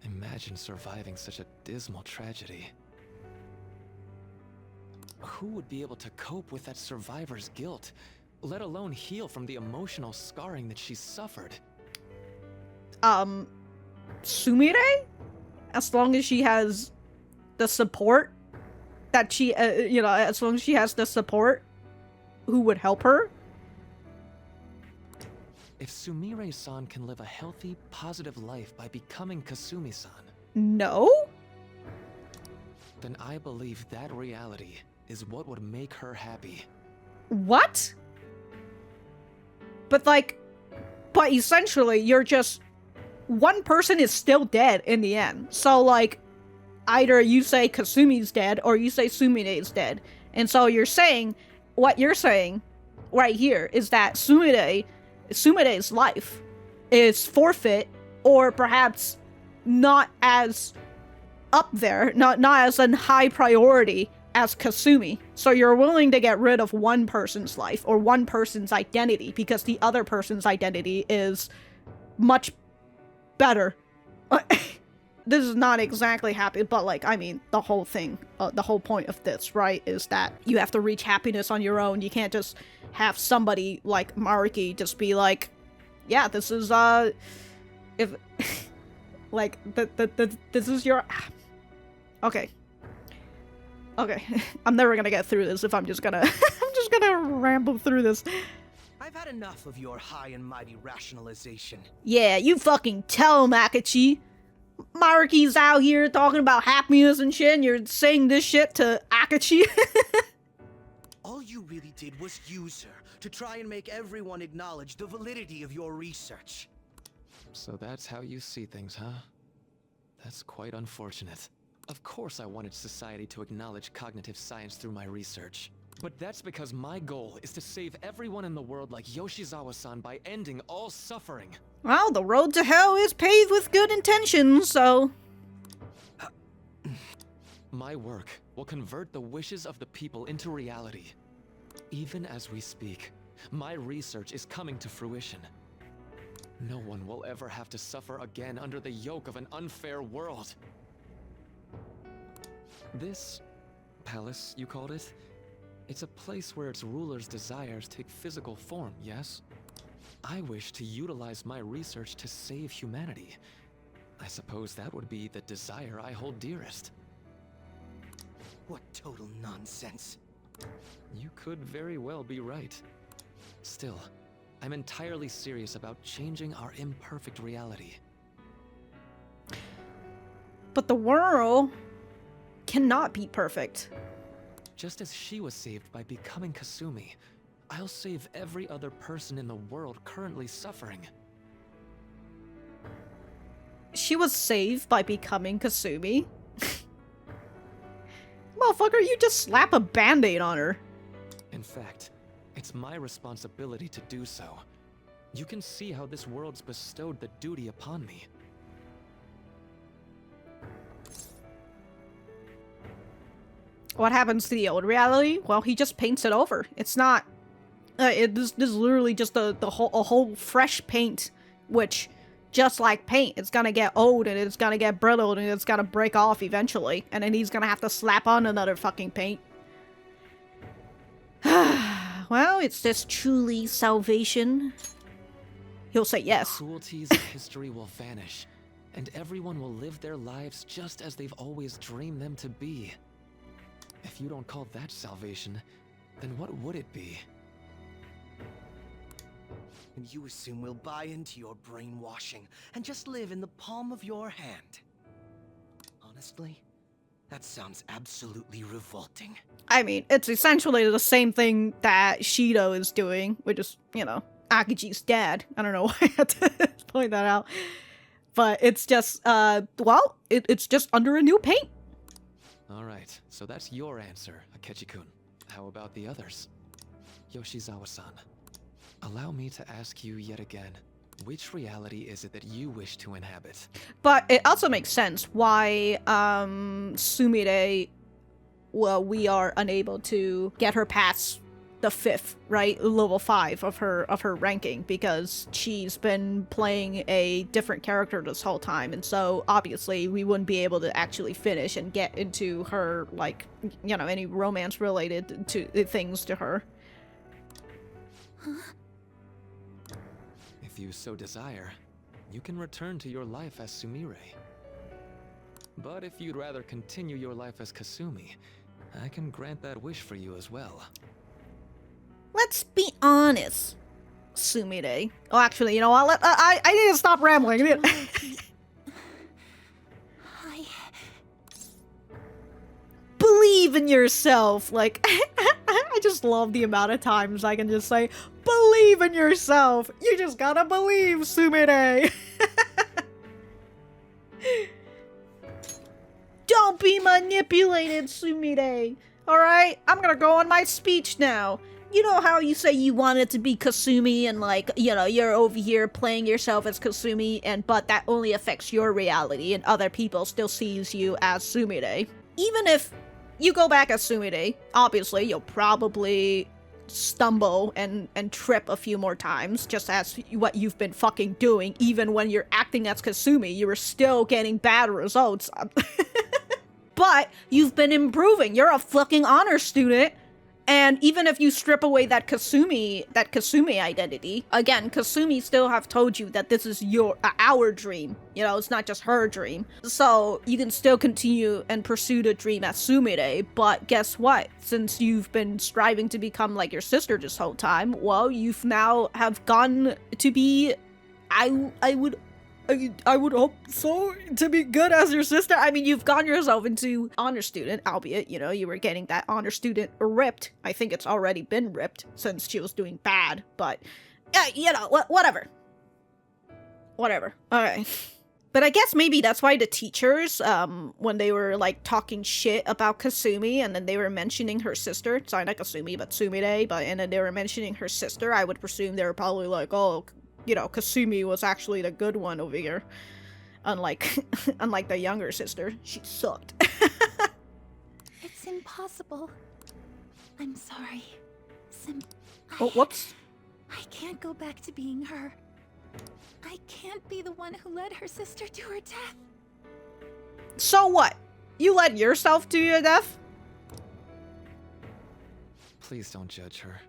Imagine surviving such a dismal tragedy. Who would be able to cope with that survivor's guilt, let alone heal from the emotional scarring that she suffered? Sumire? As long as she has the support that she, as long as she has the support who would help her? If Sumire-san can live a healthy, positive life by becoming Kasumi-san... No? Then I believe that reality is what would make her happy. What? But essentially, you're just... One person is still dead in the end. So, either you say Kasumi's dead, or you say Sumire's dead. And so what you're saying right here is that Sumire's life is forfeit, or perhaps not as up there, not as a high priority as Kasumi. So you're willing to get rid of one person's life, or one person's identity, because the other person's identity is much better. This is not exactly happy, but the whole thing, the whole point of this, right, is that you have to reach happiness on your own. You can't just have somebody like Maruki just be like, yeah, this is, if, like, this is your, okay. Okay, I'm never gonna get through this if I'm just gonna, I'm just gonna ramble through this. I've had enough of your high and mighty rationalization. Yeah, you fucking tell him, Akechi. Maruki's out here talking about happiness and shit, and you're saying this shit to Akechi? All you really did was use her to try and make everyone acknowledge the validity of your research. So that's how you see things, huh? That's quite unfortunate. Of course I wanted society to acknowledge cognitive science through my research. But that's because my goal is to save everyone in the world like Yoshizawa-san by ending all suffering. Well, the road to hell is paved with good intentions, so... My work will convert the wishes of the people into reality. Even as we speak, my research is coming to fruition. No one will ever have to suffer again under the yoke of an unfair world. This palace, you called it? It's a place where its ruler's desires take physical form, yes? I wish to utilize my research to save humanity. I suppose that would be the desire I hold dearest. What total nonsense. You could very well be right. Still, I'm entirely serious about changing our imperfect reality. But the world cannot be perfect. Just as she was saved by becoming Kasumi, I'll save every other person in the world currently suffering. She was saved by becoming Kasumi? Motherfucker, you just slap a band-aid on her. In fact, it's my responsibility to do so. You can see how this world's bestowed the duty upon me. What happens to the old reality? Well, he just paints it over. It's not... this is literally just a whole fresh paint, which, just like paint, it's gonna get old and it's gonna get brittle and it's gonna break off eventually. And then he's gonna have to slap on another fucking paint. Well, it's this truly salvation. He'll say yes. Cruelties of history will vanish, and everyone will live their lives just as they've always dreamed them to be. If you don't call that salvation, then what would it be? And you assume we'll buy into your brainwashing and just live in the palm of your hand. Honestly, that sounds absolutely revolting. I mean, it's essentially the same thing that Shido is doing, which is, you know, Akechi's dad. I don't know why I had to point that out. But it's just, well, it's just under a new paint. Alright, so that's your answer, Akechi-kun. How about the others? Yoshizawa-san, allow me to ask you yet again, which reality is it that you wish to inhabit? But it also makes sense why, Sumire, well, we are unable to get her past the 5th, right? Level 5 of her ranking, because she's been playing a different character this whole time, and so obviously we wouldn't be able to actually finish and get into her, like, you know, any romance related to things to her. If you so desire, you can return to your life as Sumire. But if you'd rather continue your life as Kasumi, I can grant that wish for you as well. Let's be honest, Sumire. Oh, actually, you know what? I need to stop rambling. Believe in yourself. Like, I just love the amount of times I can just say, believe in yourself. You just gotta believe, Sumire. Don't be manipulated, Sumire. Alright? I'm gonna go on my speech now. You know how you say you wanted to be Kasumi and, like, you know, you're over here playing yourself as Kasumi, but that only affects your reality and other people still sees you as Sumire. Even if you go back as Sumire, obviously you'll probably stumble and trip a few more times, just as what you've been fucking doing. Even when you're acting as Kasumi, you were still getting bad results. But you've been improving. You're a fucking honor student. And even if you strip away that Kasumi identity, again, Kasumi still have told you that this is our dream. You know, it's not just her dream. So you can still continue and pursue the dream as Sumire, but guess what? Since you've been striving to become like your sister this whole time, well, you've now have gone to be, I would hope so, to be good as your sister. I mean, you've gotten yourself into honor student, albeit, you know, you were getting that honor student ripped. I think it's already been ripped since she was doing bad, but, you know, whatever. Whatever. Alright. But I guess maybe that's why the teachers, when they were, like, talking shit about Kasumi, and then they were mentioning her sister, sorry, not Kasumi, but Sumire, and then they were mentioning her sister, I would presume they were probably like, oh, you know, Kasumi was actually the good one over here. Unlike the younger sister. She sucked. It's impossible. I'm sorry. Oh, whoops. I can't go back to being her. I can't be the one who led her sister to her death. So what? You led yourself to your death? Please don't judge her.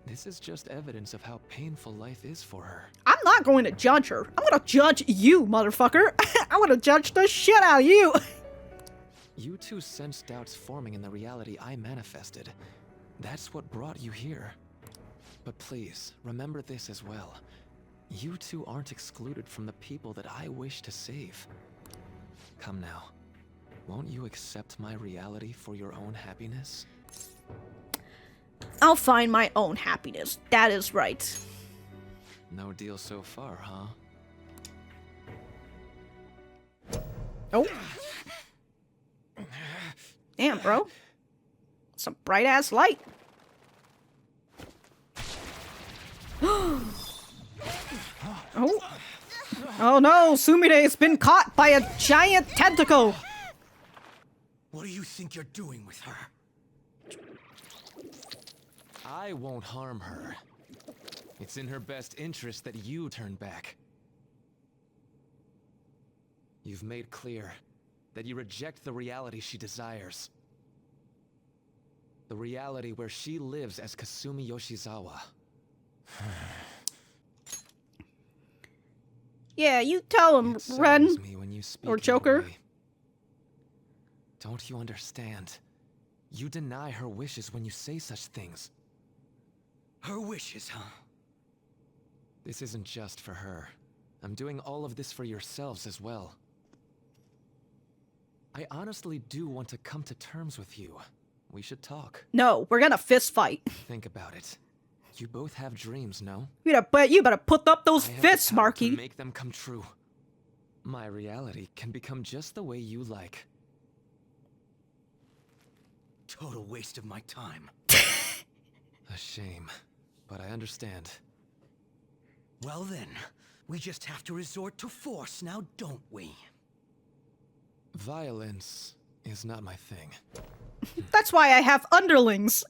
This is just evidence of how painful life is for her. I'm not going to judge her. I'm gonna judge you, motherfucker. I'm gonna judge the shit out of you. You two sensed doubts forming in the reality I manifested. That's what brought you here. But please, remember this as well. You two aren't excluded from the people that I wish to save. Come now. Won't you accept my reality for your own happiness? I'll find my own happiness. That is right. No deal so far, huh? Oh. Damn, bro. Some bright ass light. Oh. Oh no, Sumire has been caught by a giant tentacle. What do you think you're doing with her? I won't harm her. It's in her best interest that you turn back. You've made clear that you reject the reality she desires. The reality where she lives as Kasumi Yoshizawa. Yeah, you tell him, Ren. Or Joker. Don't you understand? You deny her wishes when you say such things. Her wishes, huh? This isn't just for her. I'm doing all of this for yourselves as well. I honestly do want to come to terms with you. We should talk. No, we're gonna fist fight. Think about it. You both have dreams, no? You better put up those fists, Marky. To make them come true. My reality can become just the way you like. Total waste of my time. A shame, but I understand. Well then, we just have to resort to force now, don't we? Violence is not my thing. That's why I have underlings.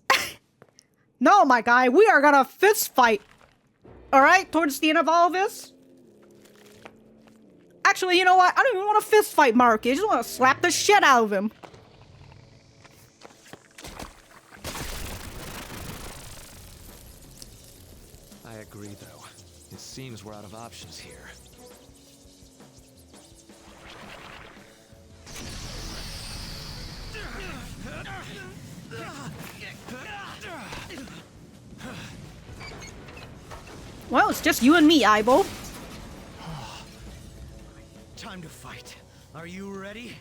No, my guy, we are gonna fist fight. Alright, towards the end of all of this? Actually, you know what? I don't even want to fist fight Maruki. I just want to slap the shit out of him. I agree, though. It seems we're out of options here. Well, it's just you and me, Aibo. Time to fight. Are you ready?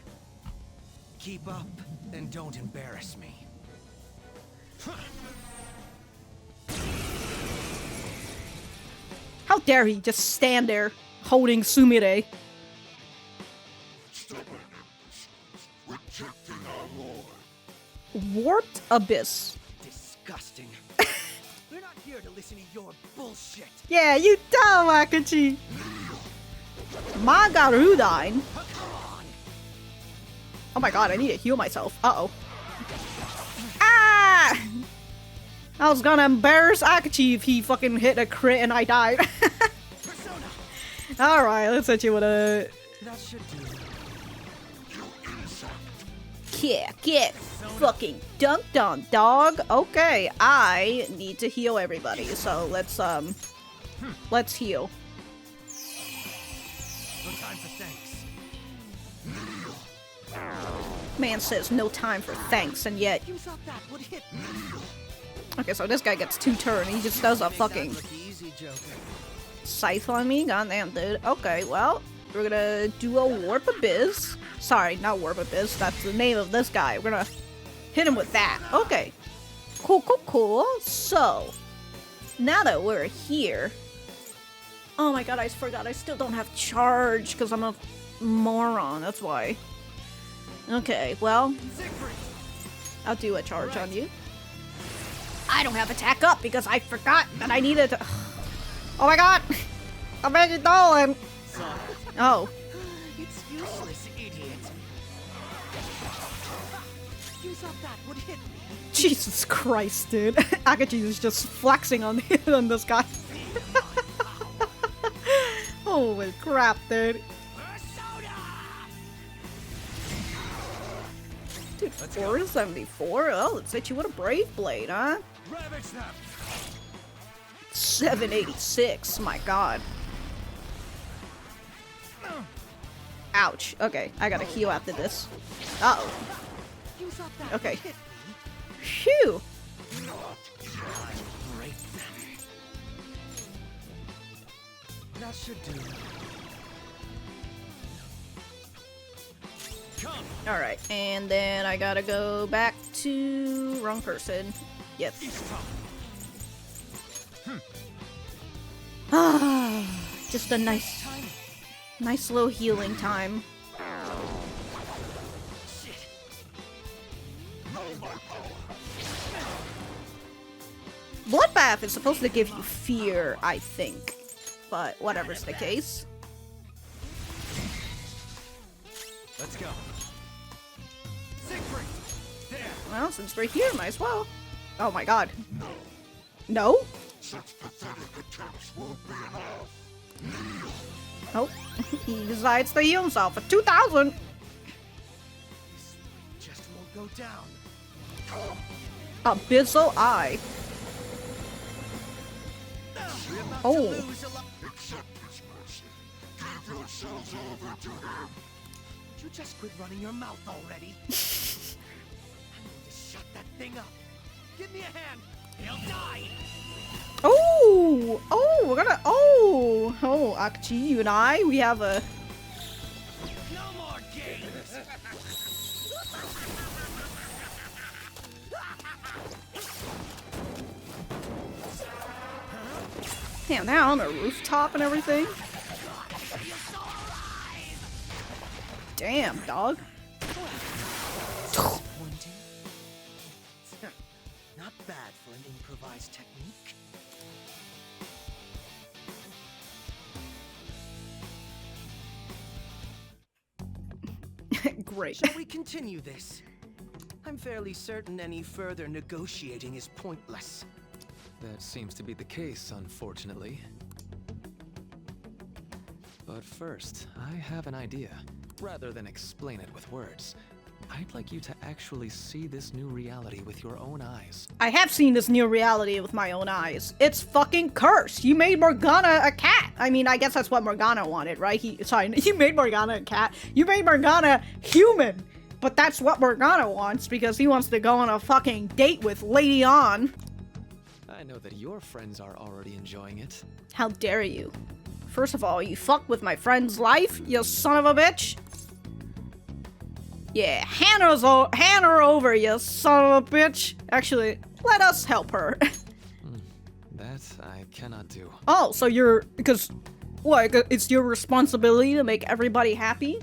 Keep up and don't embarrass me. How dare he just stand there, holding Sumire. Rejecting our Lord. Warped Abyss. Disgusting. We're not here to listen to your bullshit. Yeah, you dumb, Akechi. Magarudine. Oh my god, I need to heal myself. Uh-oh. Ah! I was gonna embarrass Akechi if he fucking hit a crit and I died. Alright, let's hit you with a... That should do. Yeah, get fucking dunked on, dog. Okay, I need to heal everybody, so let's heal. No time for thanks. Man says no time for thanks, and yet... You thought that would hit me. Okay, so this guy gets 2 turns. He just does a fucking scythe on me. Goddamn, dude. Okay, well, we're gonna do a Warp Abyss. Sorry, not Warp Abyss. That's the name of this guy. We're gonna hit him with that. Okay. Cool, cool, cool. So, now that we're here... Oh my god, I forgot. I still don't have charge because I'm a moron. That's why. Okay, well, I'll do a charge on you. I don't have attack up because I forgot that I needed to... Oh my god! I'm making Dolan! Oh. It's useless, idiot. You thought that would hit me. Jesus Christ, dude. Akechi is just flexing on, on this guy. Holy crap, dude. Dude, 474? Oh, let's hit you with a Brave Blade, huh? 786, my god. Ouch. Okay, I gotta heal after this. Uh-oh. Okay. Phew! That should do. Alright, and then I gotta go back to... wrong person. Yes. Ah, just a nice little healing time. Bloodbath is supposed to give you fear, I think. But whatever's the case. Let's go. Well, since we're here, might as well. Oh my god. No? Oh, he decides to heal himself for 2,000. Just won't go down. Abyssal Eye. Oh. You just quit running your mouth already. I'm going to shut that thing up. Give me a hand. He'll die. Oh, oh, we're gonna. Oh, Akechi, you and I, we have a. No more games. Damn, they're on the rooftop and everything. Damn, dog. Not bad for an improvised technique. Great. Shall we continue this? I'm fairly certain any further negotiating is pointless. That seems to be the case, unfortunately. But first, I have an idea. Rather than explain it with words, I'd like you to actually see this new reality with your own eyes. I have seen this new reality with my own eyes. It's fucking cursed. You made Morgana a cat. I mean, I guess that's what Morgana wanted, right? You made Morgana a cat. You made Morgana human. But that's what Morgana wants because he wants to go on a fucking date with Lady On. I know that your friends are already enjoying it. How dare you? First of all, you fucked with my friend's life, you son of a bitch. Yeah, hand her over, you son of a bitch. Actually, let us help her. That I cannot do. Oh, so because what? It's your responsibility to make everybody happy?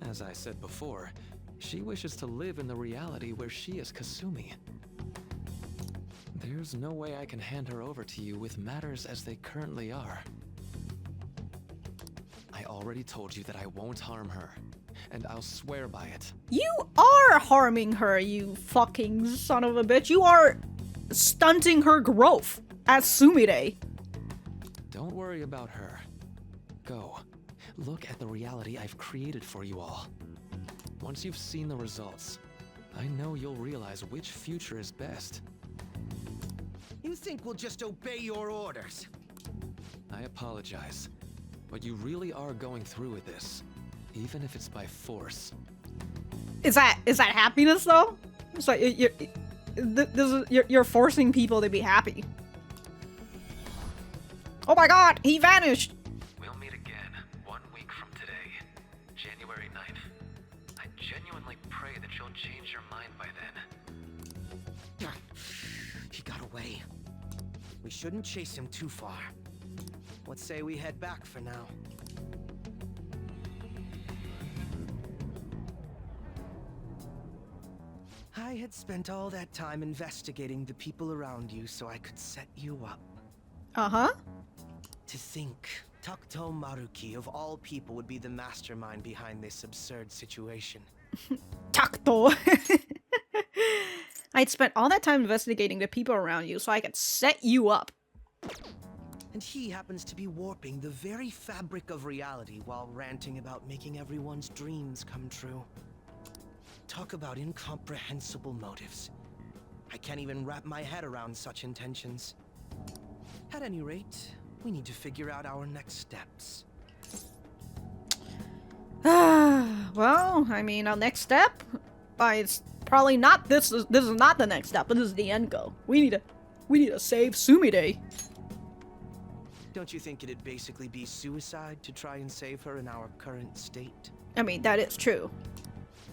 As I said before, she wishes to live in the reality where she is Kasumi. There's no way I can hand her over to you with matters as they currently are. I already told you that I won't harm her, and I'll swear by it. You are harming her, you fucking son of a bitch. You are stunting her growth as Sumire. Don't worry about her. Go. Look at the reality I've created for you all. Once you've seen the results, I know you'll realize which future is best. You think we'll just obey your orders? I apologize, but you really are going through with this, even if it's by force. Is that happiness though? It's like you're forcing people to be happy. Oh my god, he vanished! We'll meet again 1 week from today, January 9th. I genuinely pray that you'll change your mind by then. He got away. We shouldn't chase him too far. Let's say we head back for now. I had spent all that time investigating the people around you so I could set you up. Uh-huh. To think, Takuto Maruki of all people would be the mastermind behind this absurd situation. Takuto. I'd spent all that time investigating the people around you so I could set you up. And he happens to be warping the very fabric of reality while ranting about making everyone's dreams come true. Talk about incomprehensible motives. I can't even wrap my head around such intentions. At any rate, we need to figure out our next steps. Well, I mean, our next step? It's probably not this is not the next step, but this is the end goal. We need to save Sumire. Don't you think it'd basically be suicide to try and save her in our current state? I mean, that is true.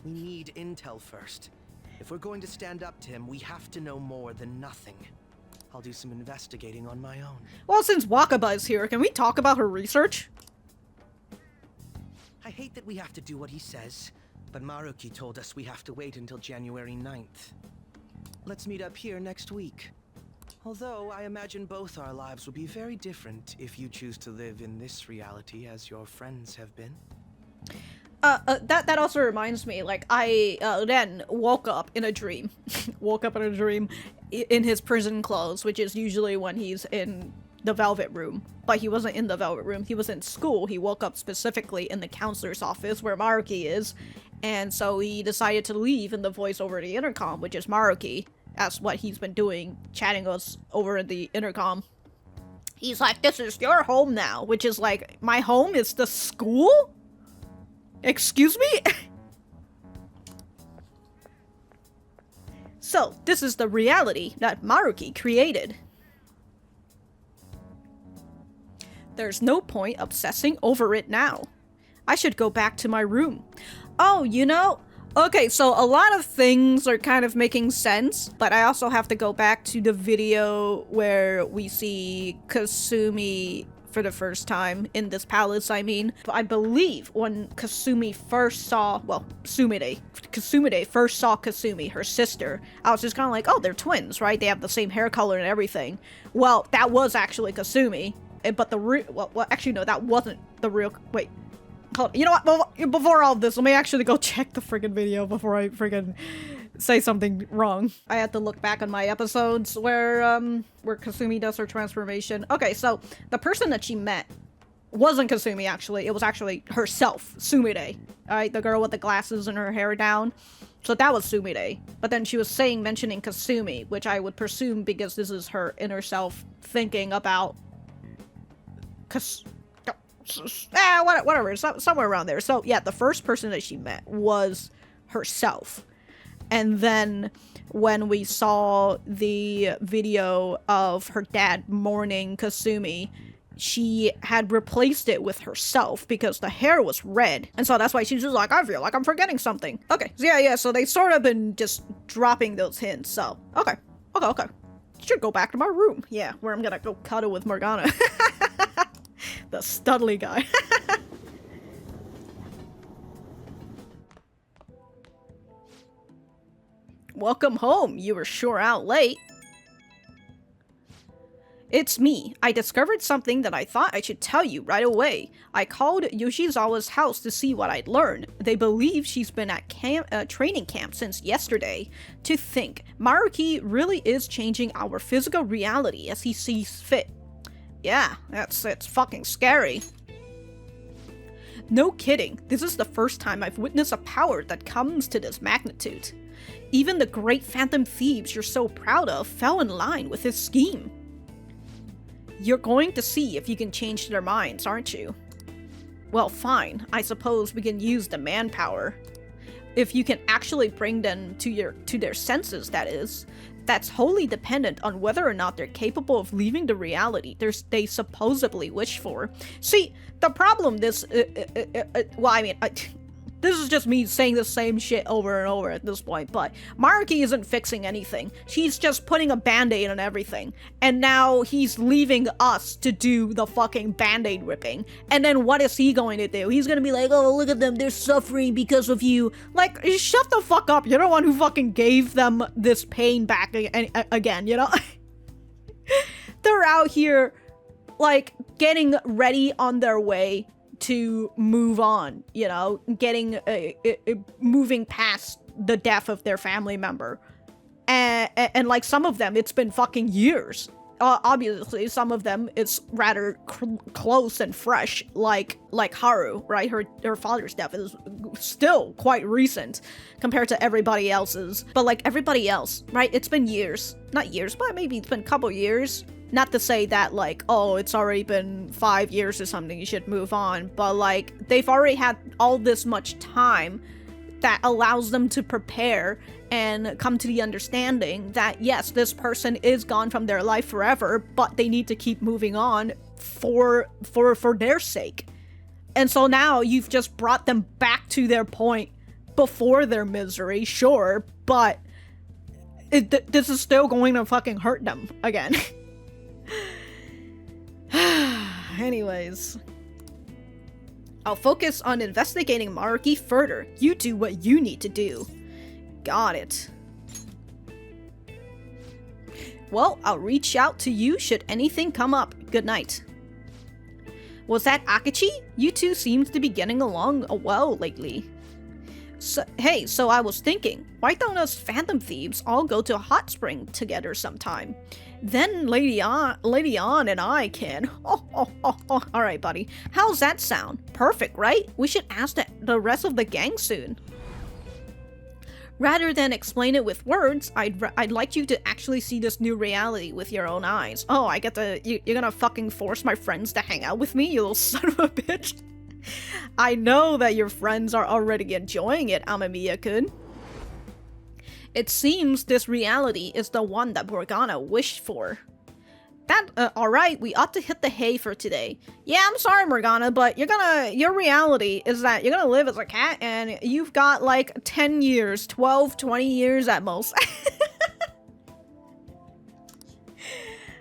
We need intel first. If we're going to stand up to him, we have to know more than nothing. I'll do some investigating on my own. Well, since Wakaba is here, can we talk about her research? I hate that we have to do what he says, but Maruki told us we have to wait until January 9th. Let's meet up here next week. Although, I imagine both our lives will be very different if you choose to live in this reality as your friends have been. That also reminds me, like, I then woke up in a dream. In his prison clothes, which is usually when he's in the Velvet Room. But he wasn't in the Velvet Room, he was in school. He woke up specifically in the counselor's office where Maruki is. And so he decided to leave in the voice over the intercom, which is Maruki. That's what he's been doing, chatting us over in the intercom. He's like, this is your home now, which is like, my home is the school? Excuse me? So, this is the reality that Maruki created. There's no point obsessing over it now. I should go back to my room. Oh, you know... Okay, so a lot of things are kind of making sense, but I also have to go back to the video where we see Kasumi for the first time in this palace, I mean. I believe when Kasumi first saw, well, Kasumide first saw Kasumi, her sister, I was just kind of like, oh, they're twins, right? They have the same hair color and everything. Well, that was actually Kasumi, but the real, well, actually, no, that wasn't the real, wait. You know what? Well, before all of this, let me actually go check the friggin' video before I friggin' say something wrong. I had to look back on my episodes where Kasumi does her transformation. Okay, so the person that she met wasn't Kasumi, actually. It was actually herself, Sumire. Alright, the girl with the glasses and her hair down. So that was Sumire. But then she was mentioning Kasumi, which I would presume because this is her inner self thinking about whatever, somewhere around there. So yeah, the first person that she met was herself. And then when we saw the video of her dad mourning Kasumi, she had replaced it with herself because the hair was red. And so that's why she's just like, I feel like I'm forgetting something. Okay, so yeah, so they sort of been just dropping those hints, so okay. Should go back to my room. Yeah, where I'm gonna go cuddle with Morgana. The Studley guy. Welcome home. You were sure out late. It's me. I discovered something that I thought I should tell you right away. I called Yoshizawa's house to see what I'd learned. They believe she's been at training camp since yesterday. To think, Maruki really is changing our physical reality as he sees fit. Yeah, it's fucking scary. No kidding, this is the first time I've witnessed a power that comes to this magnitude. Even the great Phantom Thieves you're so proud of fell in line with his scheme. You're going to see if you can change their minds, aren't you? Well, fine. I suppose we can use the manpower. If you can actually bring them to their senses, that is. That's wholly dependent on whether or not they're capable of leaving the reality they supposedly wish for. See, the problem this is just me saying the same shit over and over at this point, but Maruki isn't fixing anything. She's just putting a band-aid on everything. And now he's leaving us to do the fucking band-aid ripping. And then what is he going to do? He's gonna be like, oh, look at them, they're suffering because of you. Like, shut the fuck up. You're the one who fucking gave them this pain back again, you know? They're out here, like, getting ready on their way to move on, you know, moving past the death of their family member. And like, some of them, it's been fucking years. Obviously, some of them, it's rather close and fresh, like Haru, right? Her father's death is still quite recent compared to everybody else's. But like everybody else, right? It's been years. Not years, but maybe it's been a couple years. Not to say that, like, oh, it's already been 5 years or something, you should move on. But, like, they've already had all this much time that allows them to prepare and come to the understanding that, yes, this person is gone from their life forever, but they need to keep moving on for their sake. And so now you've just brought them back to their point before their misery, sure, but this is still going to fucking hurt them again. Anyways, I'll focus on investigating Maruki further. You do what you need to do. Got it. Well, I'll reach out to you should anything come up. Good night. Was that Akechi? You two seem to be getting along well lately. So I was thinking, why don't us Phantom Thieves all go to a hot spring together sometime? Then Lady On and I can. Alright, buddy. How's that sound? Perfect, right? We should ask the rest of the gang soon. Rather than explain it with words, I'd like you to actually see this new reality with your own eyes. Oh, I get to. You're gonna fucking force my friends to hang out with me, you little son of a bitch. I know that your friends are already enjoying it, Amamiya-kun. It seems this reality is the one that Morgana wished for. Alright, we ought to hit the hay for today. Yeah, I'm sorry, Morgana, but your reality is that you're gonna live as a cat and you've got like 10 years, 12, 20 years at most.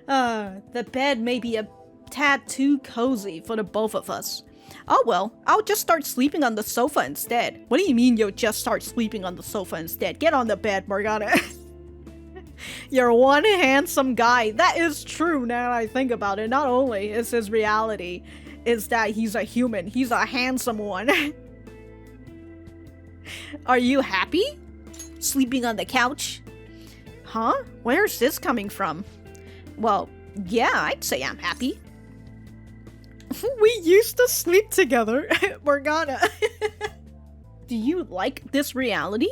The bed may be a tad too cozy for the both of us. Oh well, I'll just start sleeping on the sofa instead. What do you mean you'll just start sleeping on the sofa instead? Get on the bed, Morgana. You're one handsome guy. That is true now that I think about it. Not only is his reality is that he's a human, he's a handsome one. Are you happy? Sleeping on the couch? Huh? Where's this coming from? Well, yeah, I'd say I'm happy. We used to sleep together, Morgana. Do you like this reality?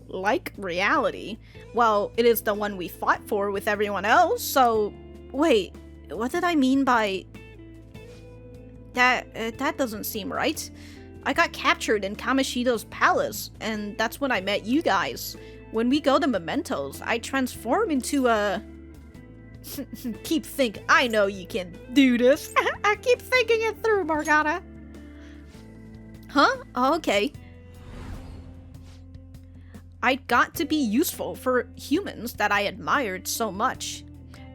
Like reality? Well, it is the one we fought for with everyone else, so... Wait, what did I mean by... That doesn't seem right. I got captured in Kamoshida's palace, and that's when I met you guys. When we go to Mementos, I transform into a... Keep thinking. I know you can do this. I keep thinking it through, Morgana. Huh? Oh, okay. I got to be useful for humans that I admired so much.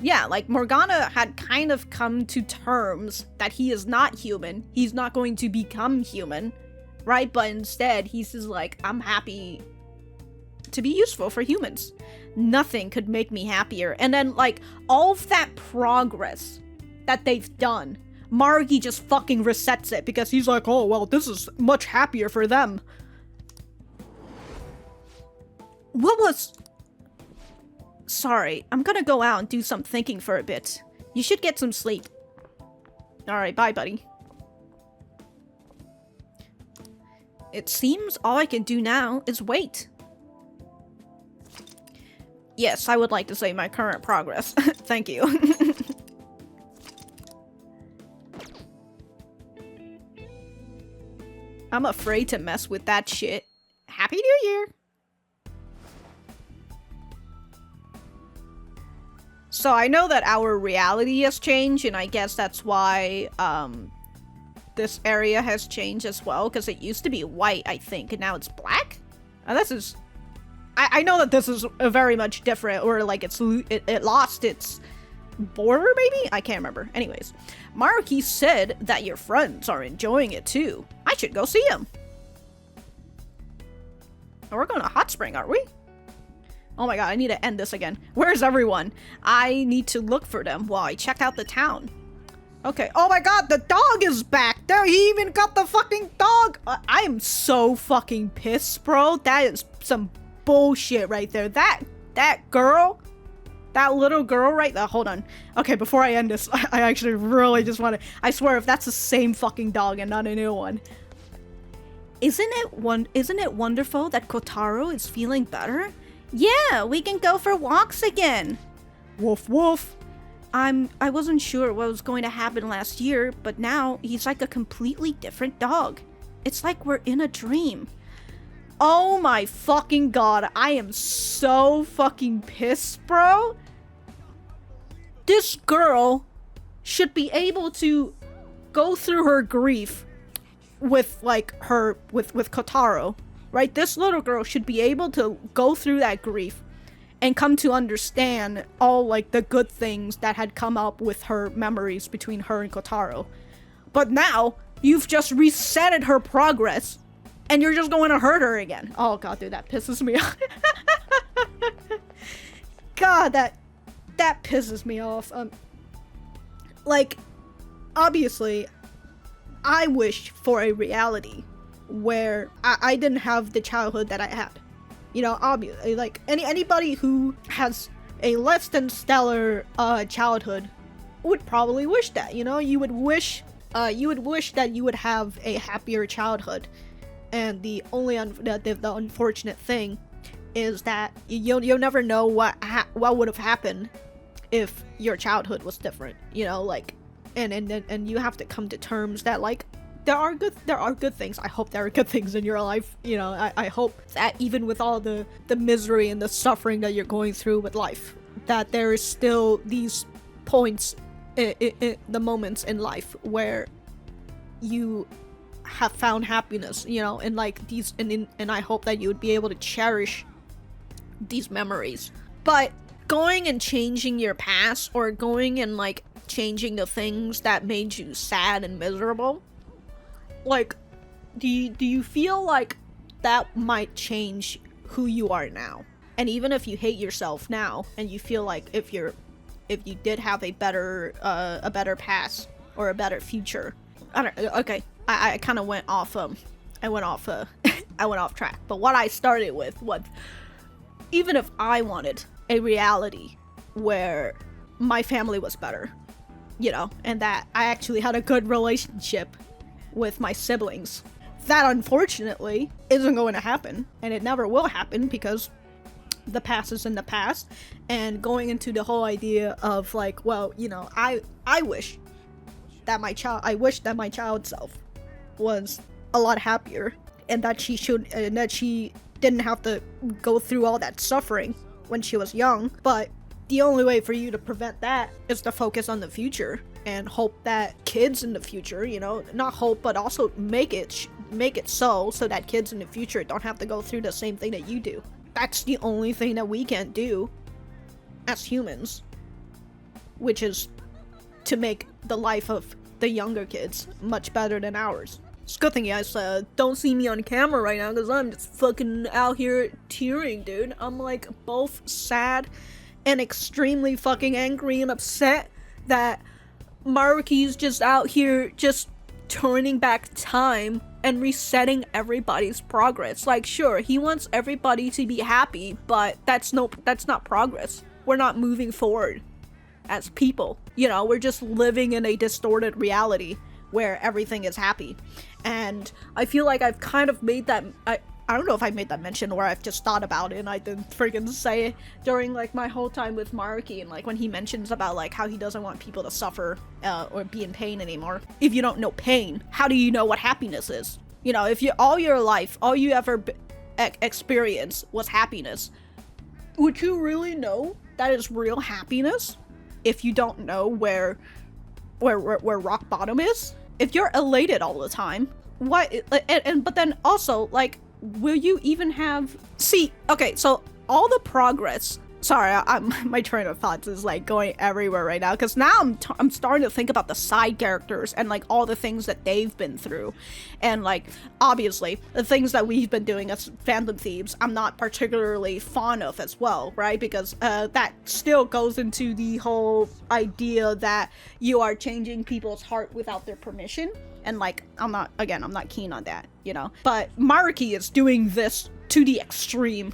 Yeah, like Morgana had kind of come to terms that he is not human. He's not going to become human, right? But instead, he's just like, I'm happy to be useful for humans. Nothing could make me happier. And then, like, all of that progress that they've done, Maruki just fucking resets it because he's like, oh, well, this is much happier for them. What was... Sorry, I'm gonna go out and do some thinking for a bit. You should get some sleep. Alright, bye, buddy. It seems all I can do now is wait. Yes, I would like to say my current progress. Thank you. I'm afraid to mess with that shit. Happy New Year! So I know that our reality has changed, and I guess that's why, this area has changed as well, because it used to be white, I think, and now it's black? And this is... I know that this is very much different, or like it lost its border, maybe? I can't remember. Anyways, Maruki said that your friends are enjoying it too. I should go see him. Oh, we're going to Hot Spring, aren't we? Oh my god, I need to end this again. Where's everyone? I need to look for them while I check out the town. Okay. Oh my god, the dog is back! There, he even got the fucking dog! I am so fucking pissed, bro. That is some bullshit right there. That girl, that little girl right there. Hold on. Okay, before I end this, I actually really just want to... I swear, if that's the same fucking dog and not a new one. Isn't it wonderful that Kotaro is feeling better? Yeah, we can go for walks again. Woof woof. I wasn't sure what was going to happen last year, but now he's like a completely different dog. It's like we're in a dream. Oh my fucking god, I am so fucking pissed, bro. This girl should be able to go through her grief with like with Kotaro, right? This little girl should be able to go through that grief and come to understand all like the good things that had come up with her memories between her and Kotaro. But now you've just resetted her progress and you're just going to hurt her again. Oh god, dude, that pisses me off. God, that pisses me off. Like, obviously, I wish for a reality where I didn't have the childhood that I had. You know, obviously, like, anybody who has a less than stellar childhood would probably wish that, you know? You would wish that you would have a happier childhood. And the only the unfortunate thing is that you'll never know what would have happened if your childhood was different, you know, like, and you have to come to terms that, like, there are good things. I hope there are good things in your life, you know. I hope that even with all the misery and the suffering that you're going through with life, that there is still these points, the moments in life where you have found happiness, you know, and like these, and I hope that you would be able to cherish these memories. But going and changing your past, or going and like changing the things that made you sad and miserable, like, do you feel like that might change who you are now? And even if you hate yourself now, and you feel like if you did have a better past or a better future, I don't. Okay, I kind of went off. I went off track. But what I started with was, even if I wanted a reality where my family was better, you know, and that I actually had a good relationship with my siblings, that unfortunately isn't going to happen, and it never will happen, because the past is in the past. And going into the whole idea of like, well, you know, I wish that my child self was a lot happier, and that she didn't have to go through all that suffering when she was young. But the only way for you to prevent that is to focus on the future and hope that kids in the future, you know, not hope, but also make it so that kids in the future don't have to go through the same thing that you do. That's the only thing that we can do as humans, which is to make the life of the younger kids much better than ours. It's a good thing you guys don't see me on camera right now, because I'm just fucking out here tearing, dude. I'm like both sad and extremely fucking angry and upset that Maruki's just out here just turning back time and resetting everybody's progress. Like, sure, he wants everybody to be happy, but that's not progress. We're not moving forward as people. You know, we're just living in a distorted reality where everything is happy. And I feel like I've kind of made that, I don't know if I made that mention or I've just thought about it and I didn't friggin' say it during like my whole time with Maruki, and like when he mentions about like how he doesn't want people to suffer or be in pain anymore. If you don't know pain, how do you know what happiness is? You know, if you all your life, all you ever experience was happiness, would you really know that is real happiness if you don't know where rock bottom is? If you're elated all the time, what? But then also, like, will you even have... See, okay, so all the progress... Sorry, my train of thoughts is like going everywhere right now, because now I'm starting to think about the side characters and like all the things that they've been through, and like obviously the things that we've been doing as Phantom Thieves I'm not particularly fond of as well, right? Because that still goes into the whole idea that you are changing people's heart without their permission, and like I'm not keen on that, you know. But Maruki is doing this to the extreme,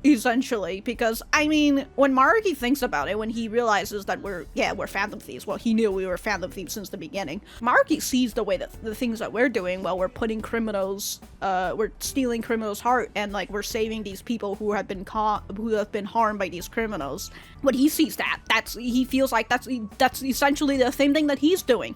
essentially, because I mean, when Maruki thinks about it, when he realizes that we're Phantom Thieves, well, he knew we were Phantom Thieves since the beginning. Maruki sees the way that the things that we're doing, well, we're putting criminals, we're stealing criminals' heart, and like we're saving these people who have been harmed by these criminals. When he sees that, he feels like that's essentially the same thing that he's doing.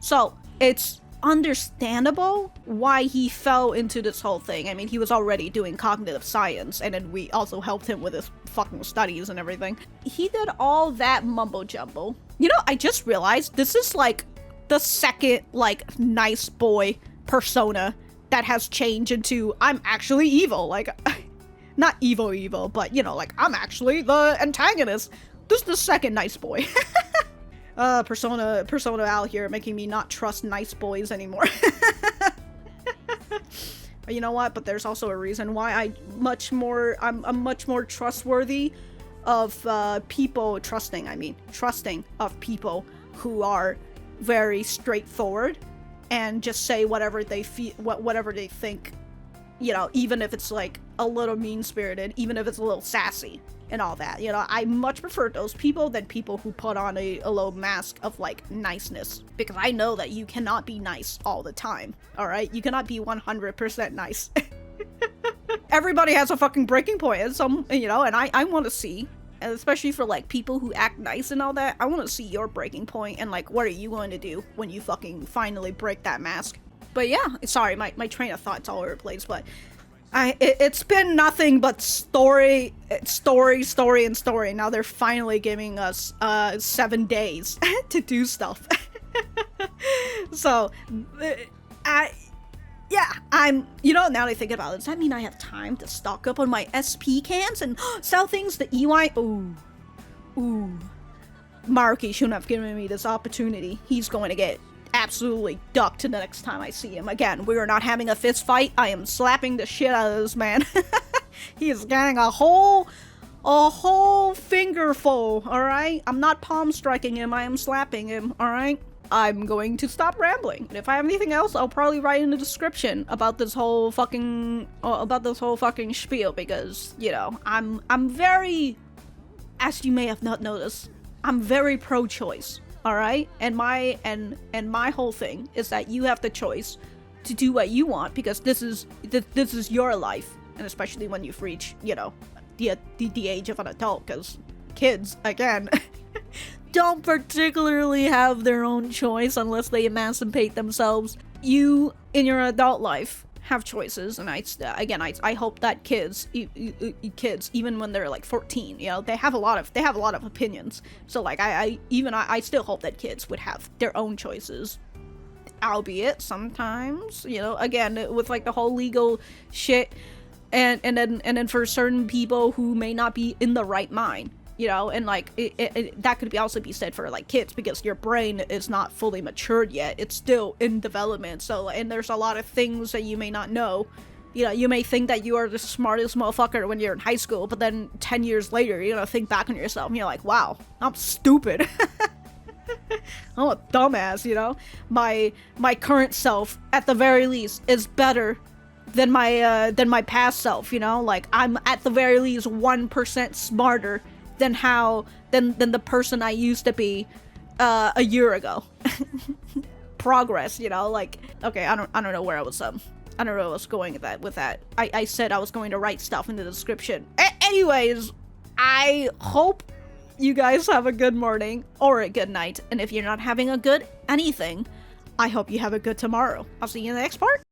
So it's understandable why he fell into this whole thing. I mean, he was already doing cognitive science, and then we also helped him with his fucking studies and everything. He did all that mumbo jumbo. You know, I just realized this is like the second like nice boy persona that has changed into I'm actually evil. Like, not evil, but you know, like I'm actually the antagonist. This is the second nice boy. Persona out here making me not trust nice boys anymore. But you know what? But there's also a reason why I'm much more trustworthy of people, trusting of people who are very straightforward and just say whatever they feel, whatever they think, you know, even if it's like a little mean-spirited, even if it's a little sassy and all that. You know, I much prefer those people than people who put on a low mask of like niceness, because I know that you cannot be nice all the time. All right, you cannot be 100% nice. Everybody has a fucking breaking point, and some, you know, and I want to see, and especially for like people who act nice and all that, I want to see your breaking point and like what are you going to do when you fucking finally break that mask. But yeah, sorry, my train of thought's all over the place, but it's been nothing but story. Now they're finally giving us 7 days to do stuff. So, I'm, you know, now that I think about it, does that mean I have time to stock up on my SP cans and sell things to EY? Ooh. Maruki shouldn't have given me this opportunity. He's going to get absolutely ducked the next time I see him again. We are not having a fist fight. I am slapping the shit out of this man. He is getting a whole fingerful, alright? I'm not palm striking him, I am slapping him, alright? I'm going to stop rambling. And if I have anything else, I'll probably write in the description about this whole fucking spiel, because, you know, I'm very, as you may have not noticed, I'm very pro-choice. Alright? And my whole thing is that you have the choice to do what you want, because this is your life, and especially when you've reached, you know, the age of an adult, because kids, again, don't particularly have their own choice unless they emancipate themselves. You, in your adult life, have choices, and I hope that kids, even when they're like 14, you know, they have a lot of opinions. So like I still hope that kids would have their own choices, albeit sometimes, you know, again with like the whole legal shit, and then for certain people who may not be in the right mind, you know, and like that could also be said for like kids, because your brain is not fully matured yet, it's still in development. So, and there's a lot of things that you may not know. You know, you may think that you are the smartest motherfucker when you're in high school, but then 10 years later, you know, think back on yourself and you're like, wow, I'm stupid. I'm a dumbass, you know. My current self, at the very least, is better than my past self, you know. Like, I'm at the very least 1% smarter than the person I used to be a year ago. progress, you know, like, okay, I don't know where I was I don't know where I was going with that. I said I was going to write stuff in the description. Anyways, I hope you guys have a good morning or a good night, and if you're not having a good anything, I hope you have a good tomorrow. I'll see you in the next part.